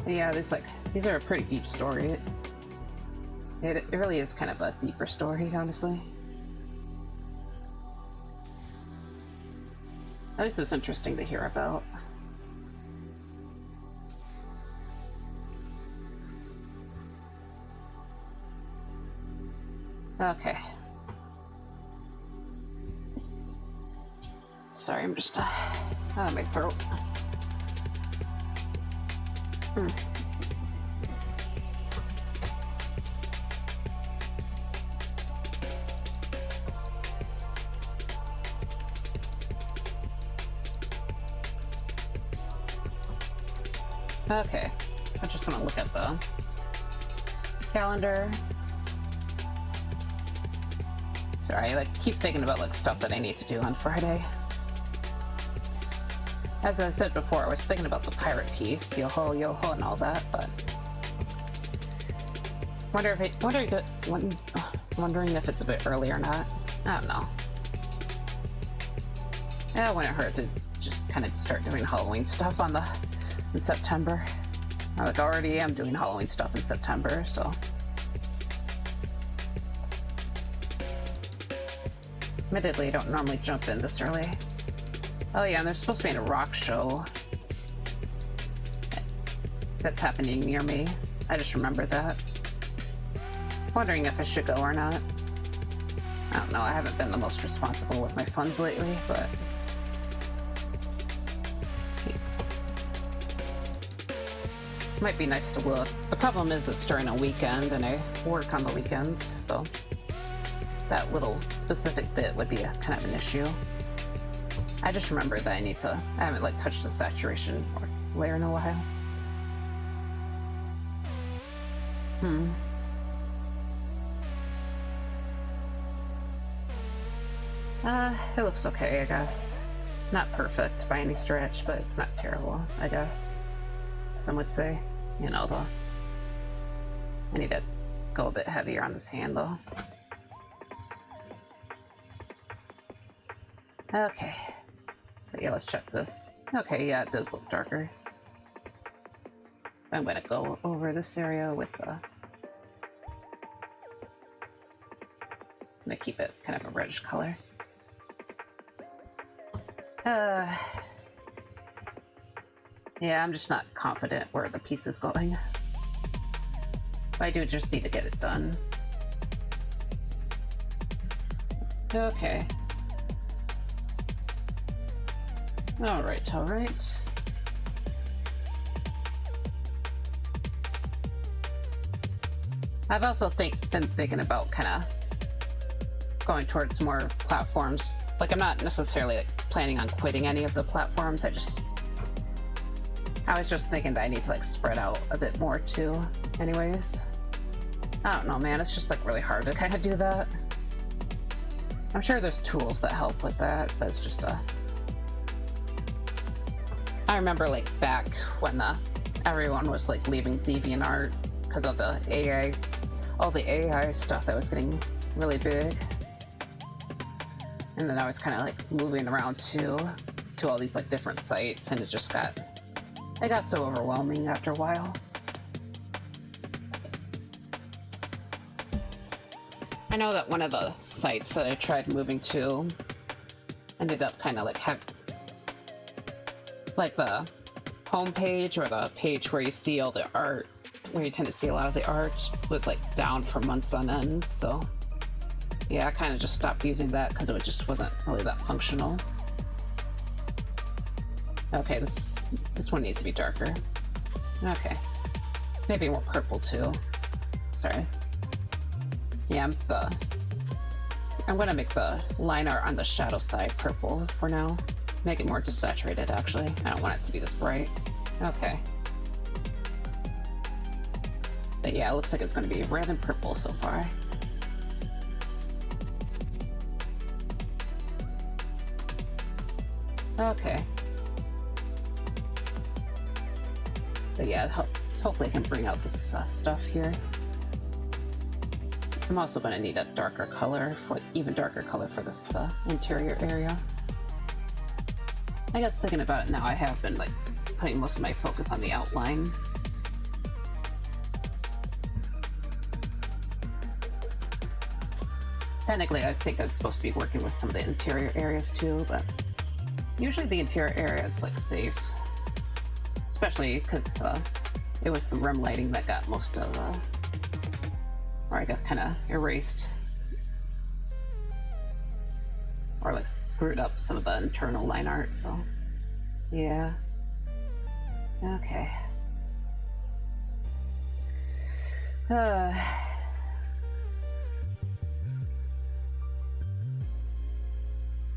But yeah, these are a pretty deep story. It really is kind of a deeper story, honestly. At least it's interesting to hear about. Okay. Sorry, I'm just my throat. Okay, I just want to look at the calendar. Sorry, I keep thinking about stuff that I need to do on Friday. As I said before, I was thinking about the pirate piece, yo-ho, and all that, but wondering if it's a bit early or not. I don't know. Yeah, it wouldn't hurt to just kind of start doing Halloween stuff in September. I already am doing Halloween stuff in September, so Admittedly, I don't normally jump in this early. Oh yeah, and there's supposed to be a rock show that's happening near me. I just remembered that. Wondering if I should go or not. I don't know, I haven't been the most responsible with my funds lately, but... might be nice to look. The problem is it's during a weekend and I work on the weekends, so that little specific bit would be kind of an issue. I just remember that I haven't like touched the saturation layer in a while. It looks okay, I guess. Not perfect by any stretch, but it's not terrible, I guess. Some would say. You know, though. I need to go a bit heavier on this hand, though. Okay. But yeah, let's check this. Okay, yeah, it does look darker. I'm gonna go over this area with I'm gonna keep it kind of a reddish color. Yeah, I'm just not confident where the piece is going. But I do just need to get it done. Okay. Alright, alright. I've also been thinking about kind of going towards more platforms. Like, I'm not necessarily like, planning on quitting any of the platforms. I was just thinking that I need to like spread out a bit more too. Anyways, I don't know, man. It's just like really hard to kind of do that. I'm sure there's tools that help with that, but it's just I remember like back when everyone was like leaving DeviantArt because of the AI, all the AI stuff that was getting really big. And then I was kind of like moving around to all these like different sites, and it got so overwhelming after a while. I know that one of the sites that I tried moving to ended up kind of like like the homepage or the page where you see all the art, where you tend to see a lot of the art, was like down for months on end. So yeah, I kind of just stopped using that because it just wasn't really that functional. Okay, this one needs to be darker. Okay, maybe more purple too. Sorry. Yeah, I'm gonna make the line art on the shadow side purple for now. Make it more desaturated, actually. I don't want it to be this bright. Okay. But yeah, it looks like it's gonna be red and purple so far. Okay. But yeah, hopefully I can bring out this stuff here. I'm also going to need a darker color, even darker color for this interior area. I guess thinking about it now, I have been like putting most of my focus on the outline. Technically, I think I'm supposed to be working with some of the interior areas too, but usually the interior area is like safe. Especially because it was the rim lighting that got most of or I guess kind of erased or like screwed up some of the internal line art, so yeah. Okay.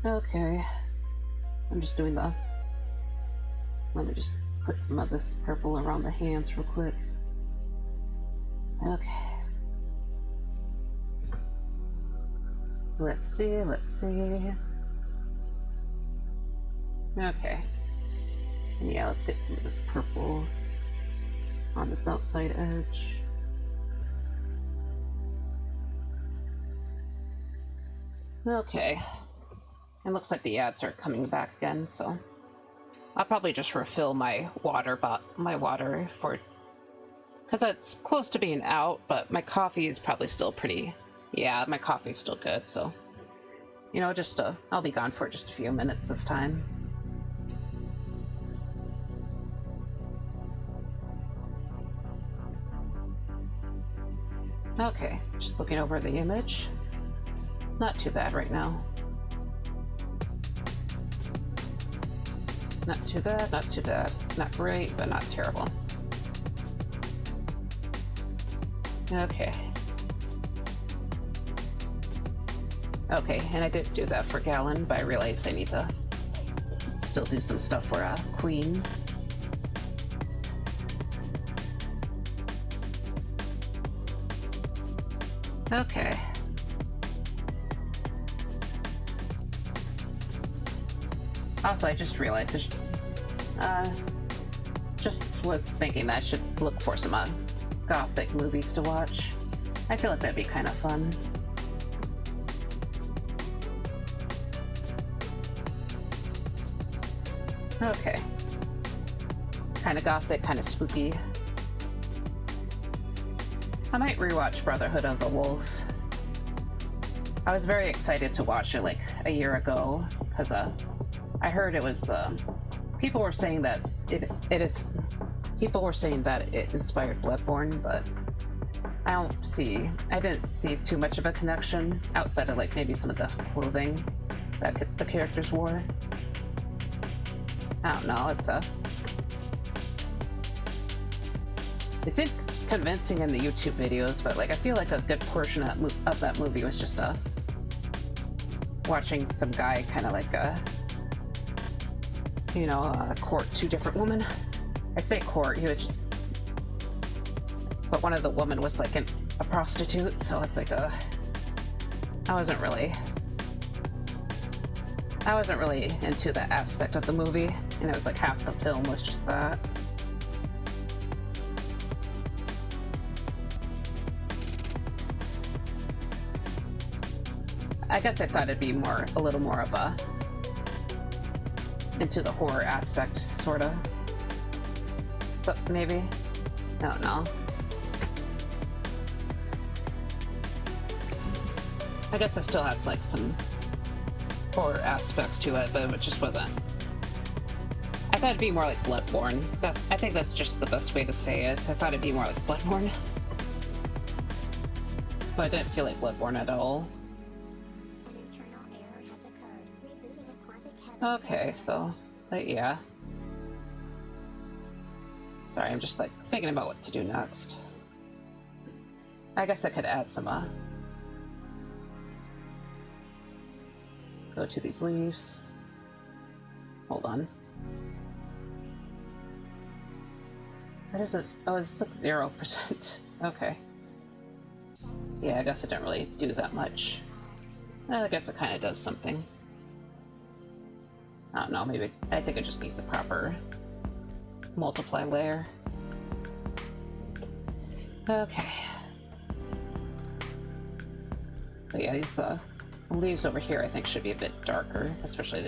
Okay. I'm just doing let me just put some of this purple around the hands real quick. Okay. Let's see. Okay. And yeah, let's get some of this purple on this outside edge. Okay. It looks like the ads are coming back again, so I'll probably just refill my water for, because it's close to being out, but my coffee is probably still pretty, yeah, my coffee's still good, so You know, just I'll be gone for just a few minutes this time. Okay, just looking over the image. Not too bad right now. Not too bad, not too bad. Not great, but not terrible. Okay. Okay, and I did do that for Gallon, but I realized I need to still do some stuff for Queen. Okay. Also, I just realized just was thinking that I should look for some gothic movies to watch. I feel like that'd be kind of fun. Okay. Kind of gothic, kind of spooky. I might rewatch Brotherhood of the Wolf. I was very excited to watch it like a year ago because I heard it was people were saying that it inspired Bloodborne, but I didn't see too much of a connection outside of like maybe some of the clothing that the characters wore. I don't know, it seemed convincing in the YouTube videos, but like I feel like a good portion of that movie was just watching some guy kind of like court two different women. I say court, he was just, but one of the women was like a prostitute, so it's like I wasn't really into that aspect of the movie, and it was like half the film was just that. I guess I thought it'd be a little more of a into the horror aspect, sort of. So maybe, I don't know. I guess it still has like some horror aspects to it, but it just wasn't. I thought it'd be more like Bloodborne. I think that's just the best way to say it. I thought it'd be more like Bloodborne, but I didn't feel like Bloodborne at all. Okay, so, but yeah. Sorry, I'm just like thinking about what to do next. I guess I could add some, go to these leaves. Hold on. What is it? Oh, it's like 0%. Okay. Yeah, I guess it didn't really do that much. Well, I guess it kind of does something. I don't know, maybe I think it just needs a proper multiply layer. Okay. But yeah, these leaves over here I think should be a bit darker, especially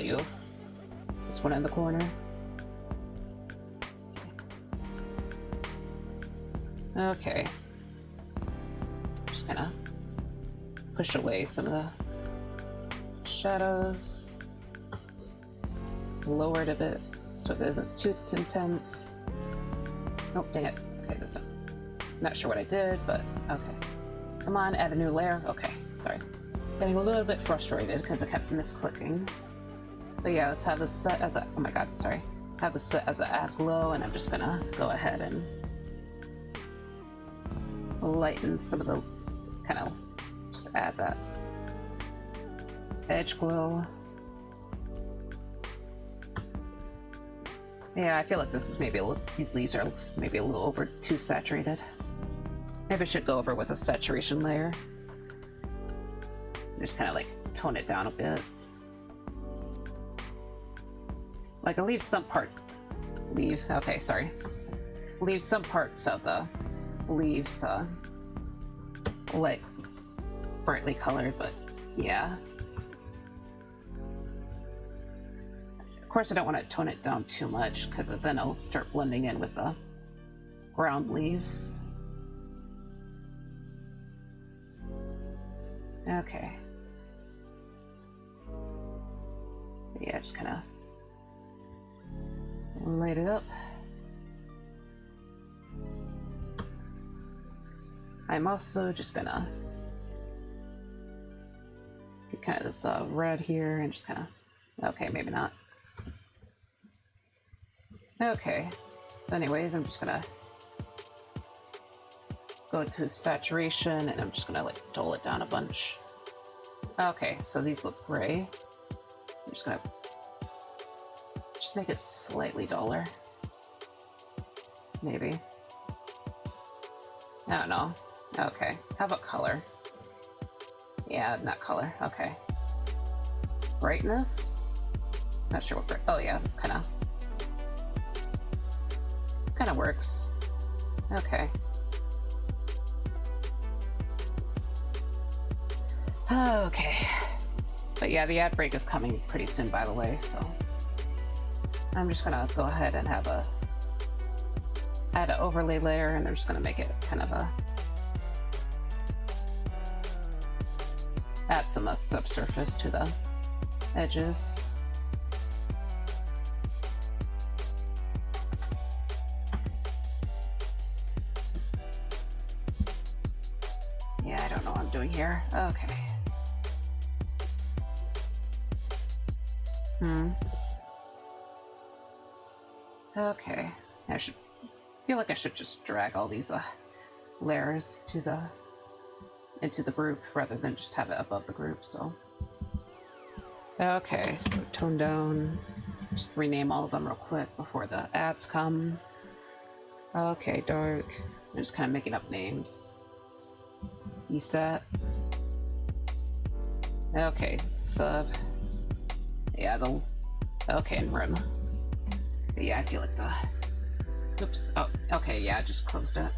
this one in the corner. Okay. Just gonna push away some of the shadows. Lower it a bit so it isn't too intense. Oh, dang it. Okay, this is not sure what I did, but okay. Come on, add a new layer. Okay, sorry. Getting a little bit frustrated because I kept misclicking. But yeah, let's have this set as a, oh my god, sorry. Have this set as an add glow, and I'm just gonna go ahead and lighten some of the, kind of just add that edge glow. Yeah, I feel like this is maybe these leaves are maybe a little too saturated. Maybe I should go over with a saturation layer. Just kind of like tone it down a bit. Like I leave some parts of the leaves like brightly colored, but yeah. Of course, I don't want to tone it down too much because then it'll start blending in with the ground leaves. Okay. Yeah, just kind of light it up. I'm also just gonna get kind of this red here and just kind of, okay, maybe not. Okay, so anyways, I'm just gonna go to saturation and I'm just gonna like dull it down a bunch. Okay, so these look gray. I'm just gonna just make it slightly duller. Maybe. I don't know. Okay, how about color? Yeah, not color. Okay. Brightness? Not sure what bright. Oh yeah, this kind of works. Okay. Okay. But yeah, the ad break is coming pretty soon, by the way, so I'm just gonna go ahead and add an overlay layer, and I'm just gonna make it kind of add some subsurface to the edges. Yeah, I don't know what I'm doing here. Okay. Okay. I feel like I should just drag all these layers into the group rather than just have it above the group. So okay, so tone down. Just rename all of them real quick before the ads come. Okay, dark. I'm just kind of making up names. ESAT. Okay, sub. Yeah, okay, and rim. But yeah, I feel like oops. Oh, okay, yeah, I just closed it.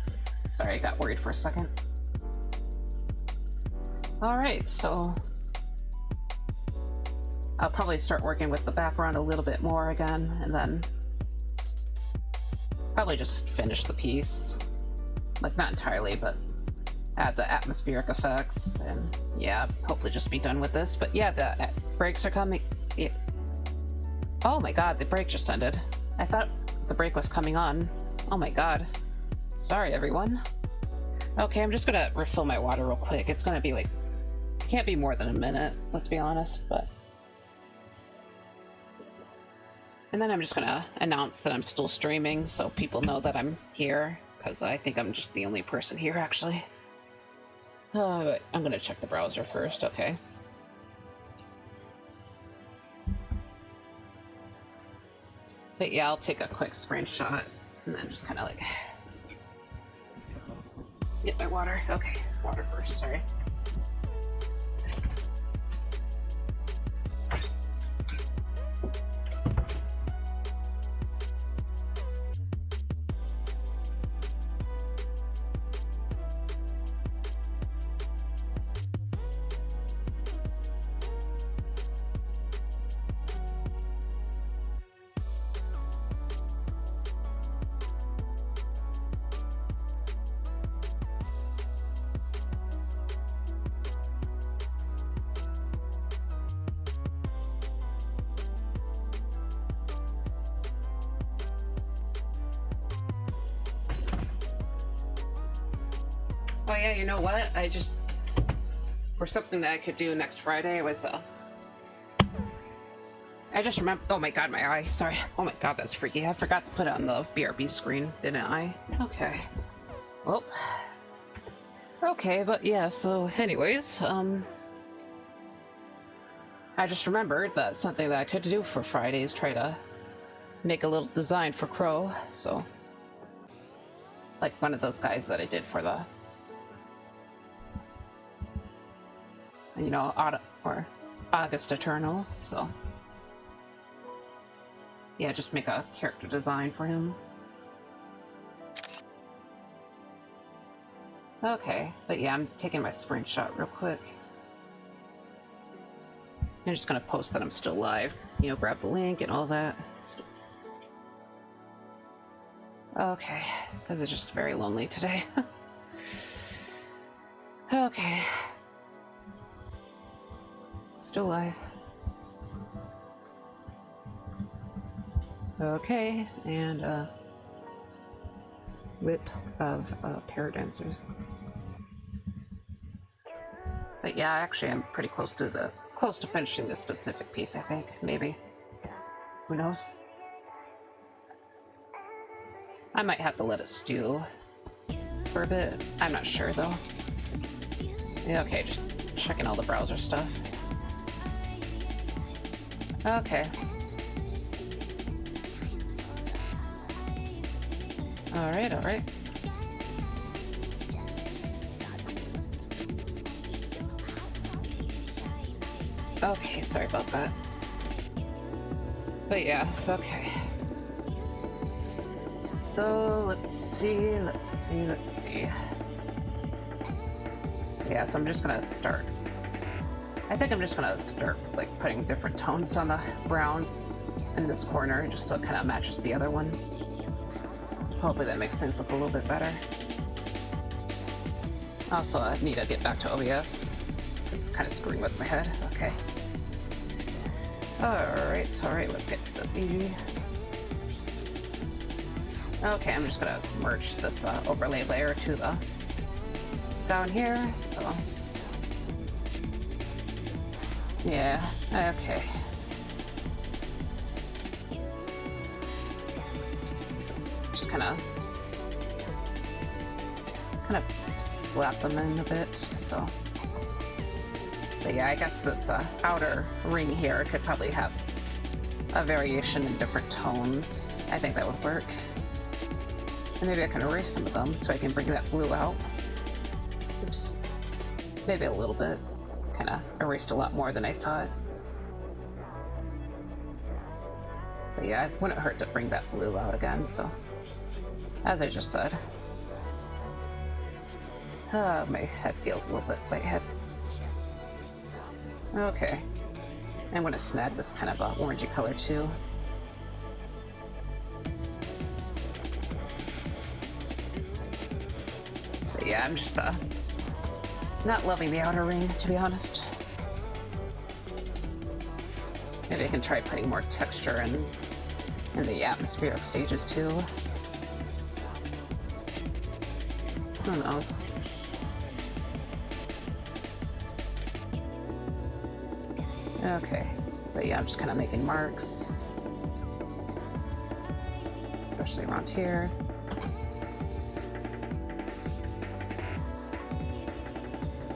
Sorry, I got worried for a second. Alright, so I'll probably start working with the background a little bit more again, and then probably just finish the piece. Like, not entirely, but add the atmospheric effects, and yeah, hopefully just be done with this. But yeah, the breaks are coming. Yeah. Oh my god, the break just ended. I thought the break was coming on. Oh my god. Sorry, everyone. Okay, I'm just gonna refill my water real quick. It's gonna be like, it can't be more than a minute, let's be honest, but. And then I'm just gonna announce that I'm still streaming so people know that I'm here, because I think I'm just the only person here, actually. But I'm gonna check the browser first, okay. But yeah, I'll take a quick screenshot and then just kind of like get my water. Okay, water first, sorry. Oh yeah, you know what? For something that I could do next Friday was, I just remember, oh my god, my eye, sorry. Oh my god, that's freaky. I forgot to put it on the BRB screen, didn't I? Okay. Well. Okay, but yeah, so anyways, I just remembered that something that I could do for Friday is try to make a little design for Crow, so. Like one of those guys that I did for the, you know, August Eternal, so. Yeah, just make a character design for him. Okay, but yeah, I'm taking my screenshot real quick. I'm just gonna post that I'm still live. You know, grab the link and all that. Okay, because it's just very lonely today. Okay. Still live. Okay, and lip of paradancers. But yeah, actually, I'm pretty close to finishing this specific piece. I think maybe. Who knows? I might have to let it stew for a bit. I'm not sure though. Yeah, okay, just checking all the browser stuff. Okay. Alright, alright. Okay, sorry about that. But yeah, it's okay. So let's see. Yeah, so I'm just gonna start. I think I'm just gonna start like putting different tones on the brown in this corner just so it kind of matches the other one. Hopefully that makes things look a little bit better. Also, I need to get back to OBS. It's kind of screwing with my head. Okay. Alright, let's get to the BG. Okay, I'm just gonna merge this overlay layer to the down here, so yeah, okay. So just kind of slap them in a bit, so. But yeah, I guess this outer ring here could probably have a variation in different tones. I think that would work. And maybe I can erase some of them so I can bring that blue out. Oops. Maybe a little bit. Kind of erased a lot more than I thought. But yeah, it wouldn't hurt to bring that blue out again, so. As I just said. My head feels a little bit lighthead. Okay. I'm gonna snag this kind of orangey color too. But yeah, I'm just not loving the outer ring, to be honest. Maybe I can try putting more texture in the atmospheric stages too. Who knows? Okay, but yeah, I'm just kind of making marks, especially around here.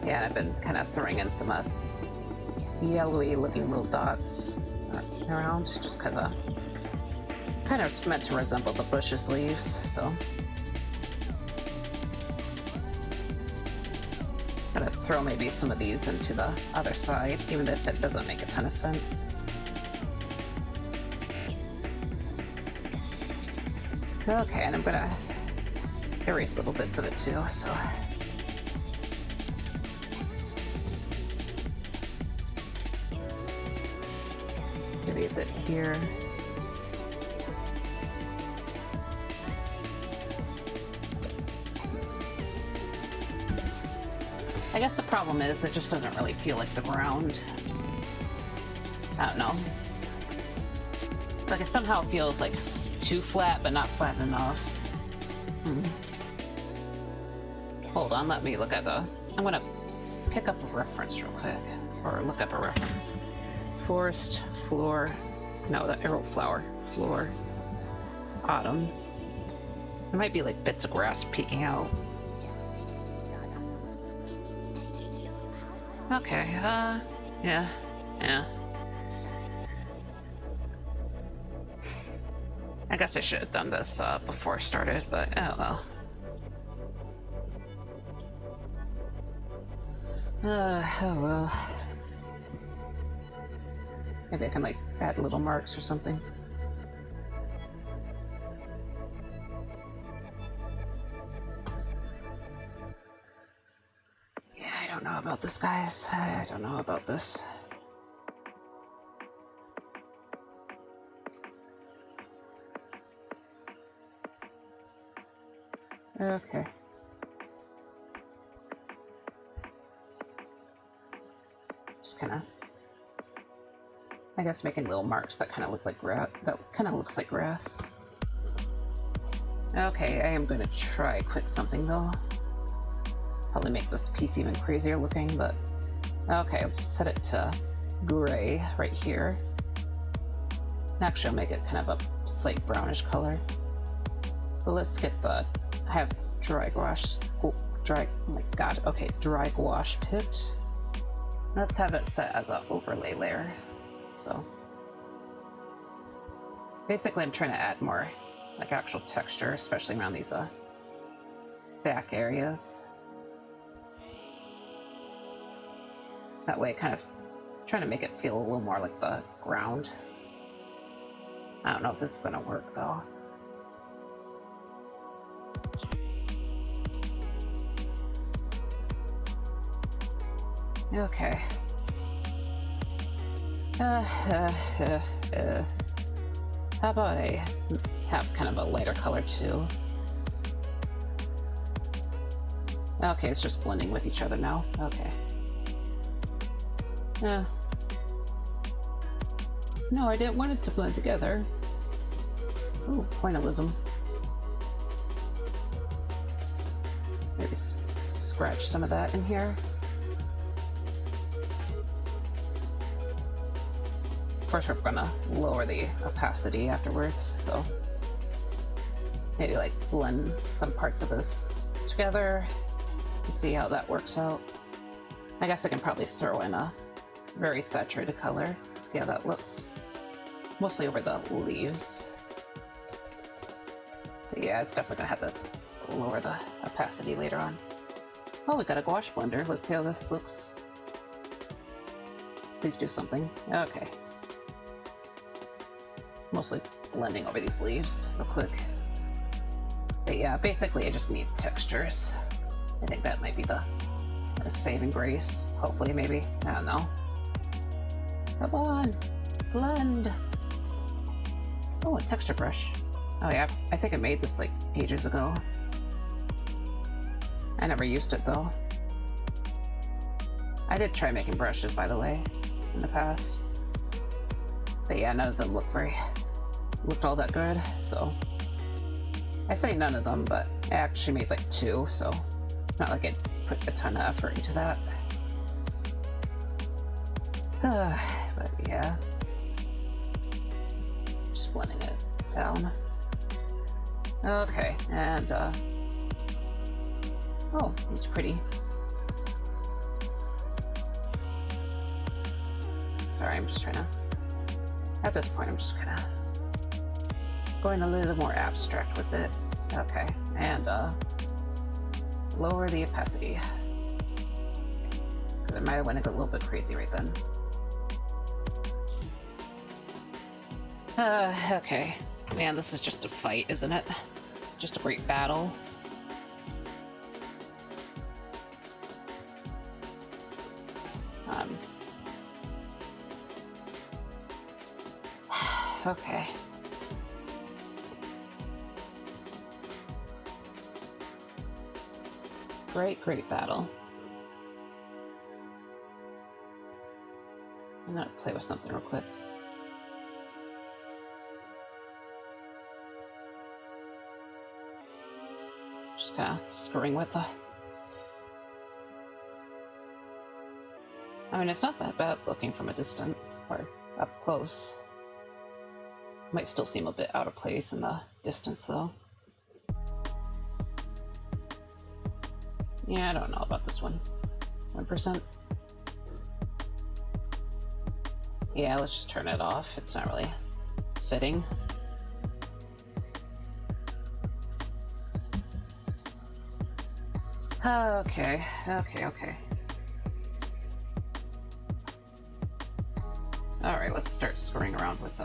Yeah, I've been kind of throwing in some yellowy looking little dots around, just because kind of meant to resemble the bush's leaves, so. Gonna throw maybe some of these into the other side, even if it doesn't make a ton of sense. Okay, and I'm gonna erase little bits of it too, so. Maybe a bit here. I guess the problem is it just doesn't really feel like the ground. I don't know. Like it somehow feels like too flat, but not flat enough. Hold on, let me look at the... I'm gonna pick up a reference real quick. Or look up a reference. Forest, floor... No, I wrote flower. Floor. Autumn. There might be like bits of grass peeking out. Okay, yeah. I guess I should have done this before I started, but oh well. Oh well. Maybe I can like add little marks or something. I don't know about this, guys. I don't know about this. Okay. Just kind of I guess making little marks that kind of look like grass. That kind of looks like grass. Okay, I am going to try quick something though. Probably make this piece even crazier looking, but okay, let's set it to gray right here. Actually, I'll make it kind of a slight brownish color. But let's get the, I have dry gouache, oh my god, okay, dry gouache picked. Let's have it set as an overlay layer. So basically I'm trying to add more like actual texture, especially around these back areas. That way, kind of trying to make it feel a little more like the ground. I don't know if this is gonna work though. Okay. How about I have kind of a lighter color too? Okay, it's just blending with each other now. Okay. No, I didn't want it to blend together. Ooh, pointillism. Maybe scratch some of that in here. Of course, we're gonna lower the opacity afterwards, so maybe like blend some parts of this together and see how that works out. I guess I can probably throw in a very saturated color, see how that looks. Mostly over the leaves. But yeah, it's definitely gonna have to lower the opacity later on. Oh, we got a gouache blender. Let's see how this looks. Please do something. Okay. Mostly blending over these leaves real quick. But yeah, basically I just need textures. I think that might be the saving grace. Hopefully, maybe. I don't know. Come on! Blend! Oh, a texture brush. Oh yeah, I think I made this like ages ago. I never used it though. I did try making brushes, by the way, in the past. But yeah, none of them looked all that good, so. I say none of them, but I actually made like 2, so it's not like I put a ton of effort into that. But yeah. Just blending it down. Okay, and oh, it's pretty. Sorry, I'm just trying to, at this point I'm just kind of going a little more abstract with it. Okay, and lower the opacity. Because I might have went a little bit crazy right then. Okay. Man, this is just a fight, isn't it? Just a great battle. Okay. Great battle. I'm gonna play with something real quick. Just kind of screwing with the... I mean, it's not that bad looking from a distance, or up close. Might still seem a bit out of place in the distance, though. Yeah, I don't know about this one. 1%. Yeah, let's just turn it off. It's not really fitting. Okay. Alright, let's start screwing around with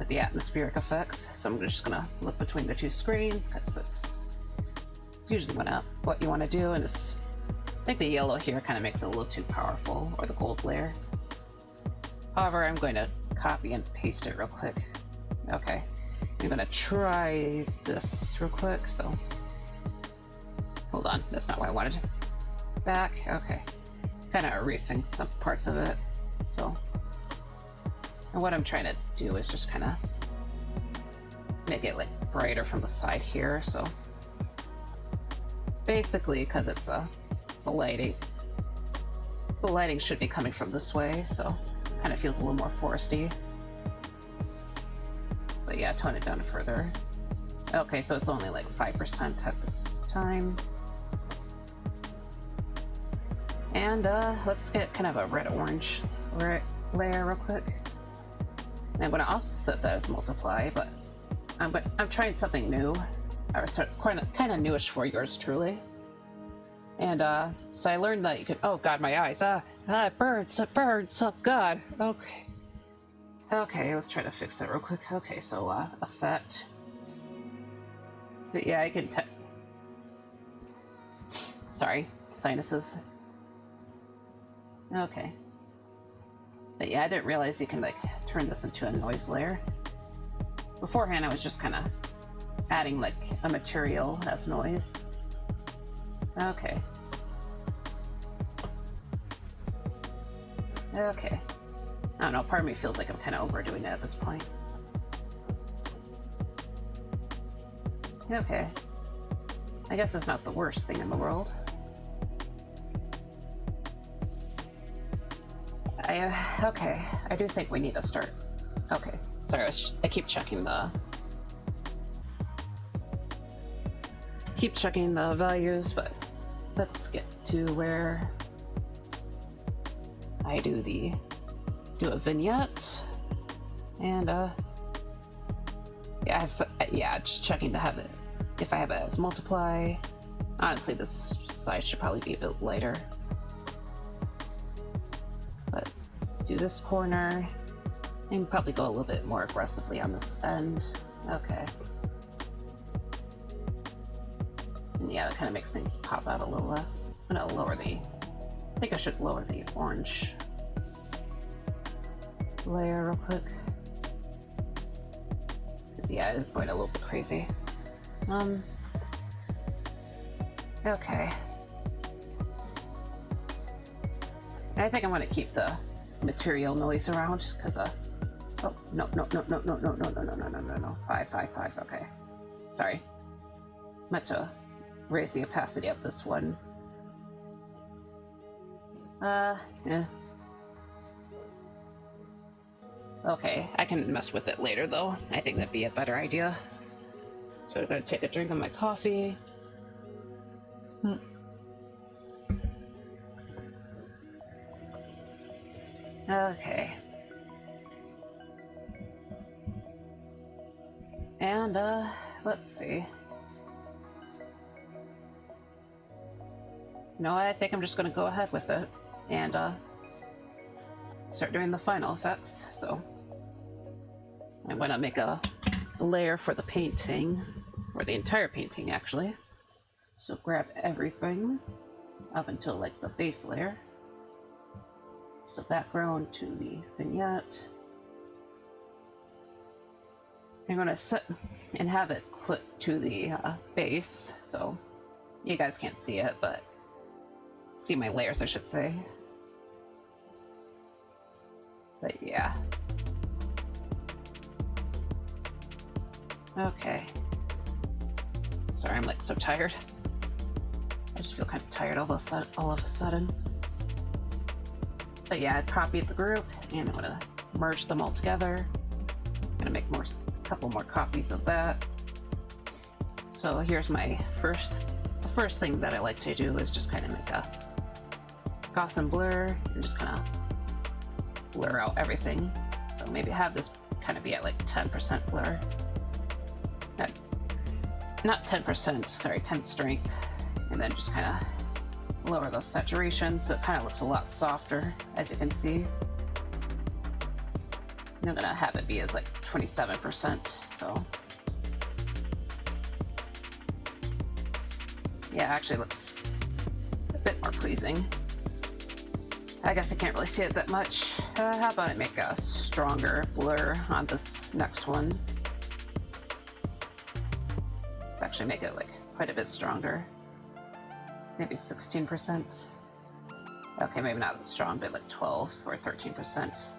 the atmospheric effects. So I'm just gonna look between the 2 screens, because that's usually what you want to do, and just, I think the yellow here kind of makes it a little too powerful, or the gold layer. However, I'm going to copy and paste it real quick. Okay, I'm gonna try this real quick, so hold on, that's not what I wanted. Back, okay. Kind of erasing some parts of it. So, and what I'm trying to do is just kind of make it like brighter from the side here. So basically, because it's the lighting should be coming from this way, so kind of feels a little more foresty. But yeah, tone it down further. Okay, so it's only like 5% at this time. And let's get kind of a red-orange layer real quick. And I'm gonna also set that as multiply, but I'm trying something new. Or kind of newish for yours truly. And so I learned that you could. Oh God, my eyes! Birds! Oh God! Okay, let's try to fix that real quick. Okay, so effect. But yeah, I can. Sorry, sinuses. Okay. But yeah, I didn't realize you can like turn this into a noise layer. Beforehand, I was just kind of adding like a material as noise. Okay. Okay. I don't know, part of me feels like I'm kind of overdoing it at this point. Okay. I guess it's not the worst thing in the world. Okay, I do think we need to start. Okay, sorry, I keep checking the values, but let's get to where I do a vignette, and yeah, just checking to have it. If I have it as multiply, honestly, this side should probably be a bit lighter. But do this corner, and probably go a little bit more aggressively on this end. Okay. And yeah, that kind of makes things pop out a little less. I'm gonna lower I think I should lower the orange layer real quick. Because yeah, it is going a little bit crazy. Okay. And I think I'm gonna keep the material noise around because oh no 5 okay. Sorry. I'm meant to raise the opacity of this one. Yeah. Okay, I can mess with it later though. I think that'd be a better idea. So I'm gonna take a drink of my coffee. Okay. And let's see. No, I think I'm just gonna go ahead with it and start doing the final effects. So I'm gonna make a layer for the painting, or the entire painting actually. So grab everything up until like the base layer. So background to the vignette. I'm gonna set and have it clip to the base, so you guys can't see it, but see my layers, I should say. But yeah. Okay. Sorry, I'm like so tired. I just feel kind of tired all of a sudden. But yeah, I copied the group and I'm gonna merge them all together. I'm gonna make a couple more copies of that. So here's my the first thing that I like to do is just kind of make a Gaussian blur and just kind of blur out everything. So maybe have this kind of be at like 10% blur. Not 10%, sorry, 10 strength. And then just kind of lower those saturations so it kind of looks a lot softer, as you can see. And I'm gonna have it be as like 27%, so. Yeah, actually looks a bit more pleasing. I guess I can't really see it that much. How about I make a stronger blur on this next one? Actually make it like quite a bit stronger. Maybe 16%. Okay, maybe not strong, but like 12 or 13%.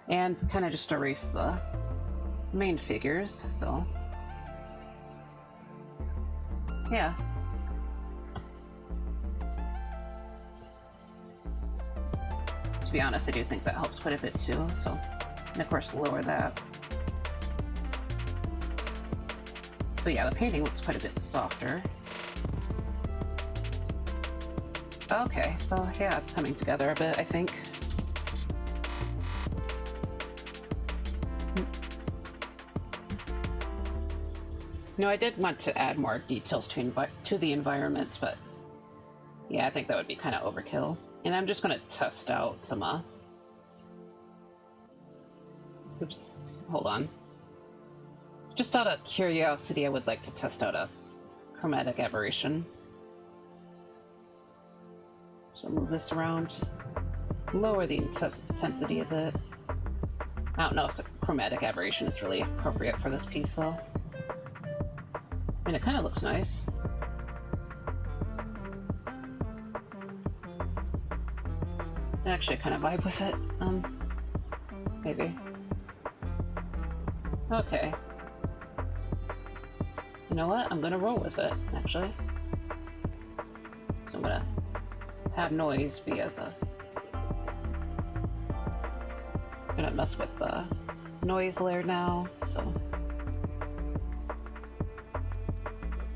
And kind of just erase the main figures, so... yeah. To be honest, I do think that helps quite a bit too, so... and of course, lower that. So yeah, the painting looks quite a bit softer. Okay, so yeah, it's coming together a bit, I think. No, I did want to add more details to the environment, but yeah, I think that would be kind of overkill. And I'm just going to test out some, oops, hold on. Just out of curiosity, I would like to test out a chromatic aberration. So move this around, lower the intensity a bit. I don't know if the chromatic aberration is really appropriate for this piece, though. I mean, it kind of looks nice. Actually, I kind of vibe with it. Maybe. Okay. You know what? I'm gonna roll with it, actually. So I'm gonna have noise be as a... I'm gonna mess with the noise layer now, so...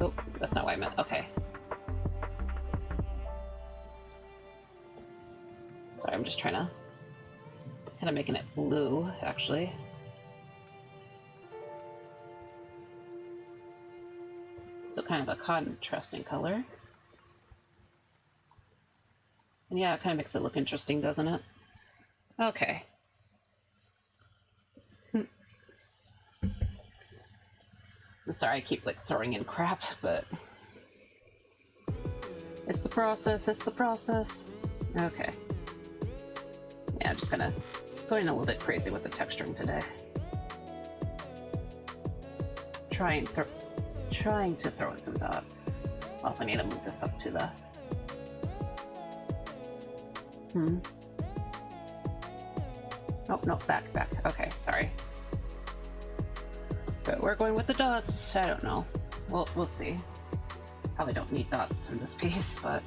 oh, that's not what I meant. Okay. Sorry, I'm just trying to... kind of making it blue, actually. So kind of a contrasting color. And yeah, it kind of makes it look interesting, doesn't it? Okay. I'm sorry, I keep like throwing in crap, but it's the process, it's the process. Okay. Yeah, I'm just kind of going a little bit crazy with the texturing today. Trying to throw in some dots. Also need to move this up to the... oh, no, back. Okay, sorry. But we're going with the dots. I don't know. We'll see. Probably don't need dots in this piece, but...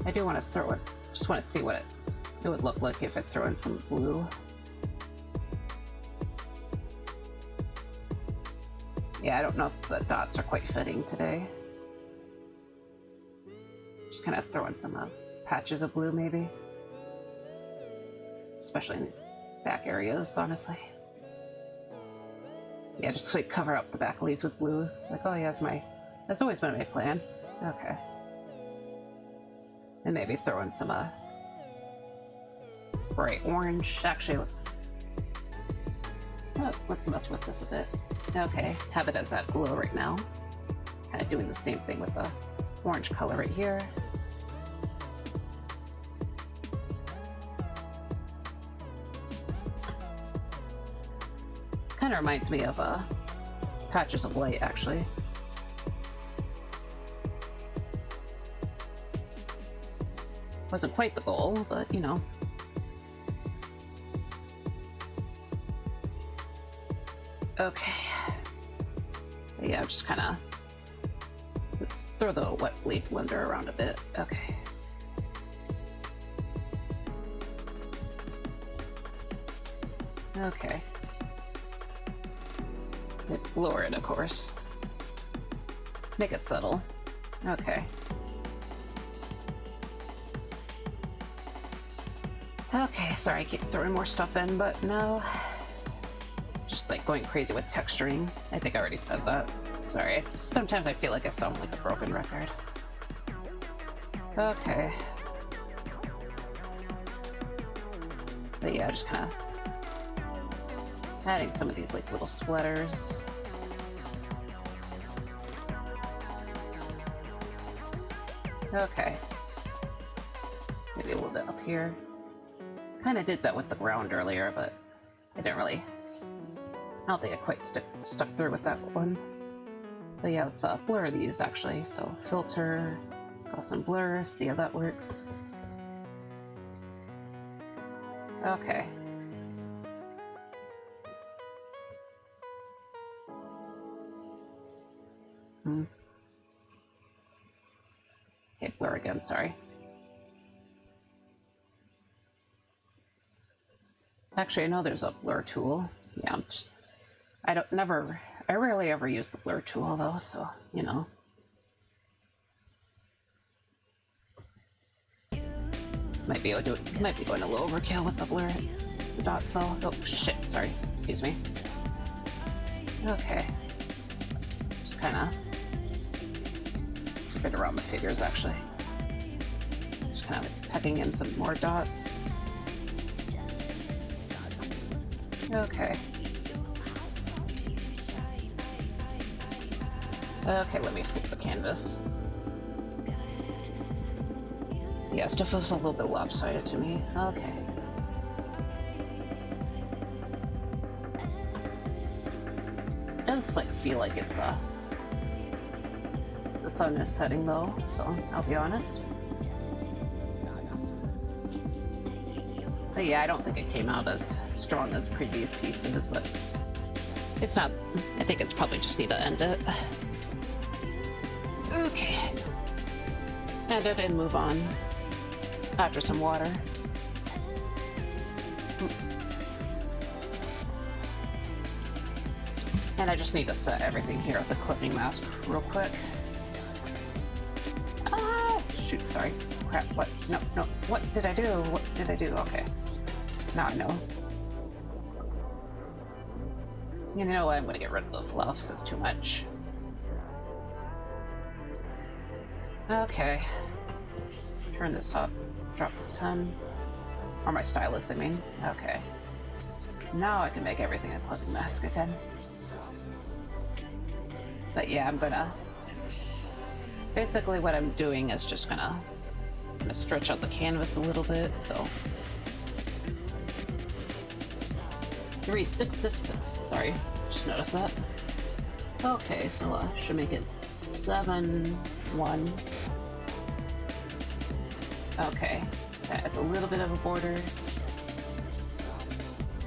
I do want to throw it. Just want to see what it would look like if I throw in some blue. Yeah, I don't know if the dots are quite fitting today. Just kind of throw in some patches of blue, maybe. Especially in these back areas, honestly. Yeah, just like cover up the back leaves with blue. Like, oh yeah, that's always been my plan. Okay. And maybe throw in some bright orange. Actually, let's mess with this a bit. Okay, have it as that glow right now. Kind of doing the same thing with the orange color right here. Kind of reminds me of patches of light, actually. Wasn't quite the goal, but you know. Okay. Yeah, just kind of... let's throw the wet bleed blender around a bit. Okay. Okay. Lower it, of course. Make it subtle. Okay. Okay, sorry I keep throwing more stuff in, but no. Just like going crazy with texturing. I think I already said that. Sorry, sometimes I feel like I sound like a broken record. Okay. But yeah, just kind of adding some of these like little splatters. Okay. Maybe a little bit up here. Kind of did that with the ground earlier, but I didn't really... I don't think I quite stuck through with that one. But yeah, let's blur these actually. So filter, Custom blur, see how that works. Okay. Okay, blur again, sorry. Actually, I know there's a blur tool. Yeah, I rarely ever use the blur tool though, so, you know. Might be going a little overkill with the blur, the dots though. Oh shit, sorry, excuse me. Okay. Just kinda spin around the figures actually. Just kinda like pecking in some more dots. Okay. Okay, let me flip the canvas. Yeah, stuff feels a little bit lopsided to me. Okay. It does like feel like it's the sun is setting though, so I'll be honest. But yeah, I don't think it came out as strong as previous pieces, but it's not. I think it's probably just need to end it. Okay. End it and move on after some water. And I just need to set everything here as a clipping mask real quick. Ah, shoot, sorry. Crap, what? No, no, what did I do? What did I do? Okay. Now I know. You know what? I'm gonna get rid of the fluffs. It's too much. Okay. Turn this up. Drop this pen. Or my stylus, I mean. Okay. Now I can make everything a clipping mask again. But yeah, I'm gonna... Basically what I'm doing is just gonna stretch out the canvas a little bit, so... 3666. Sorry, just noticed that. Okay, so should make it 7-1. Okay, that's a little bit of a border.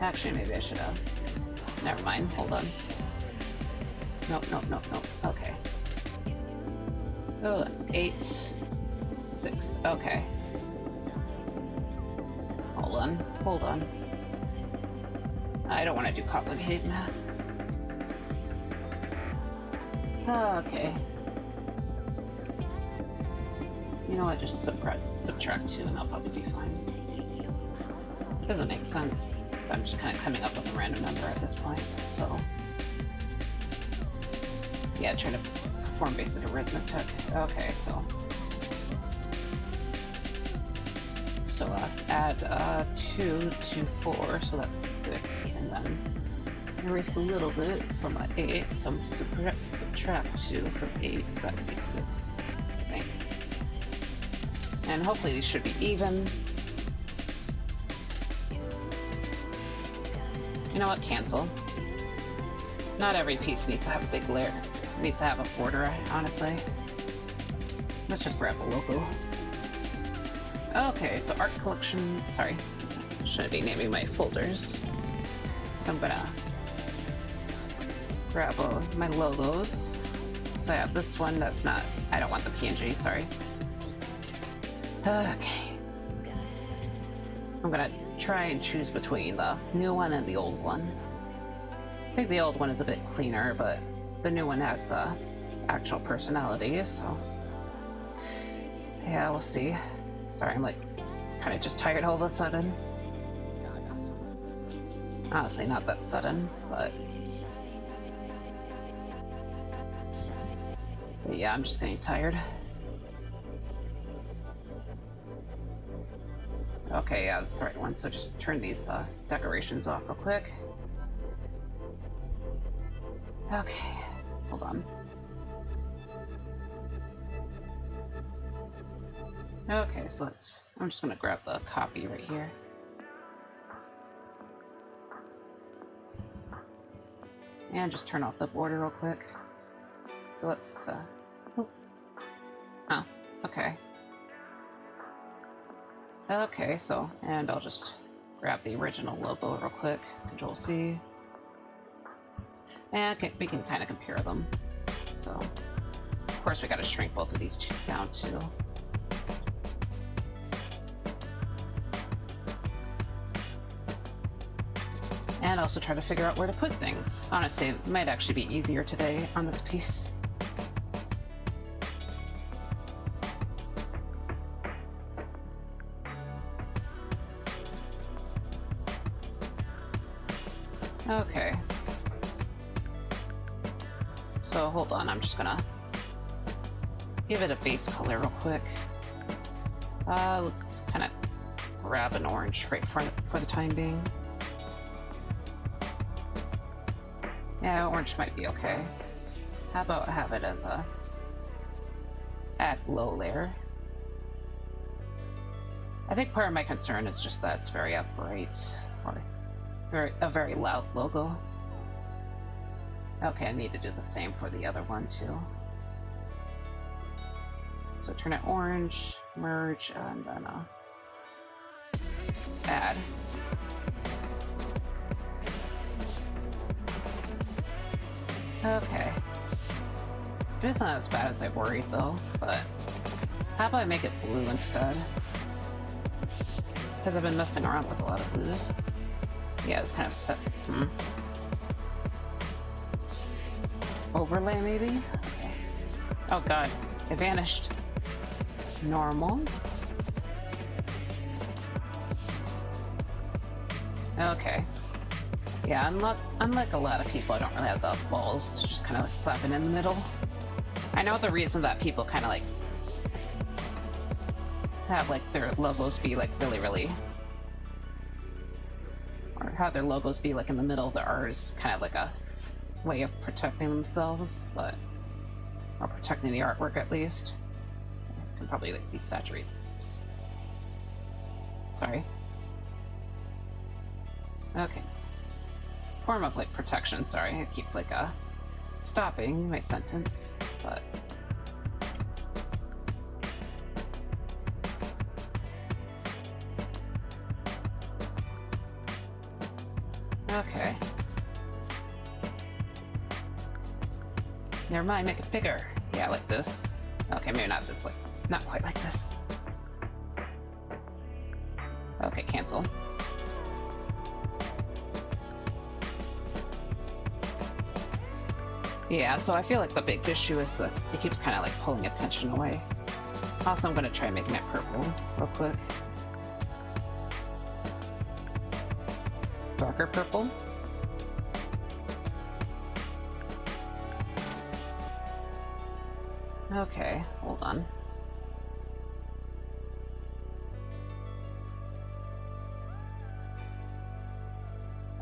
Actually, maybe I should have. Never mind. Hold on. Nope, nope, nope, nope. Okay. Oh, 8, 6. Okay. Hold on. Hold on. I don't want to do complicated math. Okay. You know what? Just subtract 2 and I'll probably be fine. Doesn't make sense. I'm just kind of coming up with a random number at this point, so... Yeah, trying to perform basic arithmetic. Okay, so... add 2 to 4, so that's 6, and then erase a little bit from my 8, so subtract 2 from 8, so that would be 6, I think. And hopefully these should be even. You know what? Cancel. Not every piece needs to have a big layer. It needs to have a border, honestly. Let's just grab the logo. Okay, so art collection. Sorry. Shouldn't be naming my folders. So I'm gonna grab my logos. So I have this one that's not... I don't want the PNG, sorry. Okay. I'm gonna try and choose between the new one and the old one. I think the old one is a bit cleaner, but the new one has the actual personality, so... Yeah, we'll see. Sorry, I'm like kind of just tired all of a sudden. Honestly, not that sudden, but yeah, I'm just getting tired. Okay, yeah, that's the right one. So just turn these decorations off real quick. Okay, hold on. Okay, so I'm just gonna grab the copy right here. And just turn off the border real quick. So let's, oh, Okay. Okay, so, and I'll just grab the original logo real quick. Control C. And we can kind of compare them. So, of course, we got to shrink both of these two down too. And also try to figure out where to put things. Honestly, it might actually be easier today on this piece. Okay. So hold on, I'm just gonna give it a base color real quick. Let's kind of grab an orange right for the time being. Yeah, orange might be okay. How about have it as a add glow layer? I think part of my concern is just that it's very bright, or a very loud logo. Okay, I need to do the same for the other one too. So turn it orange, merge, and then add. Okay. It isn't as bad as I worried though, but how about I make it blue instead? Because I've been messing around with a lot of blues. Yeah, it's kind of set. Overlay maybe? Okay. Oh god, it vanished. Normal. Okay. Yeah, unlike a lot of people, I don't really have the balls to just kind of like slap it in the middle. I know the reason that people kind of like have like their logos be like really, or have their logos be like in the middle of the R is kind of like a way of protecting themselves, or protecting the artwork at least. I can probably like desaturate. Oops. Sorry. Okay. Form of like protection, sorry. I keep like stopping my sentence, but okay. Never mind, make it bigger. Yeah, like this. Okay, maybe not this, like not quite like this. Okay, cancel. Yeah, so I feel like the big issue is that it keeps kind of like pulling attention away. Also, I'm going to try making it purple real quick. Darker purple. Okay, hold on.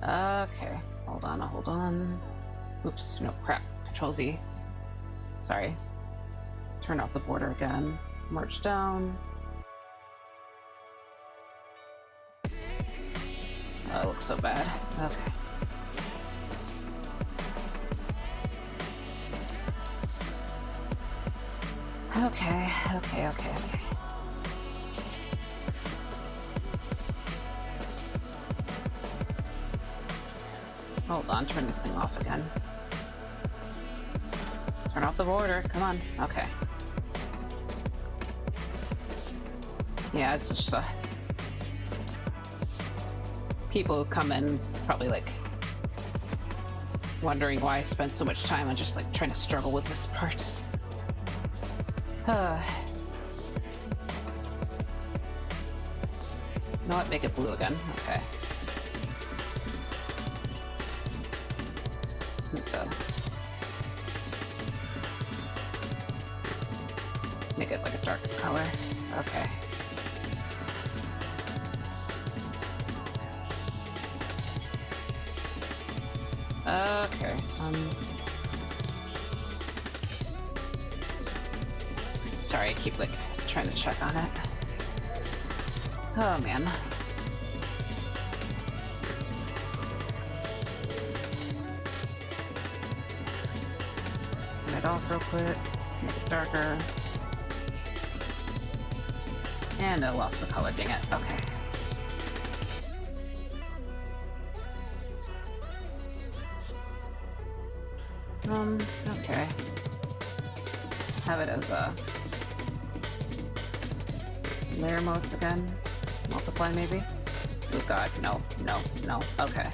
Okay, hold on. Oops, no, crap. Control Z. Sorry. Turn off the border again. March down. Oh, it looks so bad. Okay. Okay. Hold on, turn this thing off again. Turn off the border, come on. Okay. Yeah, it's just people who come in probably like wondering why I spend so much time on just like trying to struggle with this part. You know what? Make it blue again. Okay. Make it like a darker color. Okay. Okay. Sorry, I keep like trying to check on it. Oh man. Turn it off real quick. Make it darker. And I lost the color, dang it. Okay. Okay. Have it as layer modes again. Multiply maybe? Oh god, no, no, no. Okay.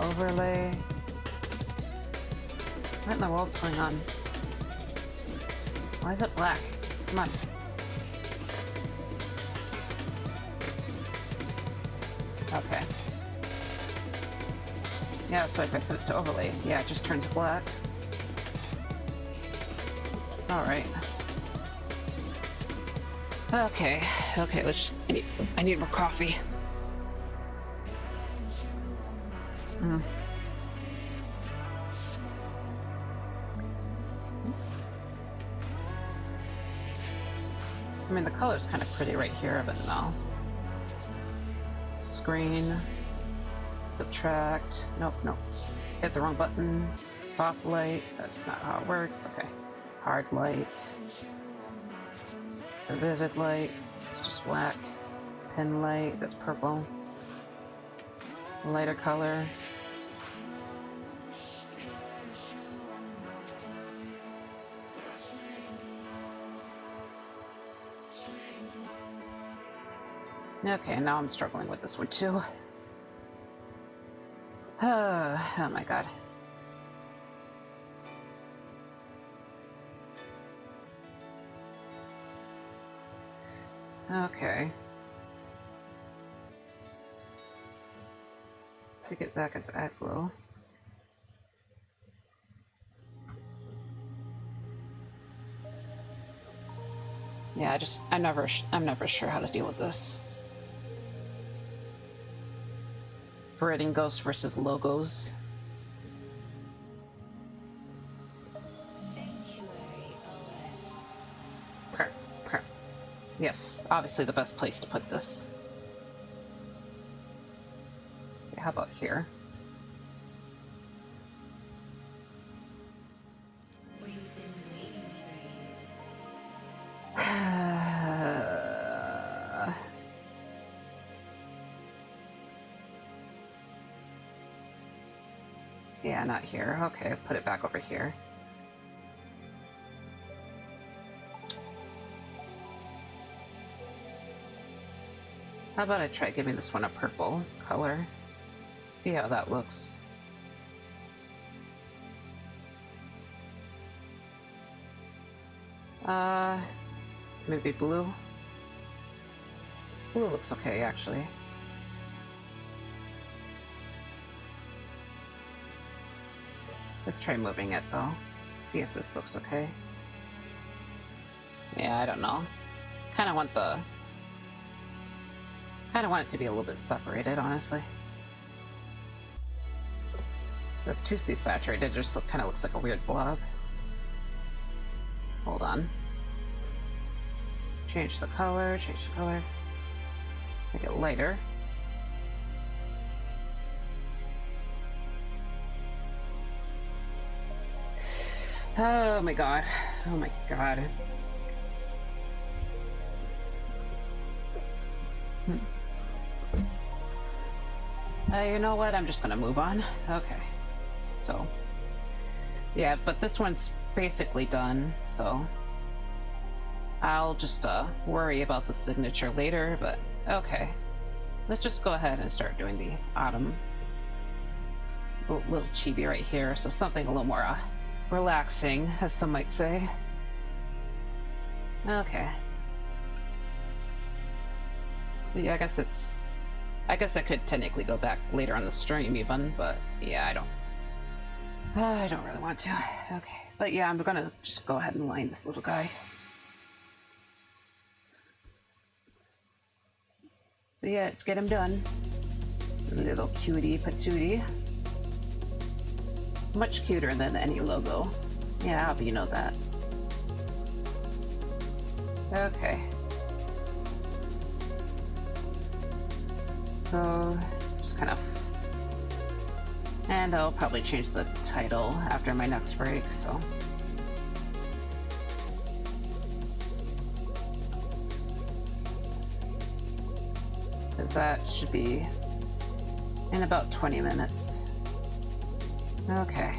Overlay. What in the world's going on? Why is it black? Come on. Okay. Yeah, so if I set it to overlay, yeah, it just turns black. Alright. Okay, okay, let's just, I need more coffee. I mean, the color's kind of pretty right here, but no. Screen. Subtract. Nope, nope. Hit the wrong button. Soft light. That's not how it works. Okay. Hard light. The vivid light. It's just black. Pen light. That's purple. Lighter color. Okay, now I'm struggling with this one too. Oh my god. Okay. Take it back as aglo. Yeah, I'm never sure how to deal with this. Writing ghosts versus logos. Yes, obviously the best place to put this. Okay, how about here? Yeah, not here. Okay, put it back over here. How about I try giving this one a purple color? See how that looks. Maybe blue? Blue looks okay, actually. Let's try moving it, though. See if this looks okay. Yeah, I don't know. Kind of want it to be a little bit separated, honestly. This too desaturated, just kind of looks like a weird blob. Hold on. Change the color, Make it lighter. Oh my god. Oh my god. You know what? I'm just gonna move on. Okay. So. Yeah, but this one's basically done, so. I'll just worry about the signature later, but okay. Let's just go ahead and start doing the autumn. Little chibi right here, so something a little more relaxing, as some might say. Okay. But yeah, I guess I could technically go back later on the stream even, but yeah, I don't really want to. Okay. But yeah, I'm gonna just go ahead and line this little guy. So yeah, let's get him done. This little cutie patootie. Much cuter than any logo. Yeah, I hope you know that. Okay. So, just kind of... And I'll probably change the title after my next break, so... That should be in about 20 minutes. Okay.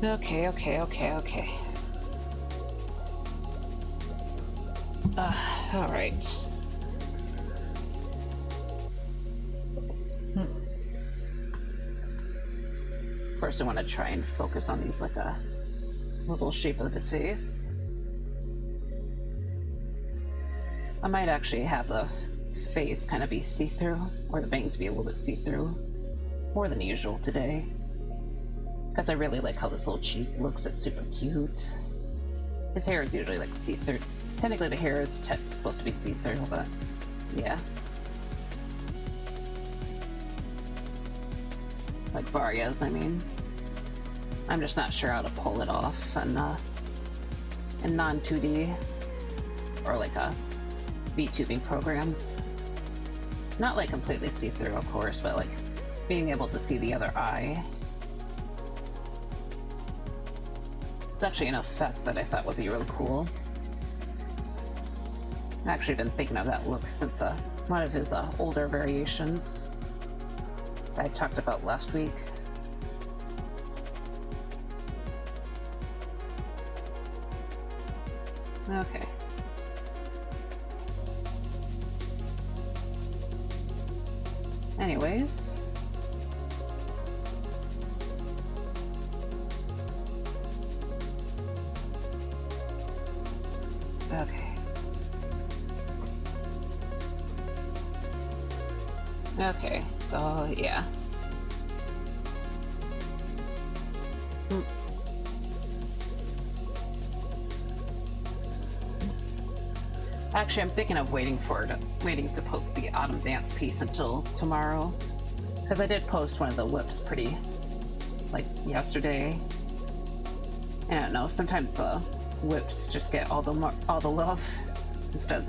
Okay. Alright. Of course, I want to try and focus on these, like a little shape of his face. I might actually have the face kind of be see-through, or the bangs be a little bit see-through, more than usual today. Because I really like how this little cheek looks. It's super cute. His hair is usually like see-through. Technically the hair is supposed to be see-through, but yeah. Like Varya's, I mean. I'm just not sure how to pull it off in non-2D or like VTubing programs. Not like completely see-through, of course, but like being able to see the other eye. It's actually an effect that I thought would be really cool. I've actually been thinking of that look since one of his older variations that I talked about last week. Okay. Anyways. Okay. Okay, so yeah. Actually, I'm thinking of waiting to post the autumn dance piece until tomorrow, because I did post one of the whips pretty, like, yesterday. I don't know. Sometimes the whips just get all the love instead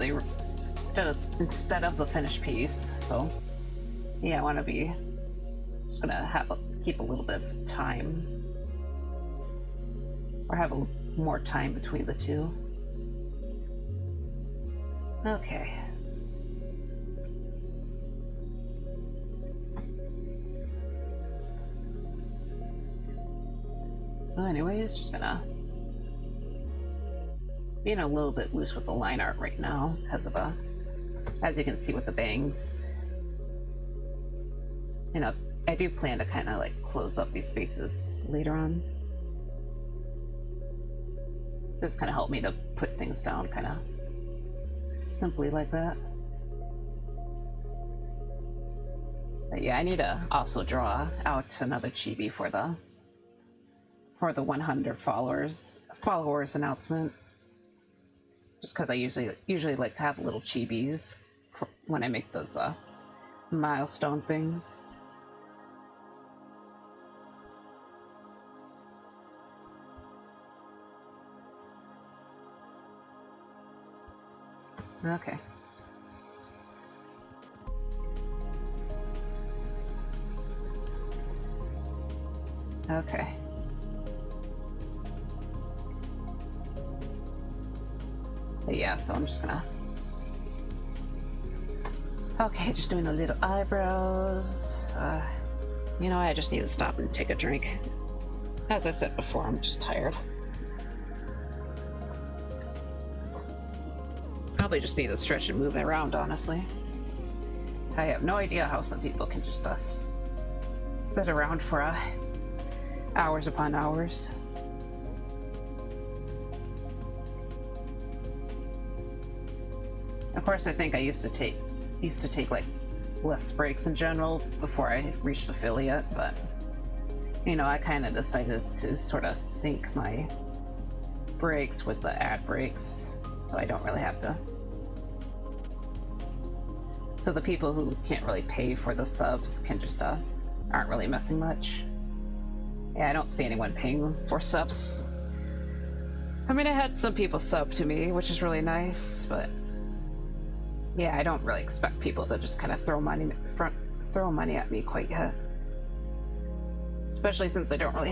of the finished piece. So yeah, I want to be just gonna keep a little bit of time, or have more time between the two. Okay. So anyways, just gonna being a little bit loose with the line art right now because of as you can see with the bangs. You know, I do plan to kind of like close up these spaces later on. Just kind of help me to put things down kind of simply like that. But yeah, I need to also draw out another chibi for the 100 followers announcement. Just because I usually like to have little chibis when I make those milestone things. Okay. Okay. But yeah, so I'm just gonna... Okay, just doing the little eyebrows. You know, I just need to stop and take a drink. As I said before, I'm just tired. Probably just need to stretch and move around, honestly. I have no idea how some people can just sit around for hours upon hours. Of course, I think I used to take like less breaks in general before I reached affiliate, but you know, I kind of decided to sort of sync my breaks with the ad breaks, so I don't really have to. So the people who can't really pay for the subs can just aren't really missing much. Yeah, I don't see anyone paying for subs. I mean, I had some people sub to me, which is really nice, but yeah, I don't really expect people to just kind of throw money at me quite yet. Especially since I don't really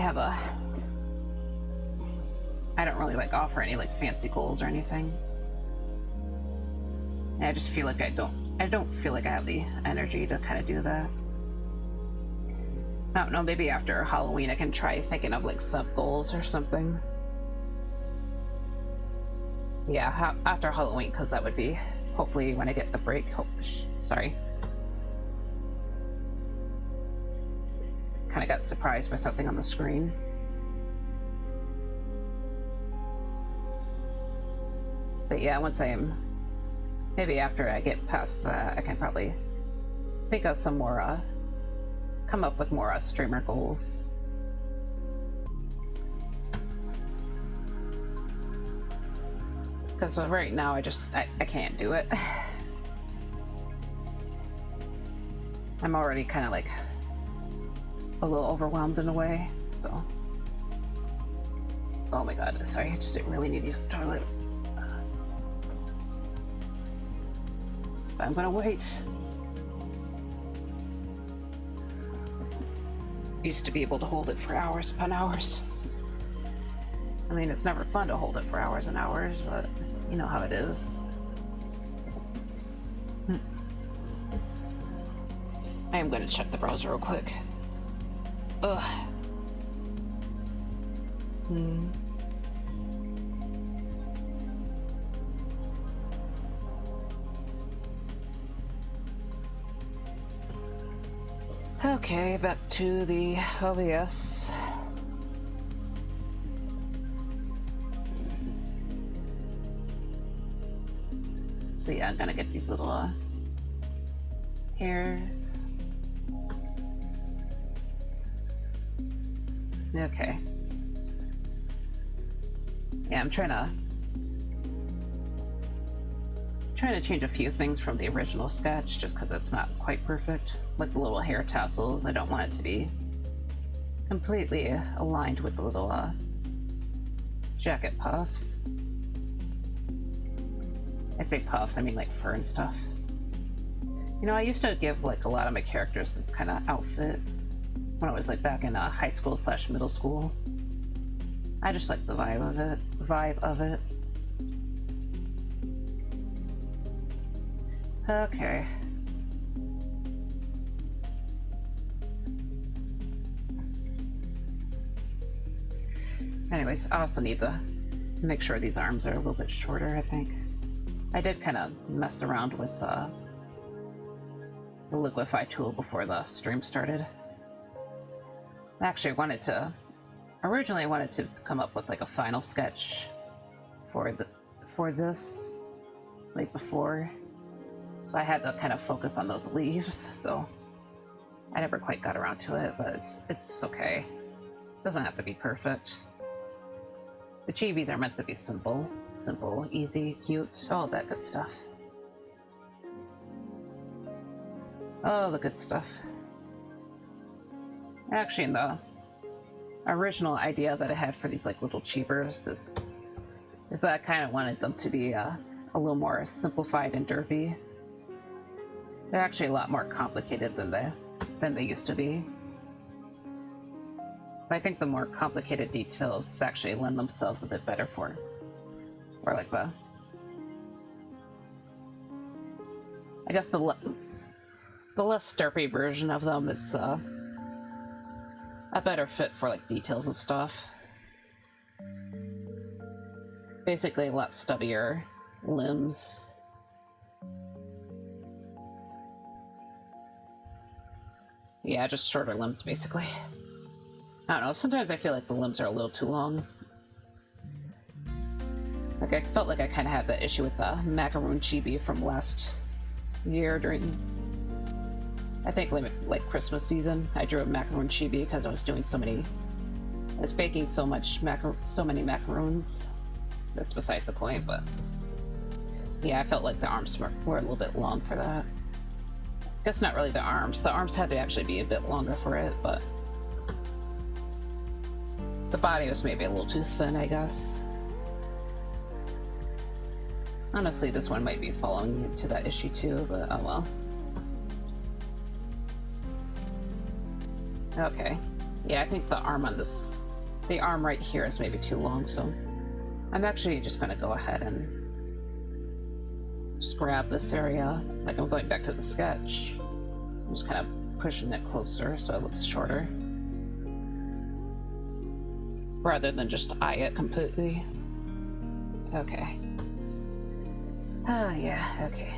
like offer any like fancy goals or anything. And I just feel like I don't feel like I have the energy to kind of do that. I don't know, maybe after Halloween I can try thinking of like sub goals or something. Yeah, after Halloween, because that would be hopefully when I get the break. Sorry. Kind of got surprised by something on the screen. But yeah, once I am, maybe after I get past that, I can probably think of some more, come up with more streamer goals. Because right now I can't do it. I'm already kind of like a little overwhelmed in a way, so. Oh my god, sorry, I just really need to use the toilet. I'm gonna wait. Used to be able to hold it for hours upon hours. I mean, it's never fun to hold it for hours and hours, but you know how it is. I am gonna check the browser real quick. Ugh. Okay, back to the OBS. So yeah, I'm gonna get these little hairs. Okay. Yeah, I'm trying to change a few things from the original sketch just because it's not quite perfect. Like the little hair tassels, I don't want it to be completely aligned with the little jacket puffs. I say puffs, I mean like fur and stuff. You know, I used to give like a lot of my characters this kind of outfit when I was like back in high school / middle school. I just like the vibe of it. Okay. Anyways, I also need to make sure these arms are a little bit shorter, I think. I did kind of mess around with the liquify tool before the stream started. Actually, originally I wanted to come up with like a final sketch for this, like before. But I had to kind of focus on those leaves, so I never quite got around to it, but it's okay. It doesn't have to be perfect. The chibis are meant to be simple, easy, cute, all that good stuff. Oh, the good stuff. Actually, in the original idea that I had for these like little cheapers is that I kind of wanted them to be a little more simplified and derpy. They're actually a lot more complicated than they used to be. But I think the more complicated details actually lend themselves a bit better for like the, I guess the less derpy version of them is a better fit for like details and stuff. Basically a lot stubbier limbs. Yeah, just shorter limbs basically. I don't know, sometimes I feel like the limbs are a little too long. Like I felt like I kind of had that issue with the macaroon chibi from last year during, I think like Christmas season. I drew a macaroon chibi because I was baking so many macaroons. That's besides the point, but yeah, I felt like the arms were a little bit long for that. I guess not really the arms. The arms had to actually be a bit longer for it, but the body was maybe a little too thin, I guess. Honestly, this one might be falling into that issue too, but oh well. Okay. Yeah, I think the arm right here is maybe too long, so I'm actually just gonna go ahead and just grab this area, like I'm going back to the sketch. I'm just kind of pushing it closer so it looks shorter. Rather than just eye it completely. Okay. Oh yeah, okay.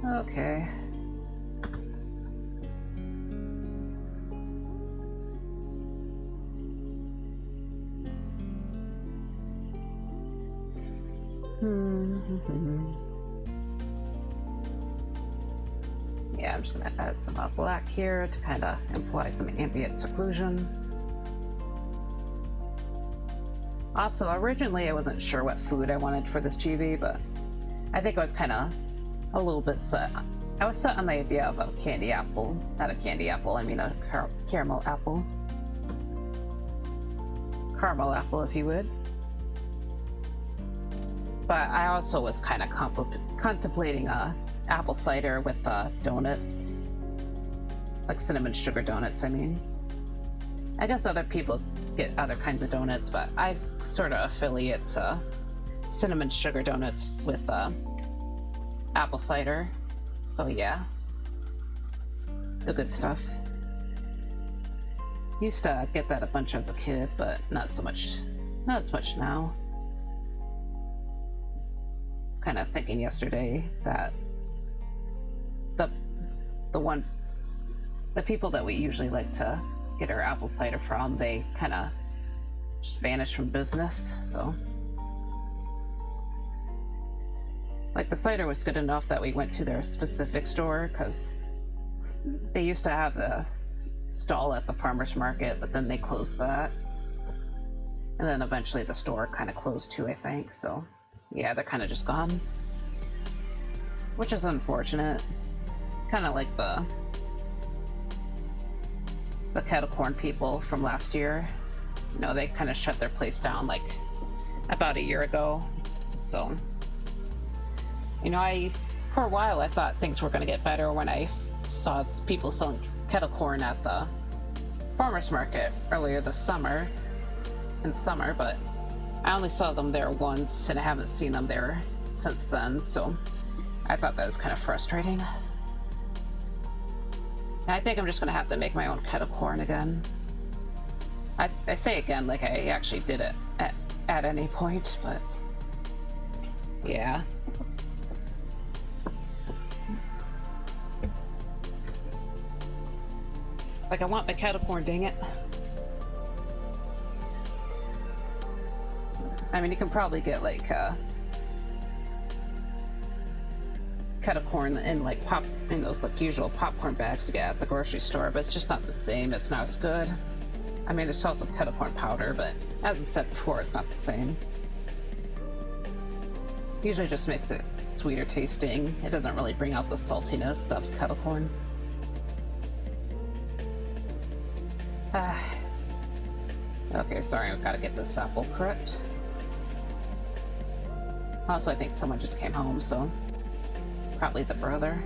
Okay. Yeah, I'm just gonna add some black here to kind of imply some ambient seclusion. Also, originally I wasn't sure what food I wanted for this GV, but I think I was kind of a little bit set. I was set on the idea of a candy apple. Not a candy apple, I mean a caramel apple. Caramel apple, if you would. But I also was kind of contemplating apple cider with donuts. Like cinnamon sugar donuts, I mean. I guess other people get other kinds of donuts, but I sort of affiliate cinnamon sugar donuts with apple cider. So yeah. The good stuff. Used to get that a bunch as a kid, but not so much. Not as much now. Kind of thinking yesterday that the people that we usually like to get our apple cider from, they kind of just vanished from business. So like the cider was good enough that we went to their specific store because they used to have a stall at the farmer's market, but then they closed that, and then eventually the store kind of closed too, I think. So yeah, they're kind of just gone, which is unfortunate. Kind of like the kettle corn people from last year. You know, they kind of shut their place down like about a year ago. So, you know, for a while I thought things were going to get better when I saw people selling kettle corn at the farmer's market earlier this summer, but I only saw them there once, and I haven't seen them there since then, so I thought that was kind of frustrating. And I think I'm just going to have to make my own kettle corn again. I say again like I actually did it at any point, but yeah. Like, I want my kettle corn, dang it. I mean, you can probably get like kettle corn in like in those like usual popcorn bags you get at the grocery store, but it's just not the same. It's not as good. I mean, there's also kettle corn powder, but as I said before, it's not the same. Usually just makes it sweeter tasting. It doesn't really bring out the saltiness of kettle corn. Okay, sorry, I've got to get this apple correct. Also, I think someone just came home, so probably the brother.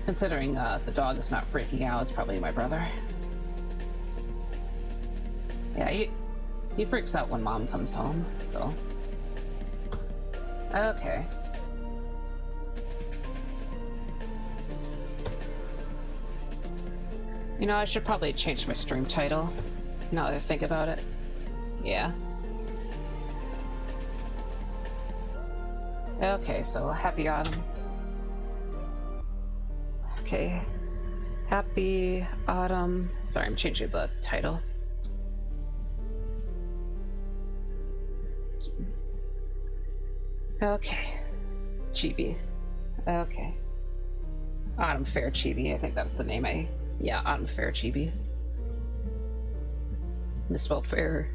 Considering the dog is not freaking out, it's probably my brother. Yeah, he freaks out when mom comes home, so. Okay. You know, I should probably change my stream title, now that I think about it. Yeah. Okay, so happy autumn. Okay. Happy autumn. Sorry, I'm changing the title. Okay. Chibi. Okay. Autumn Fair Chibi, I think that's the name yeah, Autumn Fair Chibi. Misspelled fair.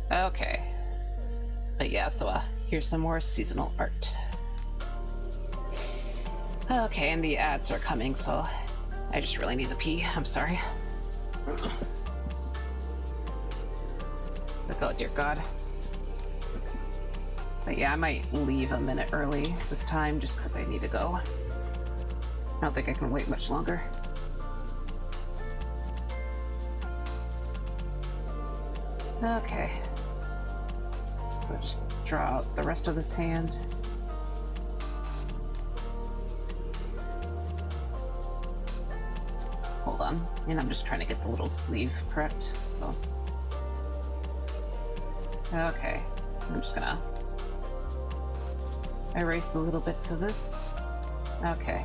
Okay. But yeah, so here's some more seasonal art. Okay, and the ads are coming, so I just really need to pee. I'm sorry. Oh dear God. But yeah, I might leave a minute early this time just because I need to go. I don't think I can wait much longer. Okay. So just draw out the rest of this hand. Hold on. And I'm just trying to get the little sleeve correct, so. Okay. I'm just gonna erase a little bit to this. Okay.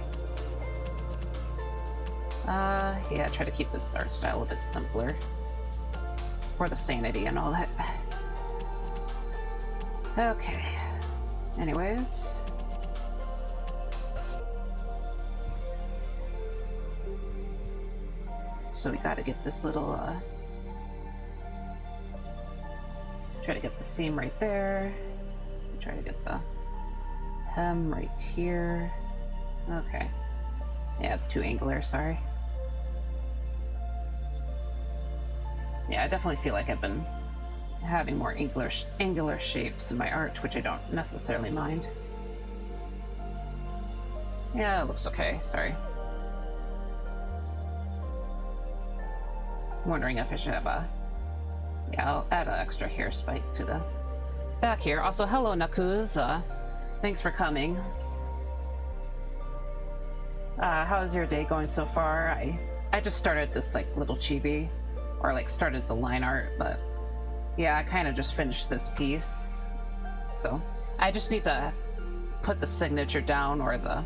Yeah, try to keep this art style a bit simpler. For the sanity and all that. Okay. Anyways. So we gotta get this little, try to get the seam right there. Try to get the hem right here. Okay. Yeah, it's too angular, sorry. Yeah, I definitely feel like I've been having more angular shapes in my art, which I don't necessarily mind. Yeah, it looks okay, sorry. I'm wondering if I should have a... Yeah, I'll add an extra hair spike to the back here. Also, hello, Nakuz. Thanks for coming. How's your day going so far? I just started this, like, little chibi. Or, like, started the line art, but... Yeah, I kind of just finished this piece. So, I just need to put the signature down or the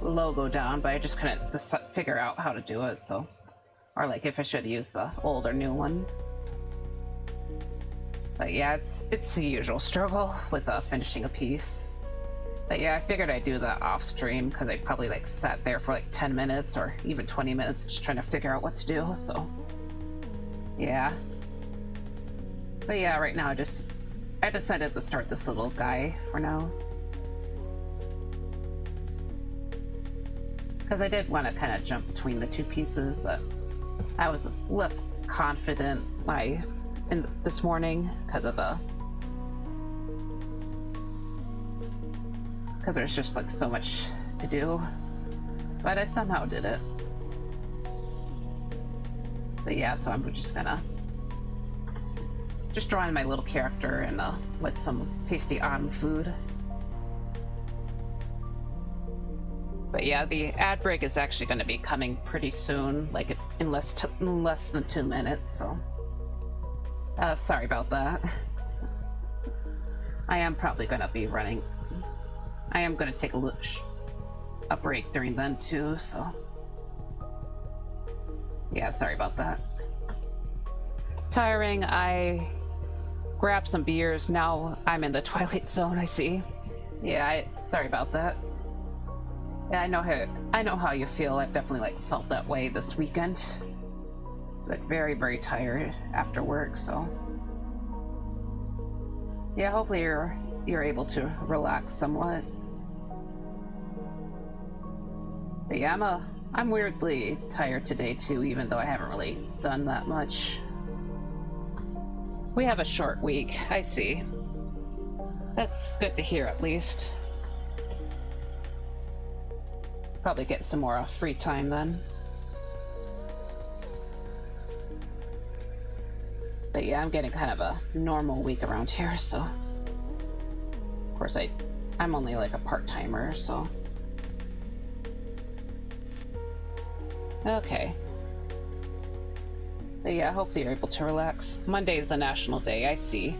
logo down, but I just couldn't figure out how to do it, so... Or, like, if I should use the old or new one. But yeah, it's the usual struggle with finishing a piece. But yeah, I figured I'd do that off stream because I probably like sat there for like 10 minutes or even 20 minutes just trying to figure out what to do, so yeah. But yeah, right now I decided to start this little guy for now. Because I did want to kind of jump between the two pieces, but I was less confident this morning because there's just like so much to do, but I somehow did it. But yeah, so I'm just gonna drawing my little character and with some tasty autumn food. But yeah, the ad break is actually going to be coming pretty soon, like in less than 2 minutes, so sorry about that. I am probably going to be running. I am going to take a break during then too, so yeah, sorry about that. Tiring. I grabbed some beers. Now I'm in the twilight zone, I see. Yeah, sorry about that. Yeah, I know how you feel. I've definitely like felt that way this weekend. It's like very, very tired after work, so yeah, hopefully you're able to relax somewhat. But yeah, I'm weirdly tired today too, even though I haven't really done that much. We have a short week, I see. That's good to hear, at least. Probably get some more free time then. But yeah, I'm getting kind of a normal week around here, so... Of course, I'm only like a part-timer, so... Okay. But yeah, hopefully you're able to relax. Monday is a national day, I see.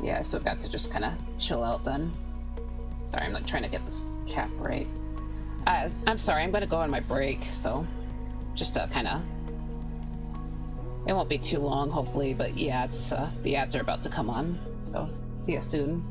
Yeah, so got to just kind of chill out then. Sorry, I'm like trying to get this cap right. I'm sorry, I'm gonna go on my break, so just to kind of... It won't be too long, hopefully, but yeah, it's the ads are about to come on, so see you soon.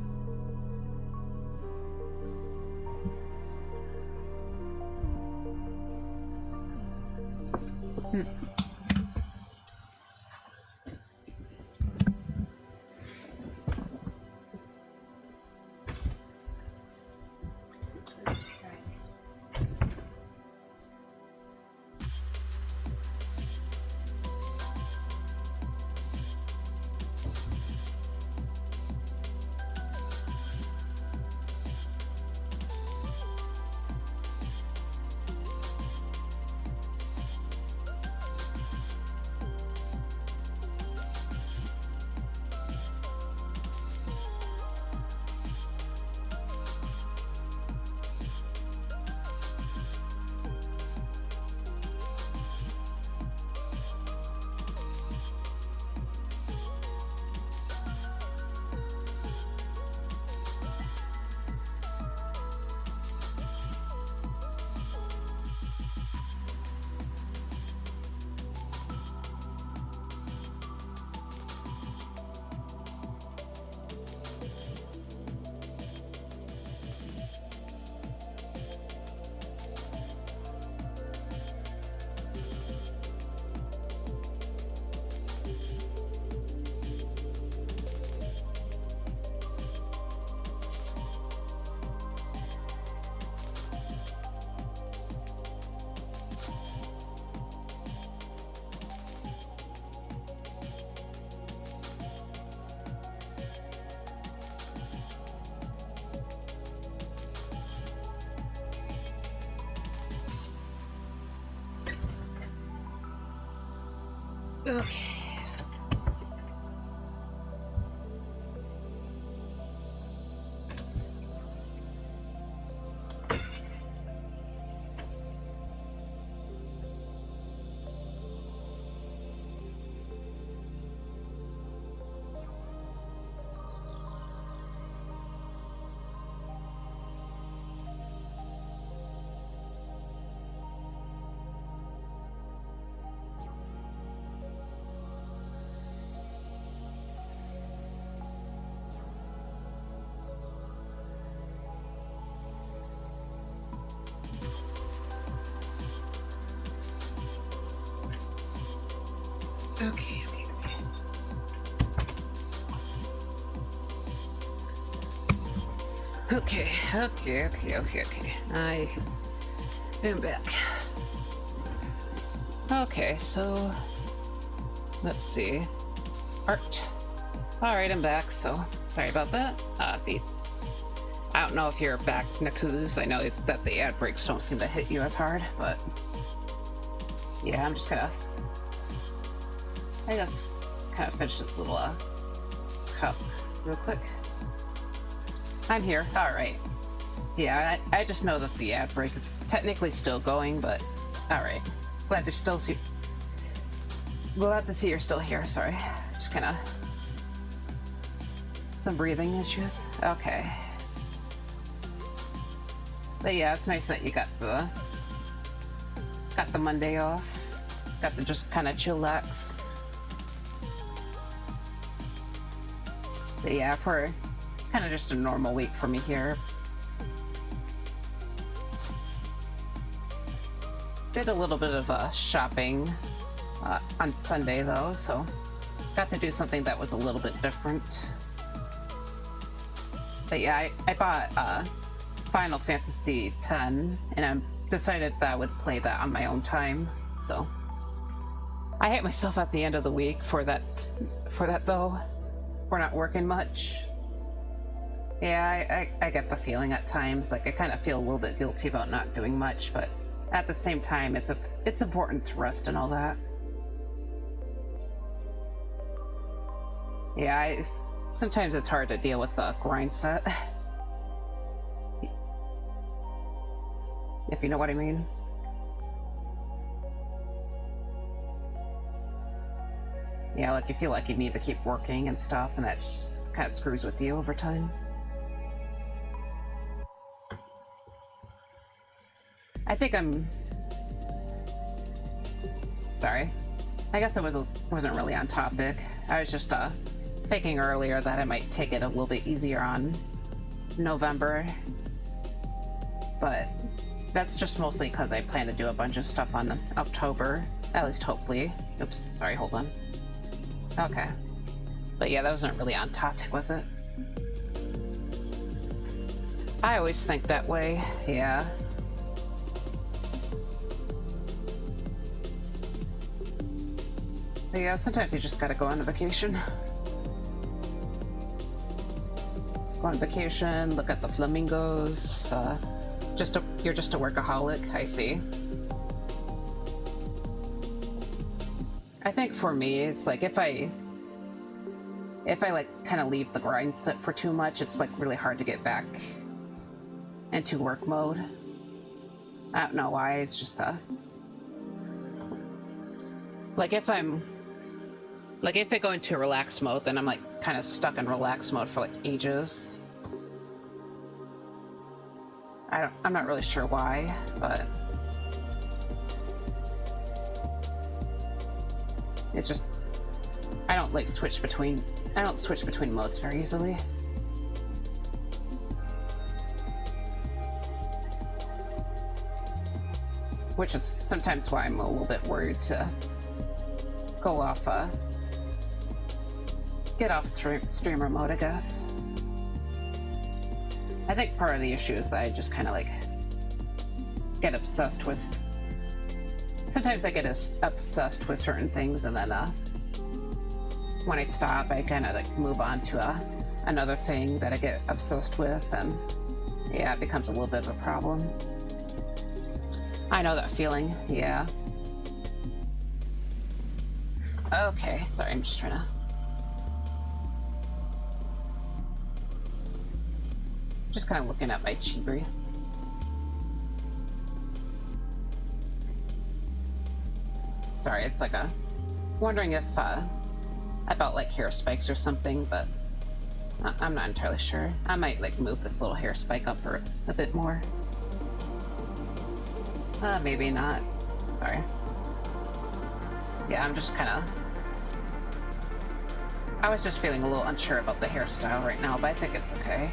Okay. Okay. Okay. I am back. Okay, so let's see. Art. Alright, I'm back, so sorry about that. I don't know if you're back, Nakuz. I know that the ad breaks don't seem to hit you as hard, but yeah, I'm just gonna, I guess, kind of finish this little cup real quick. I'm here. Alright. Yeah, I just know that the ad break is technically still going, but alright. Glad you're still glad to see you're still here. Sorry. Just kind of some breathing issues. Okay. But yeah, it's nice that you got the Monday off. Got to just kind of chillax. But yeah, for kind of just a normal week for me here. Did a little bit of shopping on Sunday though, so got to do something that was a little bit different. But yeah, I bought Final Fantasy X, and I decided that I would play that on my own time. So I hate myself at the end of the week for that though. We're not working much. Yeah, I get the feeling at times, like I kind of feel a little bit guilty about not doing much, but at the same time, it's important to rest and all that. Yeah, sometimes it's hard to deal with the grind set. If you know what I mean. Yeah, like you feel like you need to keep working and stuff, and that just kind of screws with you over time. I think I'm... Sorry. I guess I wasn't really on topic. I was just thinking earlier that I might take it a little bit easier on November. But that's just mostly because I plan to do a bunch of stuff on October. At least hopefully. Oops, sorry, hold on. Okay. But yeah, that wasn't really on topic, was it? I always think that way, yeah. But yeah, sometimes you just gotta go on a vacation. Go on vacation, look at the flamingos. You're just a workaholic, I see. I think for me, it's like if I like kind of leave the grind set for too much, it's like really hard to get back into work mode. I don't know why, it's just like if I go into relax mode, then I'm like kind of stuck in relax mode for like ages. I'm not really sure why, but it's just I don't switch between modes very easily. Which is sometimes why I'm a little bit worried to go off get off streamer mode, I guess. I think part of the issue is that I just kind of like get obsessed with... Sometimes I get obsessed with certain things, and then when I stop, I kind of like move on to another thing that I get obsessed with, and yeah, it becomes a little bit of a problem. I know that feeling, yeah. Okay, sorry, I'm just trying to... Just kind of looking at my chibi. Sorry, it's like a... Wondering if, about, like, hair spikes or something, but... I'm not entirely sure. I might, like, move this little hair spike up or a bit more. Maybe not. Sorry. Yeah, I'm just kind of... I was just feeling a little unsure about the hairstyle right now, but I think it's okay.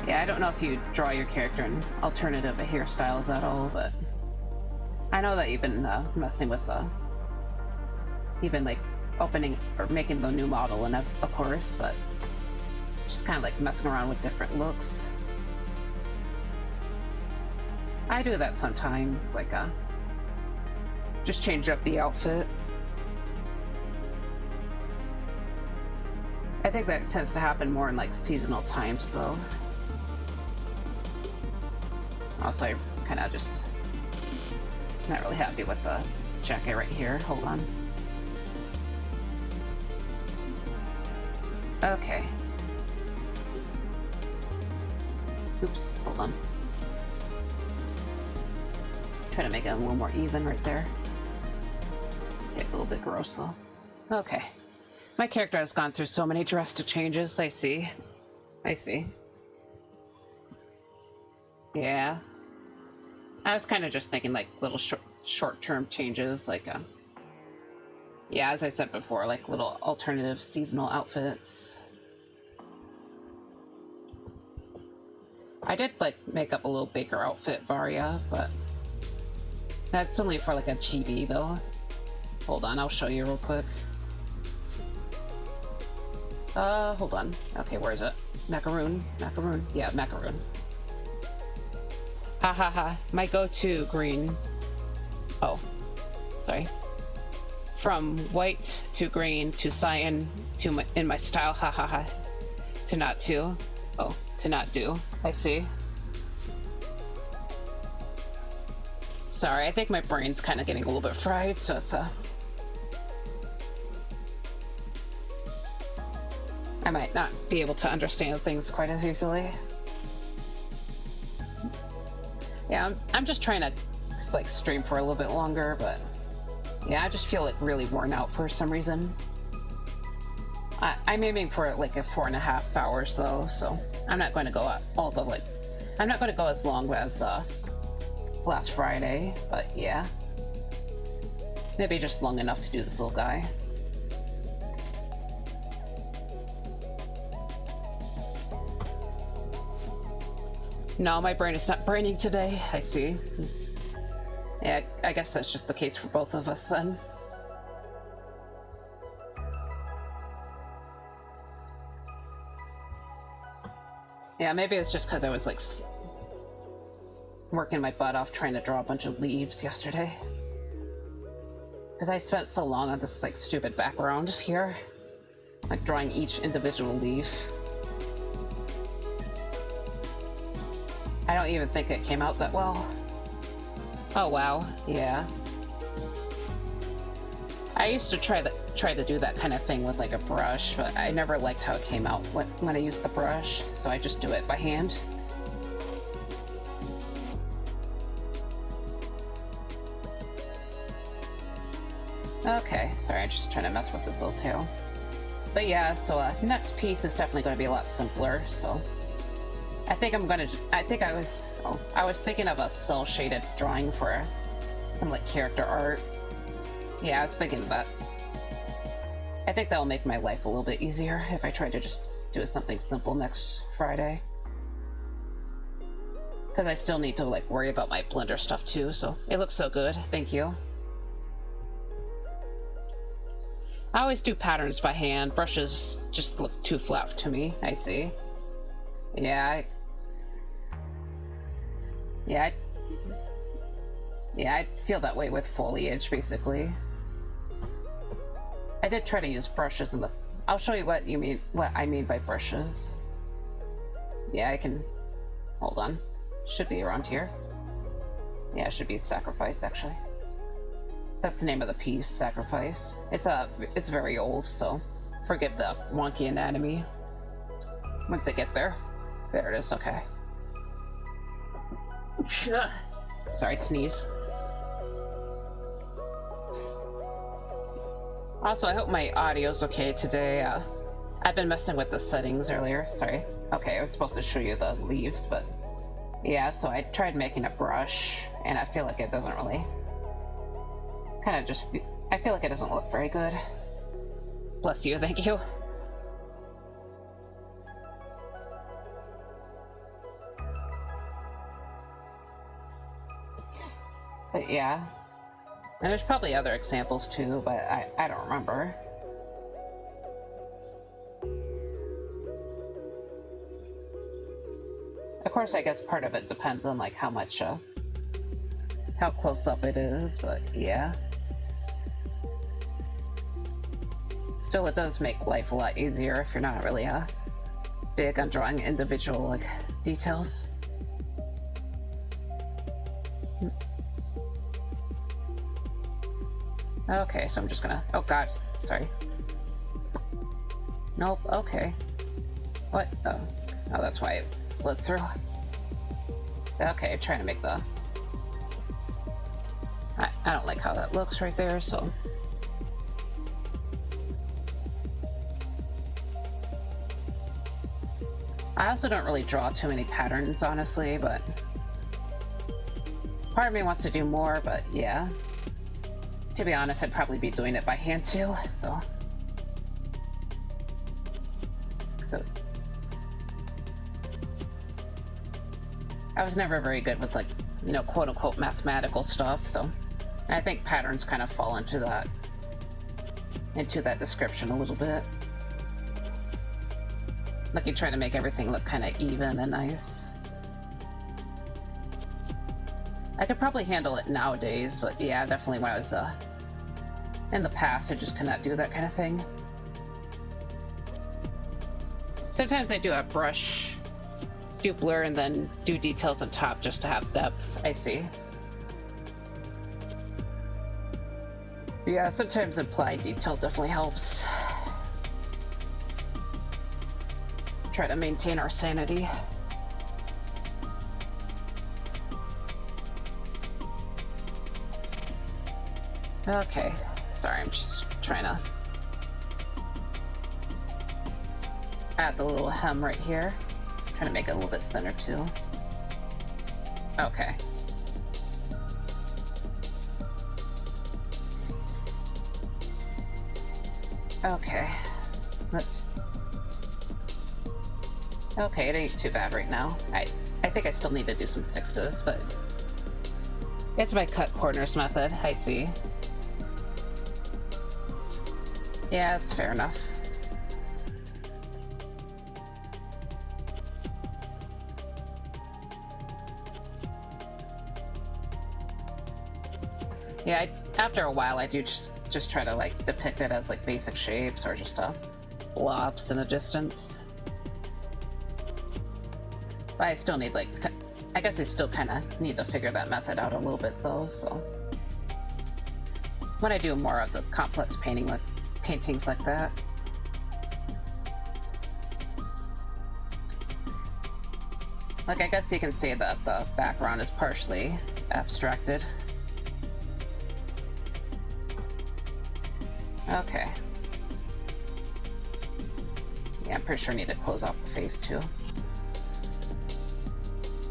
Yeah, I don't know if you draw your character in alternative hairstyles at all, but I know that you've been messing with you've been like opening or making the new model, and of course, but just kind of like messing around with different looks. I do that sometimes, like just change up the outfit. I think that tends to happen more in like seasonal times, though. Also, I kind of just not really happy with the jacket right here. Hold on. Okay. Oops, hold on. Try to make it a little more even right there. Okay, it's a little bit gross though. Okay. My character has gone through so many drastic changes. I see. I see. Yeah. I was kind of just thinking like little short-term changes, like yeah, as I said before, like little alternative seasonal outfits. I did like make up a little baker outfit, Varia, but that's only for like a chibi though. Hold on, I'll show you real quick. Hold on. Okay, where is it? Macaroon? Macaroon? Yeah, macaroon. Ha ha ha. My go-to green. Oh, sorry. From white to green to cyan to in my style. Ha ha ha. To not to. Oh, to not do. I see. Sorry, I think my brain's kind of getting a little bit fried, so it's I might not be able to understand things quite as easily. Yeah, I'm just trying to like stream for a little bit longer, but yeah, I just feel like really worn out for some reason. I'm aiming for like a 4.5 hours though, so I'm not going to go all the like, I'm not going to go as long as last Friday, but yeah, maybe just long enough to do this little guy. No, my brain is not braining today. I see. Yeah, I guess that's just the case for both of us then. Yeah, maybe it's just because I was like working my butt off trying to draw a bunch of leaves yesterday. Because I spent so long on this like stupid background here, like drawing each individual leaf. I don't even think it came out that well. Oh wow, yeah. I used to try to do that kind of thing with like a brush, but I never liked how it came out when I used the brush, so I just do it by hand. Okay, sorry, I'm just trying to mess with this little tail. But yeah, so next piece is definitely going to be a lot simpler, so I think I was thinking of a cell shaded drawing for some like character art. Yeah, I was thinking of that. I think that'll make my life a little bit easier if I try to just do something simple next Friday. Because I still need to like worry about my Blender stuff too, so it looks so good. Thank you. I always do patterns by hand. Brushes just look too flat to me. I see. Yeah, I feel that way with foliage, basically. I did try to use brushes in the... I'll show you what I mean by brushes. Yeah, I can... Hold on. Should be around here. Yeah, it should be sacrifice, actually. That's the name of the piece, sacrifice. It's very old, so forgive the wonky anatomy. Once I get there. There it is, okay. Sorry, sneeze. Also, I hope my audio's okay today. I've been messing with the settings earlier. Sorry. Okay, I was supposed to show you the leaves, but yeah, so I tried making a brush, and I feel like it doesn't really... I feel like it doesn't look very good. Bless you, thank you. But yeah. And there's probably other examples too, but I don't remember. Of course, I guess part of it depends on like how much, how close up it is, but yeah. Still, it does make life a lot easier if you're not really big on drawing individual like details. Okay, so I'm just gonna... Oh god, sorry. Nope, okay. What? Oh, that's why it bled through. Okay, trying to make the... I don't like how that looks right there, so... I also don't really draw too many patterns, honestly, but... Part of me wants to do more, but yeah. To be honest, I'd probably be doing it by hand too, so... I was never very good with, like, you know, quote-unquote mathematical stuff, so... And I think patterns kind of fall into that description a little bit. Like you try to make everything look kind of even and nice. I could probably handle it nowadays, but yeah, definitely when I was in the past, I just could not do that kind of thing. Sometimes I do a brush, do blur, and then do details on top just to have depth. I see. Yeah, sometimes applied detail definitely helps. Try to maintain our sanity. Okay, sorry, I'm just trying to add the little hem right here. Trying to make it a little bit thinner too. Okay. Okay, let's... Okay, it ain't too bad right now. I think I still need to do some fixes, but... It's my cut corners method, I see. Yeah, it's fair enough. Yeah, after a while I do just try to like depict it as like basic shapes or just blobs in the distance. But I still need like, I guess I still kind of need to figure that method out a little bit though, so. When I do more of the complex paintings like that. Like I guess you can say that the background is partially abstracted. Okay. Yeah, I'm pretty sure I need to close off the face too.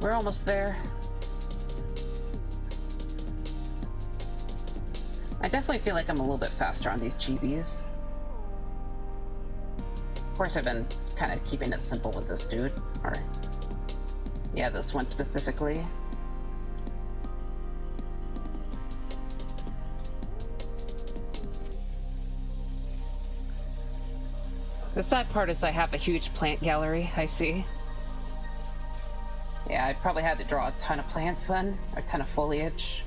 We're almost there. I definitely feel like I'm a little bit faster on these chibis. Of course, I've been kind of keeping it simple with this dude, or yeah, this one specifically. The sad part is I have a huge plant gallery, I see. Yeah, I probably had to draw a ton of plants then, a ton of foliage.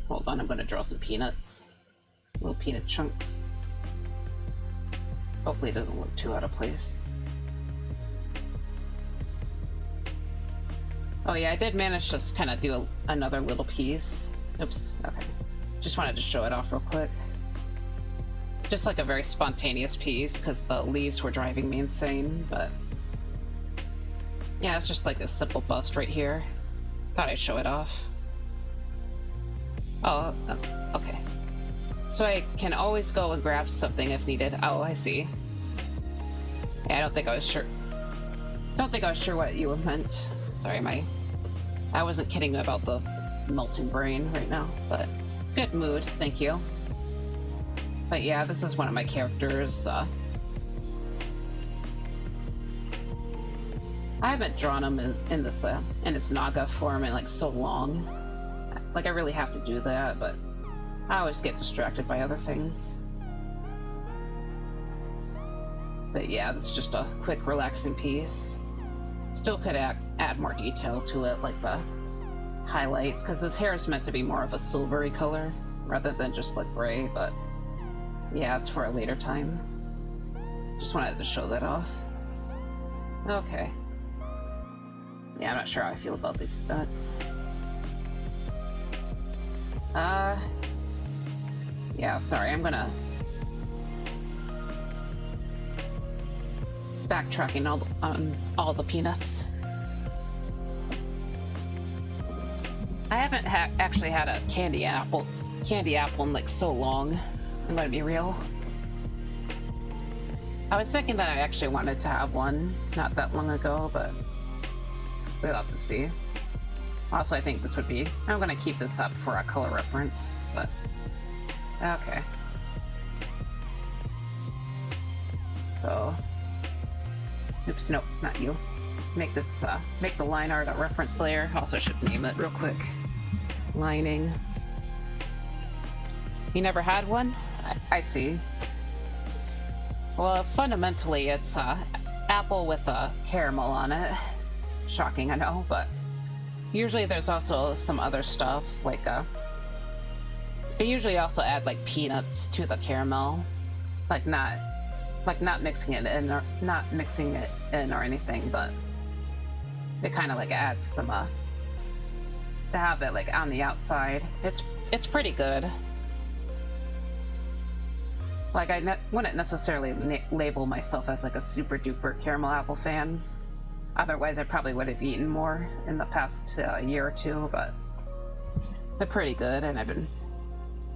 Hold on, I'm gonna draw throw some peanuts. Little peanut chunks. Hopefully it doesn't look too out of place. Oh yeah, I did manage to kind of do another little piece. Oops, okay. Just wanted to show it off real quick. Just like a very spontaneous piece, because the leaves were driving me insane, but... yeah, it's just like a simple bust right here. Thought I'd show it off. Oh, okay. So I can always go and grab something if needed. Oh, I see. Yeah, I don't think I was sure. Don't think I was sure what you meant. Sorry, I wasn't kidding about the melting brain right now, but good mood, thank you. But yeah, this is one of my characters. I haven't drawn him in this Naga form in like so long. Like I really have to do that, but I always get distracted by other things. But yeah, this is just a quick, relaxing piece. Still could add more detail to it, like the highlights, because his hair is meant to be more of a silvery color rather than just like gray, but yeah, it's for a later time. Just wanted to show that off. Okay. Yeah, I'm not sure how I feel about these nuts. Yeah, sorry, I'm gonna backtracking on all the peanuts. I haven't actually had a candy apple in like so long. I'm gonna be real. I was thinking that I actually wanted to have one not that long ago, but we'll have to see. Also, I think this would be... I'm gonna keep this up for a color reference, but... okay. So... oops, nope, not you. Make this, make the line art a reference layer. Also should name it real quick. Lining. You never had one? I see. Well, fundamentally, it's, apple with a caramel on it. Shocking, I know, but... usually there's also some other stuff, like, they usually also add, like, peanuts to the caramel. Like, not mixing it in, or not mixing it in or anything, but they kind of, like, add some, to have it, like, on the outside. It's pretty good. Like, I wouldn't necessarily label myself as, like, a super-duper caramel apple fan. Otherwise, I probably would have eaten more in the past year or two, but they're pretty good, and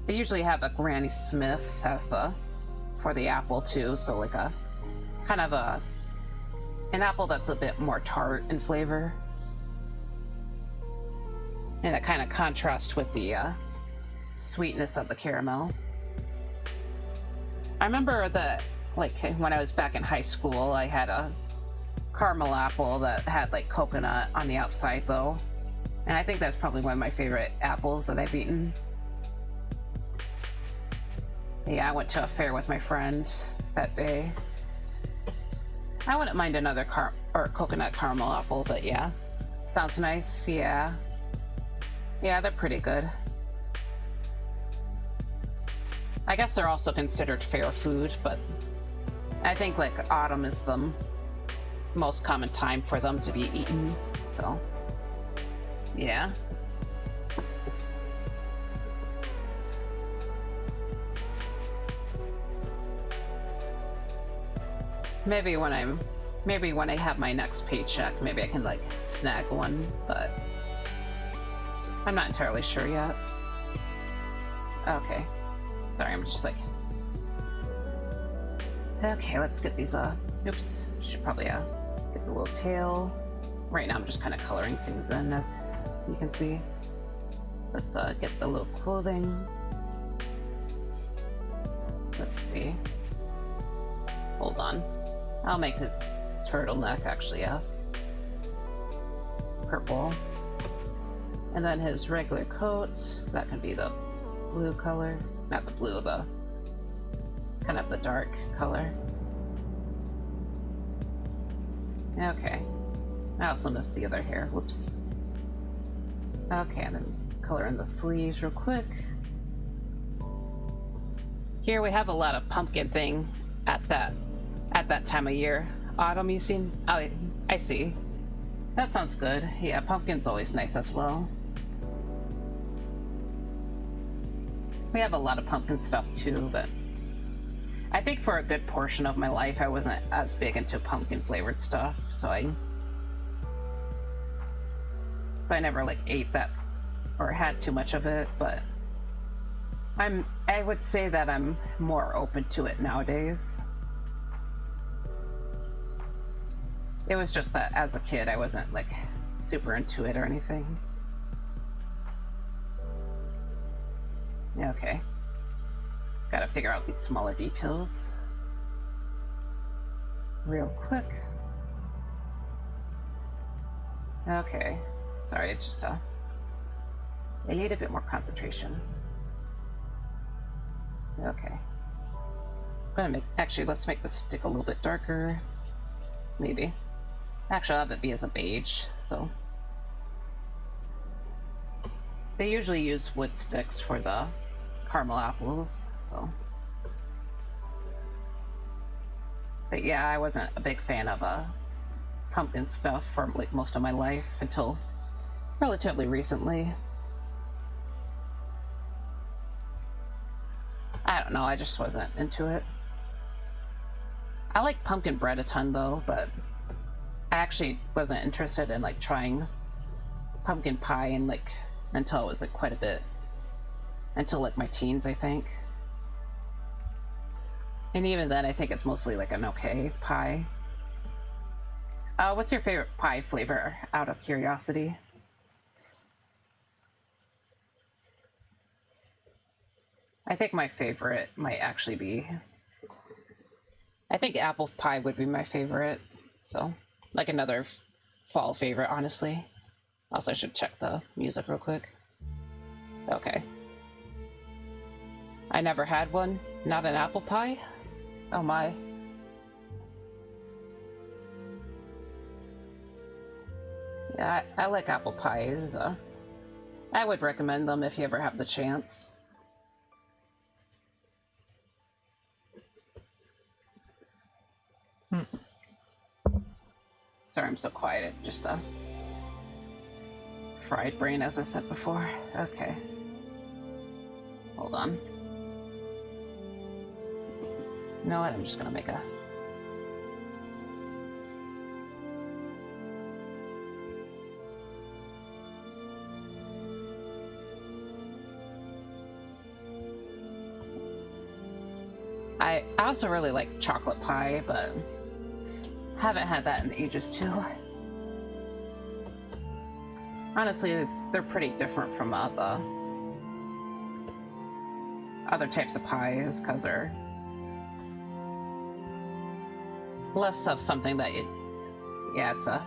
they usually have a Granny Smith as for the apple too, so like a kind of an apple that's a bit more tart in flavor. And it kind of contrasts with the sweetness of the caramel. I remember that, like, when I was back in high school, I had a caramel apple that had like coconut on the outside though, and I think that's probably one of my favorite apples that I've eaten. Yeah, I went to a fair with my friend that day. I wouldn't mind another coconut caramel apple, but yeah, sounds nice. Yeah, they're pretty good. I guess they're also considered fair food, but I think like autumn is the most common time for them to be eaten, so yeah. Maybe when I have my next paycheck, maybe I can like snag one, but I'm not entirely sure yet. Okay, sorry, I'm just like, okay, let's get these oops, should probably get the little tail. Right now I'm just kind of coloring things in, as you can see. Let's get the little clothing. Let's see. Hold on. I'll make his turtleneck actually purple. And then his regular coat, that can be the blue color. Not the blue, the kind of the dark color. Okay. I also missed the other hair. Whoops. Okay, and then color in the sleeves real quick. Here we have a lot of pumpkin thing at that time of year. Autumn, you seen? Oh, I see. That sounds good. Yeah, pumpkin's always nice as well. We have a lot of pumpkin stuff too, but I think for a good portion of my life I wasn't as big into pumpkin flavored stuff, so I never like ate that or had too much of it, but I would say that I'm more open to it nowadays. It was just that as a kid I wasn't like super into it or anything. Yeah, okay. Gotta figure out these smaller details real quick. Okay. Sorry, it's just I need a bit more concentration. Okay. Let's make the stick a little bit darker. Maybe. Actually, I'll have it be as a beige, so. They usually use wood sticks for the caramel apples, so. But yeah, I wasn't a big fan of pumpkin stuff for like most of my life until relatively recently. I don't know, I just wasn't into it. I like pumpkin bread a ton though, but I actually wasn't interested in like trying pumpkin pie and like until it was like quite a bit, until like my teens, I think. And even then I think it's mostly like an okay pie. What's your favorite pie flavor, out of curiosity? I think my favorite might actually be, I think apple pie would be my favorite. So, like another fall favorite, honestly. Also, I should check the music real quick. Okay. I never had one. Not an apple pie? Oh my. Yeah, I like apple pies. I would recommend them if you ever have the chance. Sorry, I'm so quiet. Just fried brain, as I said before. Okay. Hold on. You know what? I'm just gonna make a... I also really like chocolate pie, but haven't had that in ages too. Honestly, they're pretty different from other types of pies because they're less of something that it's a...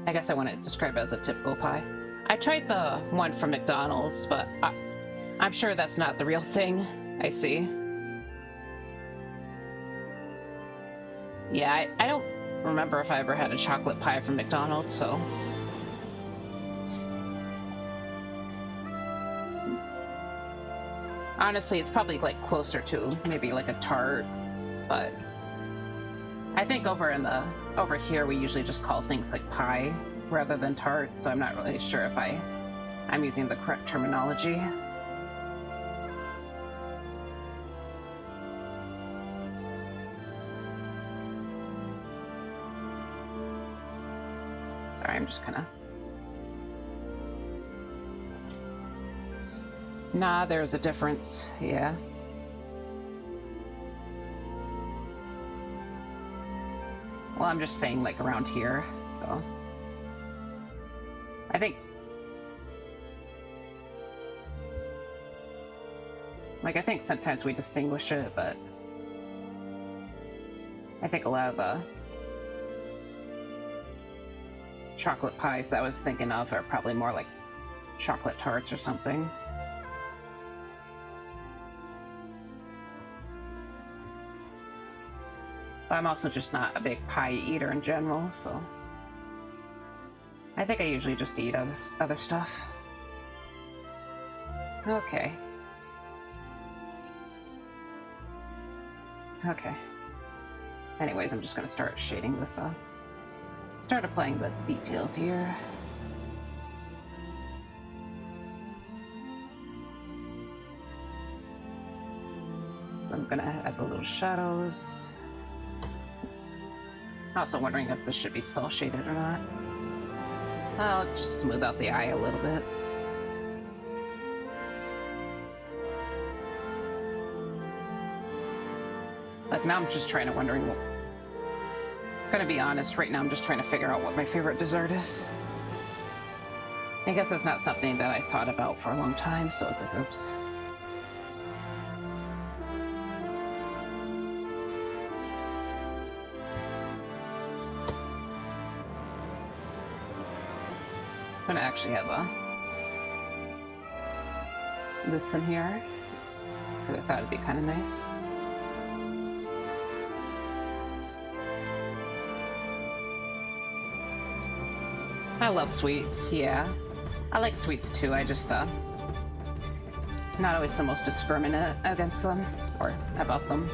I guess I want to describe it as a typical pie. I tried the one from McDonald's, but I'm sure that's not the real thing. I see. Yeah, I don't remember if I ever had a chocolate pie from McDonald's, so... Honestly, it's probably like closer to maybe like a tart, but I think over here we usually just call things like pie rather than tarts, so I'm not really sure if I'm using the correct terminology. Sorry, I'm just kind of... Nah, there's a difference, yeah. Well, I'm just saying, like, around here, so... I think... Like, I think sometimes we distinguish it, but... I think a lot of the chocolate pies that I was thinking of are probably more like chocolate tarts or something. But I'm also just not a big pie eater in general, so I think I usually just eat other stuff. Okay. Okay. Anyways, I'm just gonna start shading this, start applying the details here. So I'm gonna add the little shadows. Also wondering if this should be cell shaded or not. I'll just smooth out the eye a little bit. Like now I'm just gonna be honest, right now I'm just trying to figure out what my favorite dessert is. I guess it's not something that I thought about for a long time, so it's like, oops. I'm gonna actually have this in here, because I thought it'd be kind of nice. I love sweets, yeah. I like sweets too, I just, not always the most discriminate against them, or about them.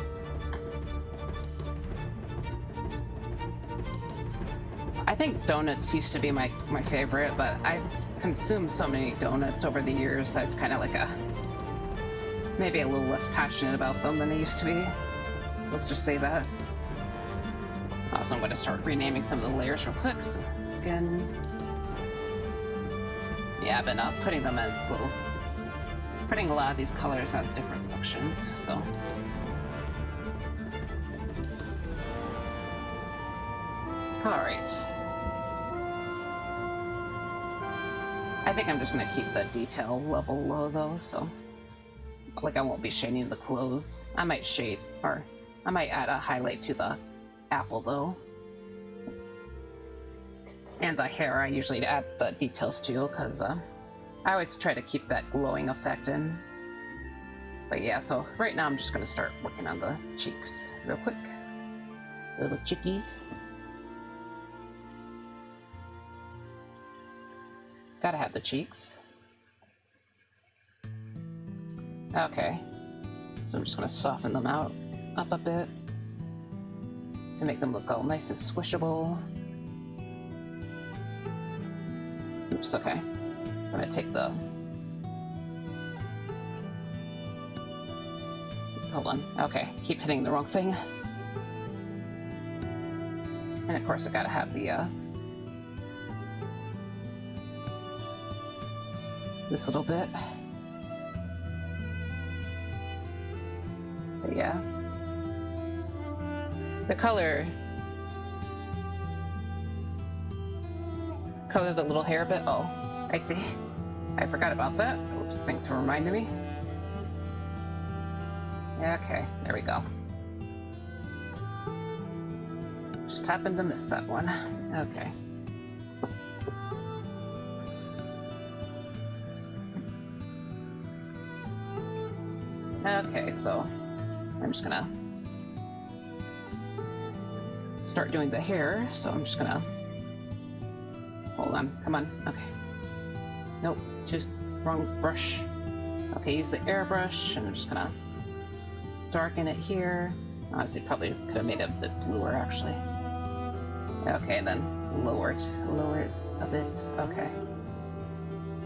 I think donuts used to be my favorite, but I've consumed so many donuts over the years that it's kind of like maybe a little less passionate about them than I used to be. Let's just say that. Also, I'm going to start renaming some of the layers real quick. So, skin. Yeah, I've been putting them as putting a lot of these colors as different sections, so. Alright. I think I'm just gonna keep the detail level low though, so. Like I won't be shading the clothes. I might shade, or I might add a highlight to the apple though. And the hair, I usually add the details too, because I always try to keep that glowing effect in. But yeah, so right now I'm just going to start working on the cheeks real quick. Little chickies. Gotta have the cheeks. Okay. So I'm just going to soften them out up a bit to make them look all nice and squishable. Oops, okay. I'm gonna take the... Hold on. Okay, keep hitting the wrong thing. And of course I gotta have the, this little bit. But yeah. The color the little hair a bit. Oh, I see. I forgot about that. Oops, thanks for reminding me. Okay, there we go. Just happened to miss that one. Okay. Okay, so I'm just gonna start doing the hair. So I'm just gonna hold on, come on, okay. Nope, just wrong brush. Okay, use the airbrush, and I'm just gonna darken it here. Honestly, probably could have made it a bit bluer, actually. Okay, then lower it a bit, okay.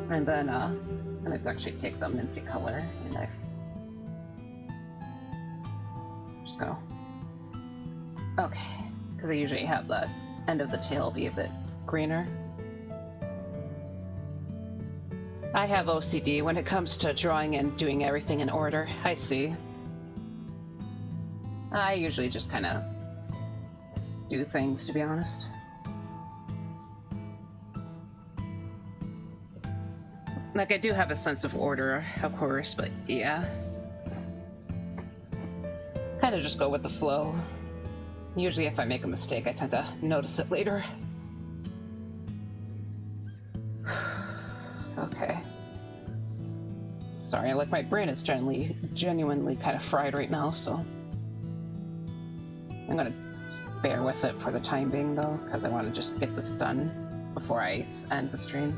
And then, I'm gonna actually take the minty color, and I just go. Okay, because I usually have the end of the tail be a bit greener. I have OCD when it comes to drawing and doing everything in order. I see. I usually just kind of do things, to be honest. Like, I do have a sense of order, of course, but yeah. Kind of just go with the flow. Usually if I make a mistake, I tend to notice it later. Okay. Sorry, like my brain is genuinely kind of fried right now, so I'm gonna bear with it for the time being though, because I want to just get this done before I end the stream.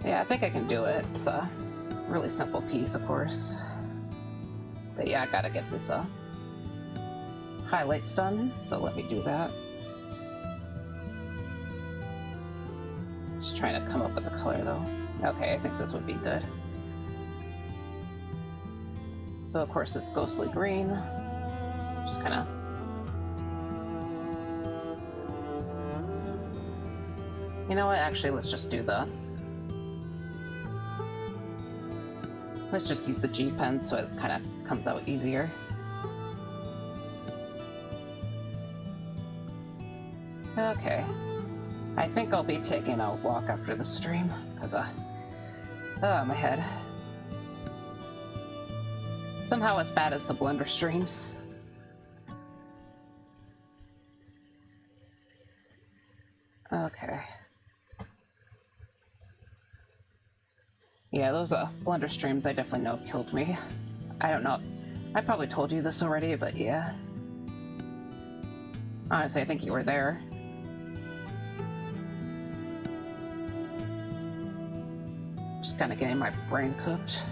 Yeah, I think I can do it. It's really simple piece, of course. But yeah, I gotta get this highlights done, so let me do that. Just trying to come up with a color though. Okay, I think this would be good. So of course it's ghostly green. Just kind of. You know what? Actually, let's just do the. Let's just use the G pen so it kind of comes out easier. Okay. I think I'll be taking a walk after the stream, because, oh, my head. Somehow as bad as the Blender streams. Okay. Yeah, those Blender streams I definitely know killed me. I don't know. I probably told you this already, but yeah. Honestly, I think you were there. Just kind of getting my brain cooked.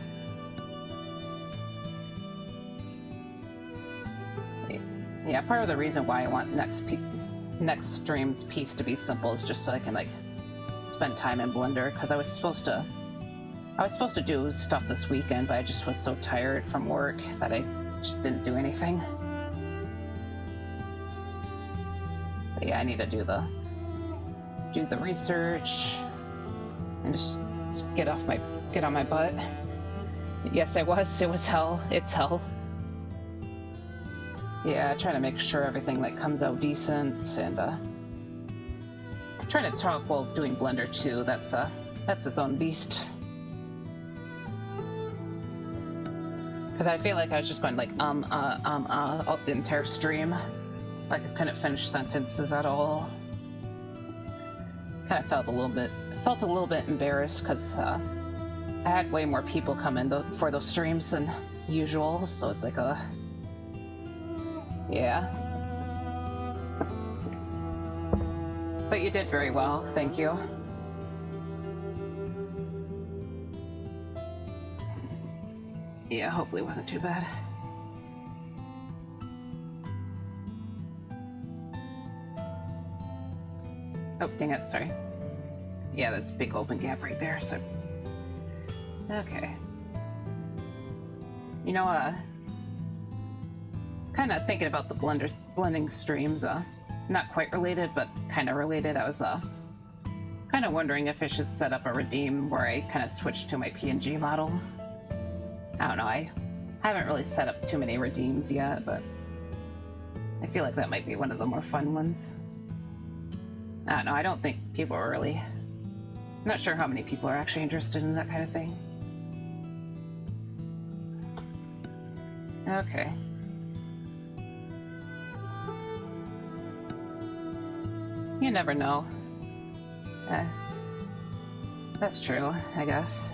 Yeah, part of the reason why I want next stream's piece to be simple is just so I can like spend time in Blender, because I was supposed to do stuff this weekend, but I just was so tired from work that I just didn't do anything. But yeah, I need to do the research and just get on my butt. Yes, it was hell. It's hell. Yeah, trying to make sure everything like comes out decent, and trying to talk while doing Blender too. That's its own beast. Because I feel like I was just going like all the entire stream. Like I couldn't finish sentences at all. Kind of felt a little bit embarrassed because I had way more people come in for those streams than usual, so it's like yeah. But you did very well, thank you. Yeah, hopefully it wasn't too bad. Oh, dang it, sorry. Yeah, there's a big open gap right there, so... Okay. You know, kind of thinking about the blending streams, not quite related, but kind of related. I was, kind of wondering if I should set up a redeem where I kind of switch to my PNG model. I don't know, I haven't really set up too many redeems yet, but I feel like that might be one of the more fun ones. I don't know, I don't think people are really... I'm not sure how many people are actually interested in that kind of thing. Okay. You never know. That's true, I guess.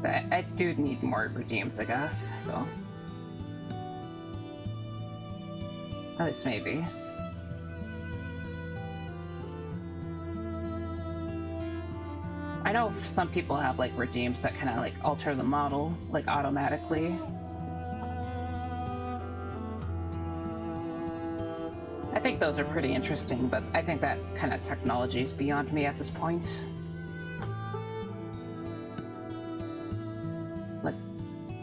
But I do need more redeems, I guess, so... At least maybe. I know some people have like redeems that kind of like alter the model like automatically. I think those are pretty interesting, but I think that kind of technology is beyond me at this point.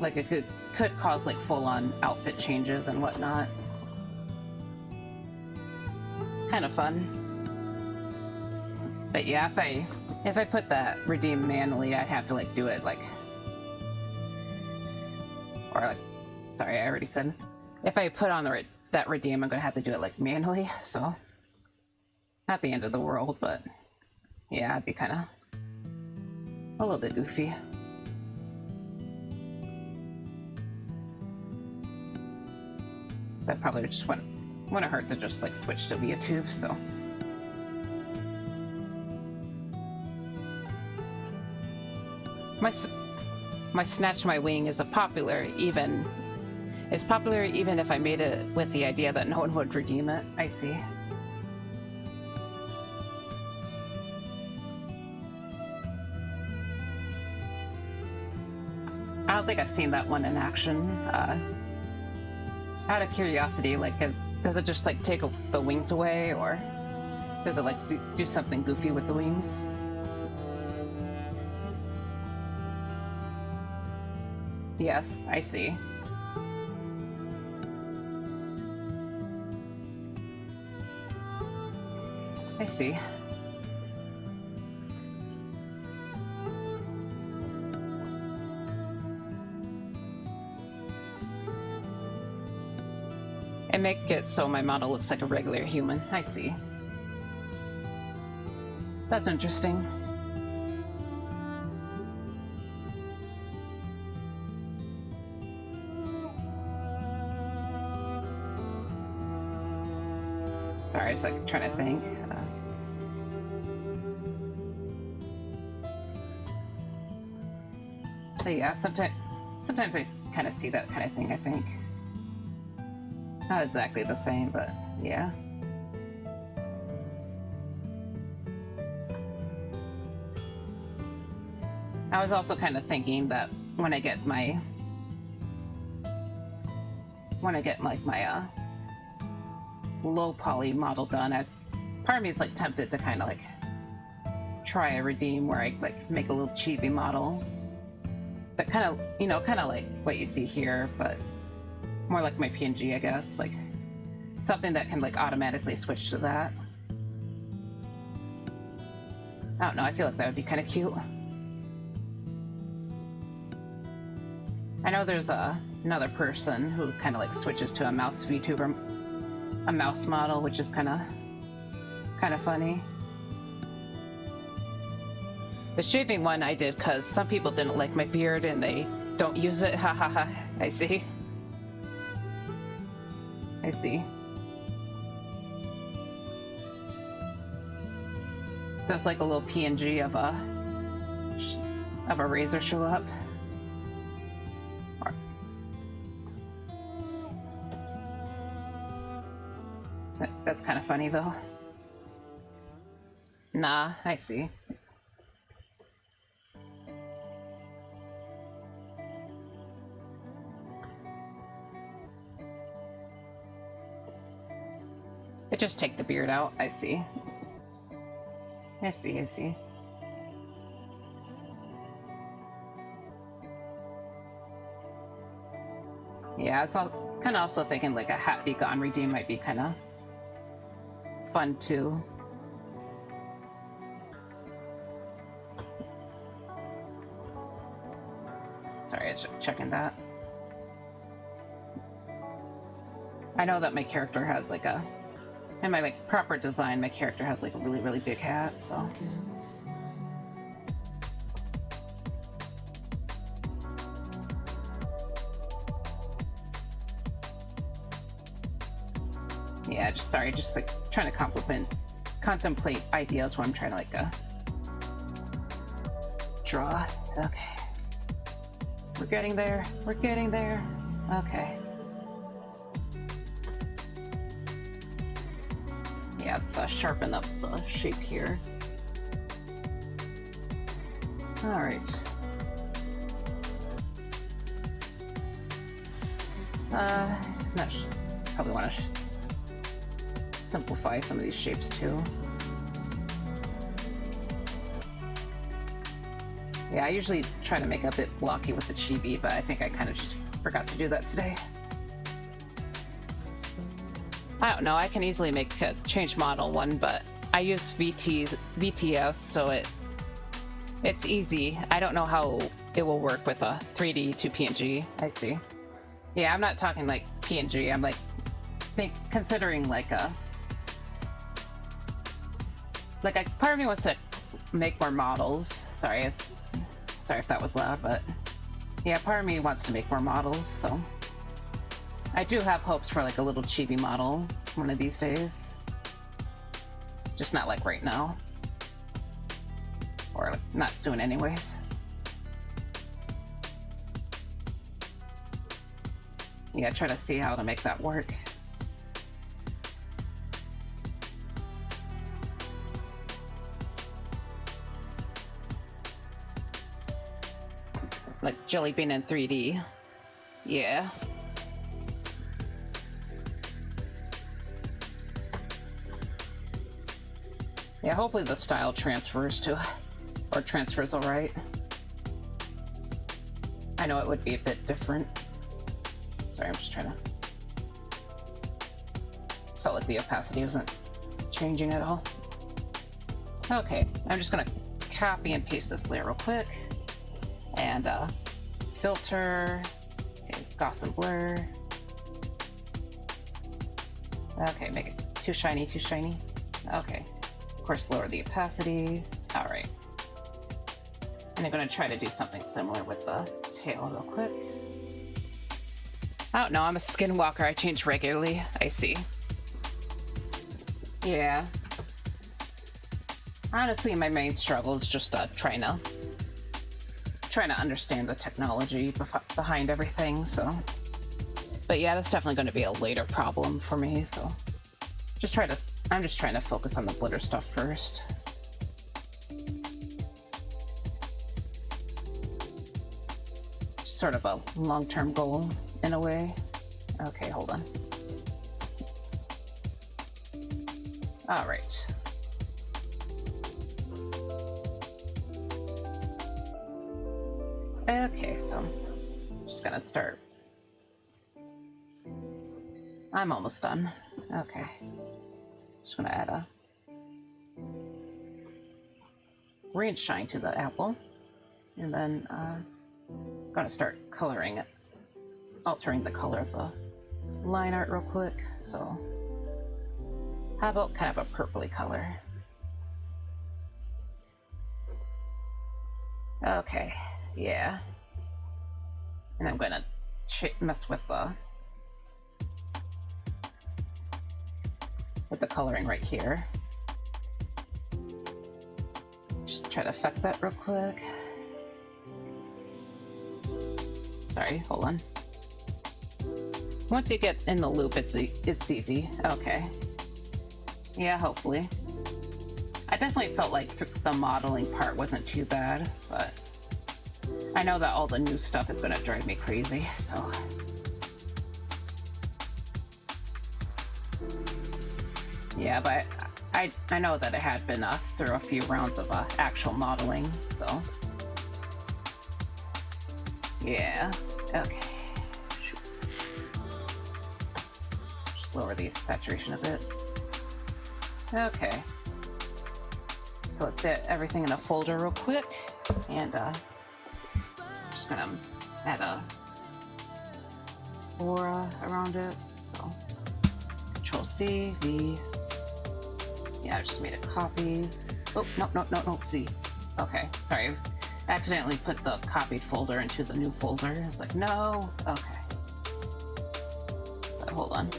Like it could cause like full-on outfit changes and whatnot. Kind of fun. But yeah, if I put that redeem manually, I'd have to like do it like, or like, sorry, I already said, if I put on that redeem, I'm gonna have to do it like manually, so not the end of the world, but yeah, it'd be kind of a little bit goofy. That probably just wouldn't hurt to just like switch to VOD, so. My Snatch My Wing is popular even if I made it with the idea that no one would redeem it. I see. I don't think I've seen that one in action. Out of curiosity, like, does it just like take the wings away, or does it like do something goofy with the wings? Yes, I see. I see. And make it so my model looks like a regular human. I see. That's interesting. Sorry, I was like trying to think. But yeah, sometimes I kind of see that kind of thing, I think. Not exactly the same, but yeah. I was also kind of thinking that when I get like my low poly model done, part of me is like tempted to kind of like try a redeem where I like make a little chibi model that kind of, you know, kind of like what you see here, but more like my PNG, I guess, like something that can like automatically switch to that. I don't know, I feel like that would be kind of cute. I know there's another person who kind of like switches to a mouse VTuber, a mouse model, which is kind of funny. The shaving one I did because some people didn't like my beard and they don't use it. Ha ha ha. I see. I see. There's like a little PNG of a razor show up. That's kind of funny though. Nah, I see. Just take the beard out. I see. I see, I see. Yeah, I was kind of also thinking like a Hat Be Gone redeem might be kind of fun too. Sorry, I was checking that. I know that my character has like a, in my like proper design, my character has like a really, really big hat, so. Yeah, just sorry, just like trying to contemplate ideas when I'm trying to like draw. Okay. We're getting there. We're getting there. Okay. Yeah, let's sharpen up the shape here. All right. Probably want to simplify some of these shapes too. Yeah, I usually try to make a bit blocky with the chibi, but I think I kind of just forgot to do that today. I don't know, I can easily make a change model one, but I use VTS, so it's easy. I don't know how it will work with a 3D to PNG. I see. Yeah, I'm not talking like PNG, I'm like considering like a part of me wants to make more models. Sorry if that was loud, but yeah, part of me wants to make more models, so I do have hopes for like a little chibi model one of these days. Just not like right now. Or like not soon anyways. Yeah, try to see how to make that work. Like Jelly Bean in 3D. Yeah. Yeah, hopefully the style transfers to, or transfers alright. I know it would be a bit different. Sorry, I'm just trying to... Felt like the opacity wasn't changing at all. Okay, I'm just gonna copy and paste this layer real quick. And filter, okay, Gaussian blur. Okay, make it too shiny, too shiny. Okay, of course lower the opacity. All right. And I'm gonna try to do something similar with the tail real quick. Oh no, I'm a skinwalker, I change regularly, I see. Yeah. Honestly, my main struggle is just trying to understand the technology behind everything, so. But yeah, that's definitely going to be a later problem for me, so. I'm just trying to focus on the glitter stuff first. Sort of a long-term goal, in a way. Okay, hold on. All right. Okay, so I'm just gonna start. I'm almost done. Okay. Just gonna add a green shine to the apple. And then gonna start coloring it, altering the color of the line art real quick. So how about kind of a purpley color? Okay, yeah. And I'm gonna mess with the coloring right here. Just try to affect that real quick. Sorry, hold on. Once you get in the loop, it's easy. Okay. Yeah, hopefully. I definitely felt like the modeling part wasn't too bad, but I know that all the new stuff is gonna drive me crazy, so. Yeah, but I know that it had been through a few rounds of actual modeling, so. Yeah, okay. Just lower the saturation a bit. Okay. So let's get everything in a folder real quick, and just gonna add a aura around it. So Control C, V. Yeah, I just made a copy. Oh, no, Z. Okay, sorry. I accidentally put the copied folder into the new folder. I was like, no. Okay. So hold on.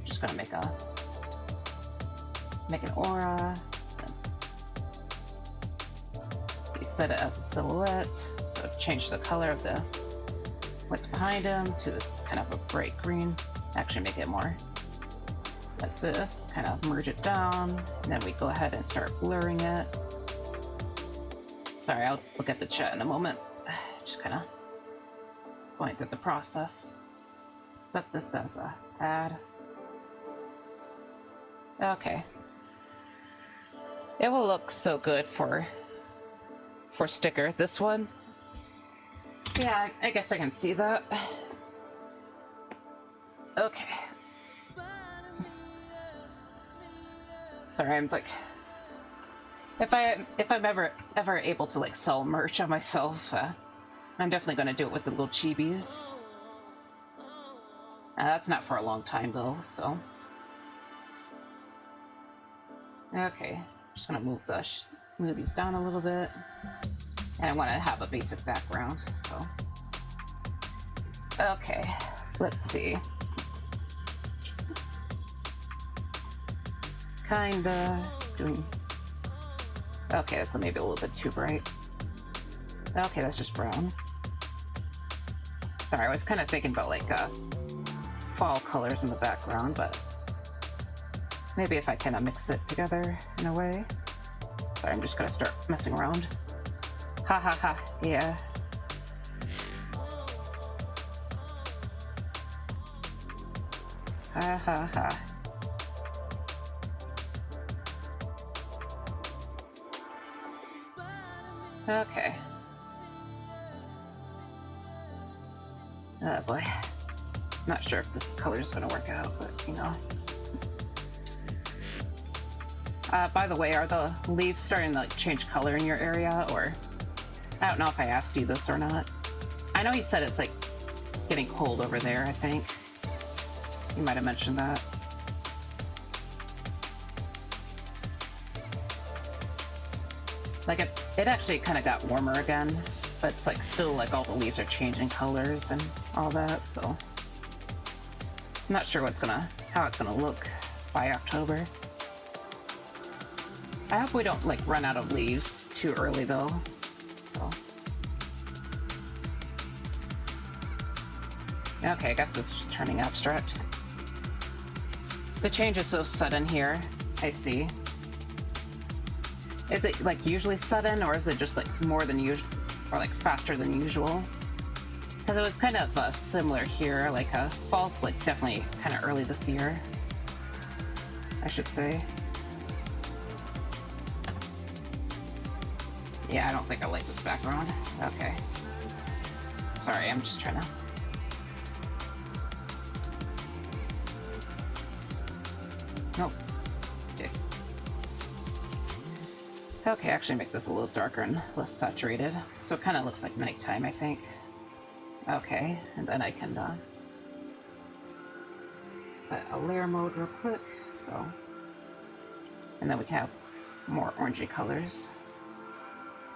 Just gonna make an aura. Set it as a silhouette, so change the color of what's behind him to this kind of a bright green. Actually make it more like this, kind of merge it down, and then we go ahead and start blurring it. Sorry, I'll look at the chat in a moment. Just kind of going through the process. Set this as a add. Okay. It will look so good for sticker. This one, yeah, I guess I can see that. Okay. Sorry, I'm like, if I'm ever able to like sell merch on myself, I'm definitely gonna do it with the little chibis. That's not for a long time though, so. Okay, just gonna move these down a little bit. And I want to have a basic background, so. Okay, let's see. Kinda doing. Okay, that's maybe a little bit too bright. Okay, that's just brown. Sorry, I was kind of thinking about like fall colors in the background, but maybe if I kind of mix it together in a way. Sorry, I'm just gonna start messing around. Ha ha ha, yeah. Ha ha ha. Okay. Oh boy. Not sure if this color is going to work out, but you know. By the way, are the leaves starting to like change color in your area, or I don't know if I asked you this or not. I know you said it's like getting cold over there, I think. You might have mentioned that. Like it actually kind of got warmer again, but it's like still like all the leaves are changing colors and all that, so I'm not sure how it's gonna look by October. I hope we don't like run out of leaves too early though. So. Okay, I guess it's just turning abstract. The change is so sudden here. I see. Is it like usually sudden, or is it just like more than usual, or like faster than usual? Because it was kind of similar here. Like fall's like definitely kind of early this year, I should say. Yeah, I don't think I like this background. Okay. Sorry, I'm just trying to... Nope. Okay. Okay, actually make this a little darker and less saturated. So it kind of looks like nighttime, I think. Okay, and then I can set a layer mode real quick, so... And then we can have more orangey colors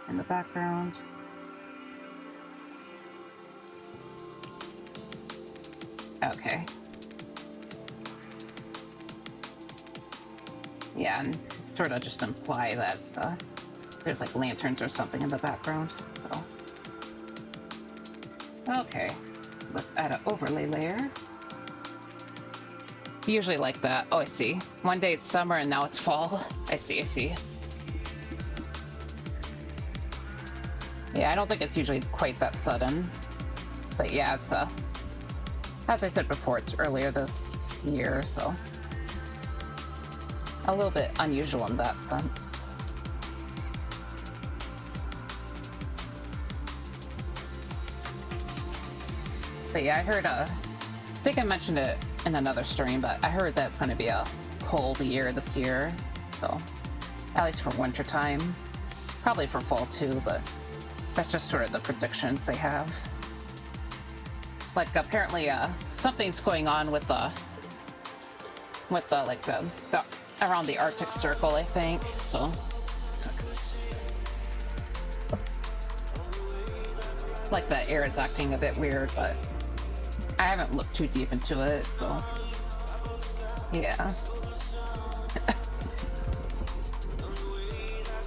in the background. Okay. Yeah, and sort of just imply that there's like lanterns or something in the background, so. Okay, let's add an overlay layer. Usually like that. Oh, I see. One day it's summer and now it's fall. I see. Yeah, I don't think it's usually quite that sudden. But yeah, it's as I said before, it's earlier this year, so a little bit unusual in that sense. But yeah, I heard, I think I mentioned it in another stream, but I heard that it's going to be a cold year this year, so at least for winter time. Probably for fall too, but that's just sort of the predictions they have. Like apparently something's going on with the like the around the Arctic Circle, I think, so like the air is acting a bit weird, but I haven't looked too deep into it, so yeah.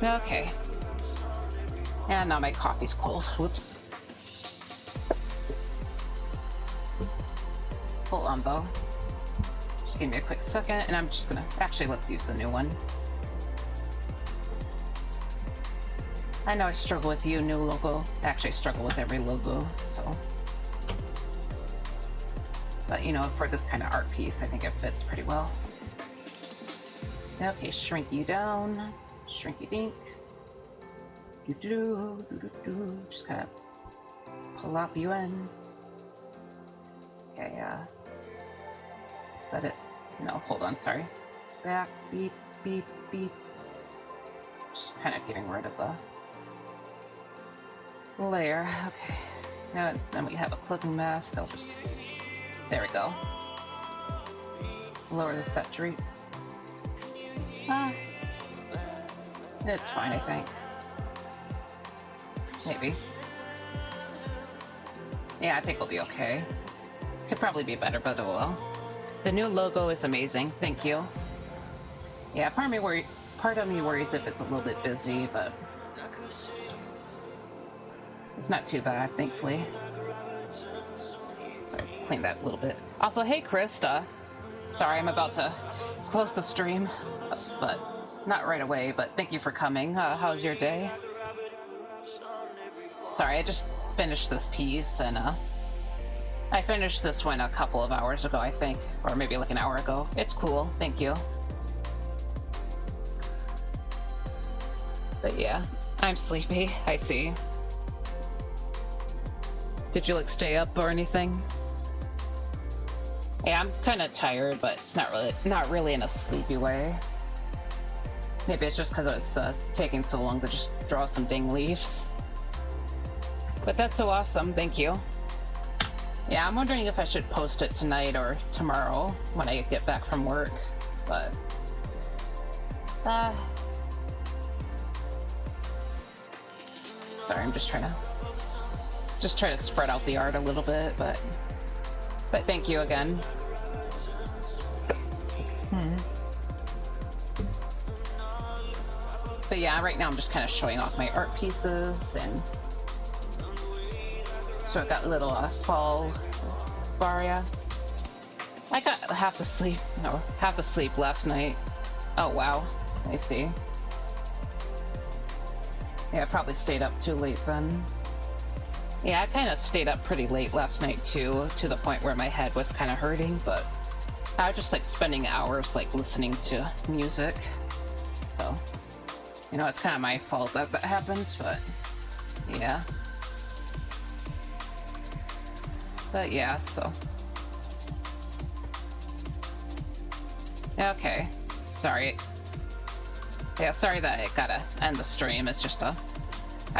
Okay. And now my coffee's cold. Whoops. Hold on though. Just give me a quick second, and I'm just gonna... Actually, let's use the new one. I know I struggle with new logo. Actually, I struggle with every logo, so... But, you know, for this kind of art piece, I think it fits pretty well. Okay, shrink you down. Shrinky dink. Just kind of plop you in. Okay, set it. No, hold on, sorry. Back, beep, beep, beep. Just kind of getting rid of the layer. Okay. Now, then we have a clipping mask. I'll just... There we go. Lower the saturate. It's fine, I think. Maybe. Yeah, I think it'll be okay. Could probably be better, but oh well. The new logo is amazing. Thank you. Yeah, part of me worries if it's a little bit busy, but it's not too bad, thankfully. Sorry, clean that a little bit. Also, hey, Krista. Sorry, I'm about to close the stream, but not right away, but thank you for coming. How's your day? Sorry, I just finished this piece, and I I finished this one a couple of hours ago, I think, or maybe like an hour ago. It's cool, thank you. But yeah, I'm sleepy, I see. Did you like stay up or anything? Yeah, I'm kind of tired, but it's not really in a sleepy way. Maybe it's just because it's taking so long to just draw some dang leaves. But that's so awesome, thank you. Yeah, I'm wondering if I should post it tonight or tomorrow when I get back from work, but... Sorry, I'm just trying to spread out the art a little bit, but thank you again. So yeah, right now I'm just kind of showing off my art pieces, and so I got a little fall Varia. I got half the sleep last night. Oh wow, I see. Yeah, I probably stayed up too late then. Yeah, I kind of stayed up pretty late last night too, to the point where my head was kind of hurting, but I was just like spending hours like listening to music. So, you know, it's kind of my fault that that happened, but yeah. But yeah, so. Okay, sorry. Yeah, sorry that I gotta end the stream. It's just I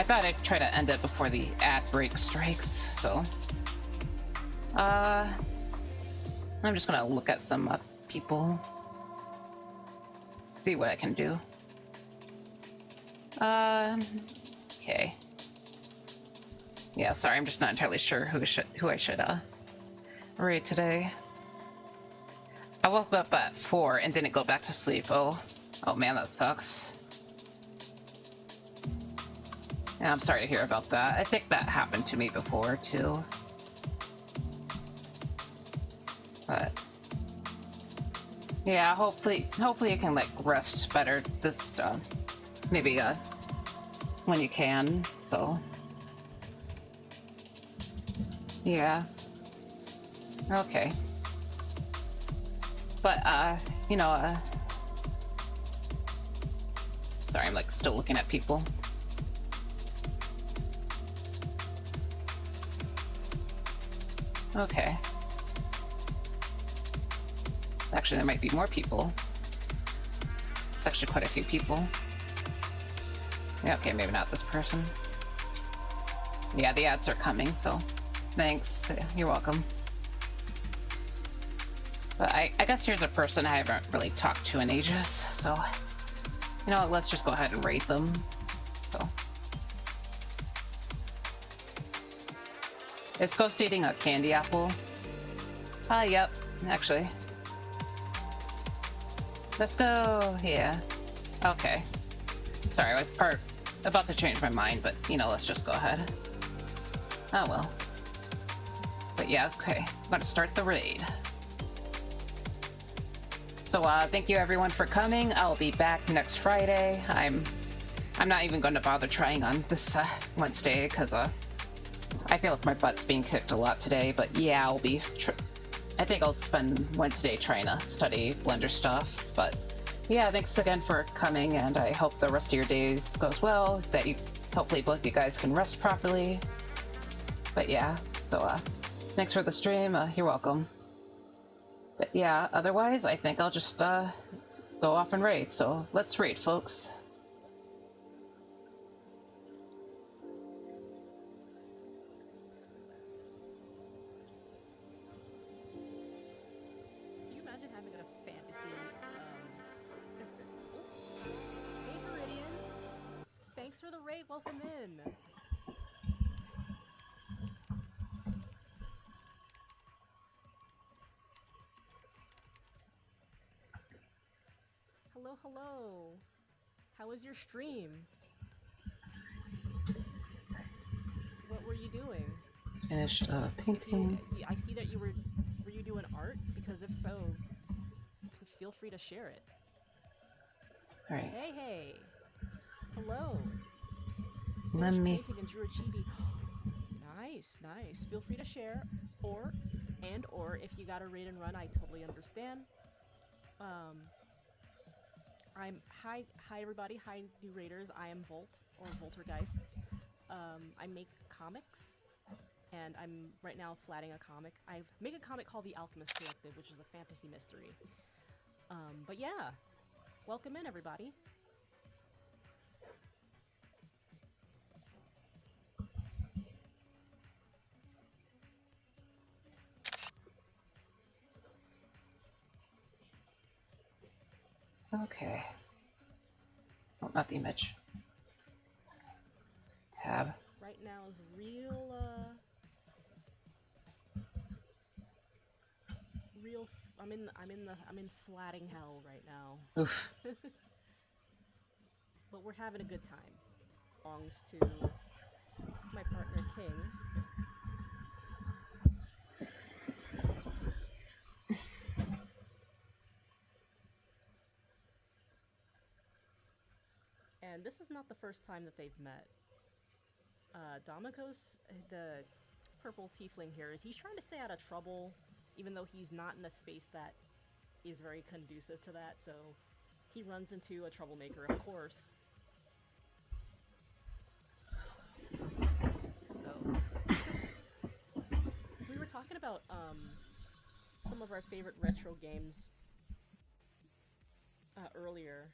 thought I'd try to end it before the ad break strikes, so. I'm just gonna look at some people. See what I can do. Okay. Yeah, sorry, I'm just not entirely sure who I should raid today. I woke up at 4 and didn't go back to sleep. Oh man, that sucks. Yeah, I'm sorry to hear about that. I think that happened to me before too. But yeah, hopefully you can like rest better this maybe when you can. So yeah. Okay. But you know, sorry, I'm like still looking at people. Okay. Actually, there might be more people. It's actually quite a few people. Yeah, okay, maybe not this person. Yeah, the ads are coming, so thanks. You're welcome. But I guess here's a person I haven't really talked to in ages, so you know what, let's just go ahead and rate them. So is Ghost eating a candy apple? Yep, actually. Let's go. Yeah. Okay. Sorry, I was about to change my mind, but you know, let's just go ahead. Oh well. But yeah, okay. I'm gonna start the raid. So thank you everyone for coming. I'll be back next Friday. I'm not even going to bother trying on this Wednesday because I feel like my butt's being kicked a lot today. But yeah, I think I'll spend Wednesday trying to study Blender stuff. But yeah, thanks again for coming, and I hope the rest of your days goes well. That hopefully both you guys can rest properly. But yeah, so thanks for the stream. You're welcome. But yeah, otherwise, I think I'll just go off and raid. So let's raid, folks. Can you imagine having a fantasy? Hey, Meridian. Thanks for the raid. Welcome in. Hello, hello. How was your stream? What were you doing? Finished painting. I see that were you doing art? Because if so, feel free to share it. All right. Hey. Hello. Let me. Painting and drew a chibi. Nice. Feel free to share. or if you got a raid and run, I totally understand. Hi everybody, hi new raiders. I am Volt or Voltergeists. I make comics, and I'm right now flatting a comic. I make a comic called The Alchemist Collective, which is a fantasy mystery. But yeah, welcome in everybody. Okay. Oh, not the image. Tab. Right now is real I'm in flatting hell right now. Oof. But we're having a good time. Belongs to my partner King. And this is not the first time that they've met. Domikos, the purple tiefling here, he's trying to stay out of trouble, even though he's not in a space that is very conducive to that, so he runs into a troublemaker, of course. So, we were talking about some of our favorite retro games earlier,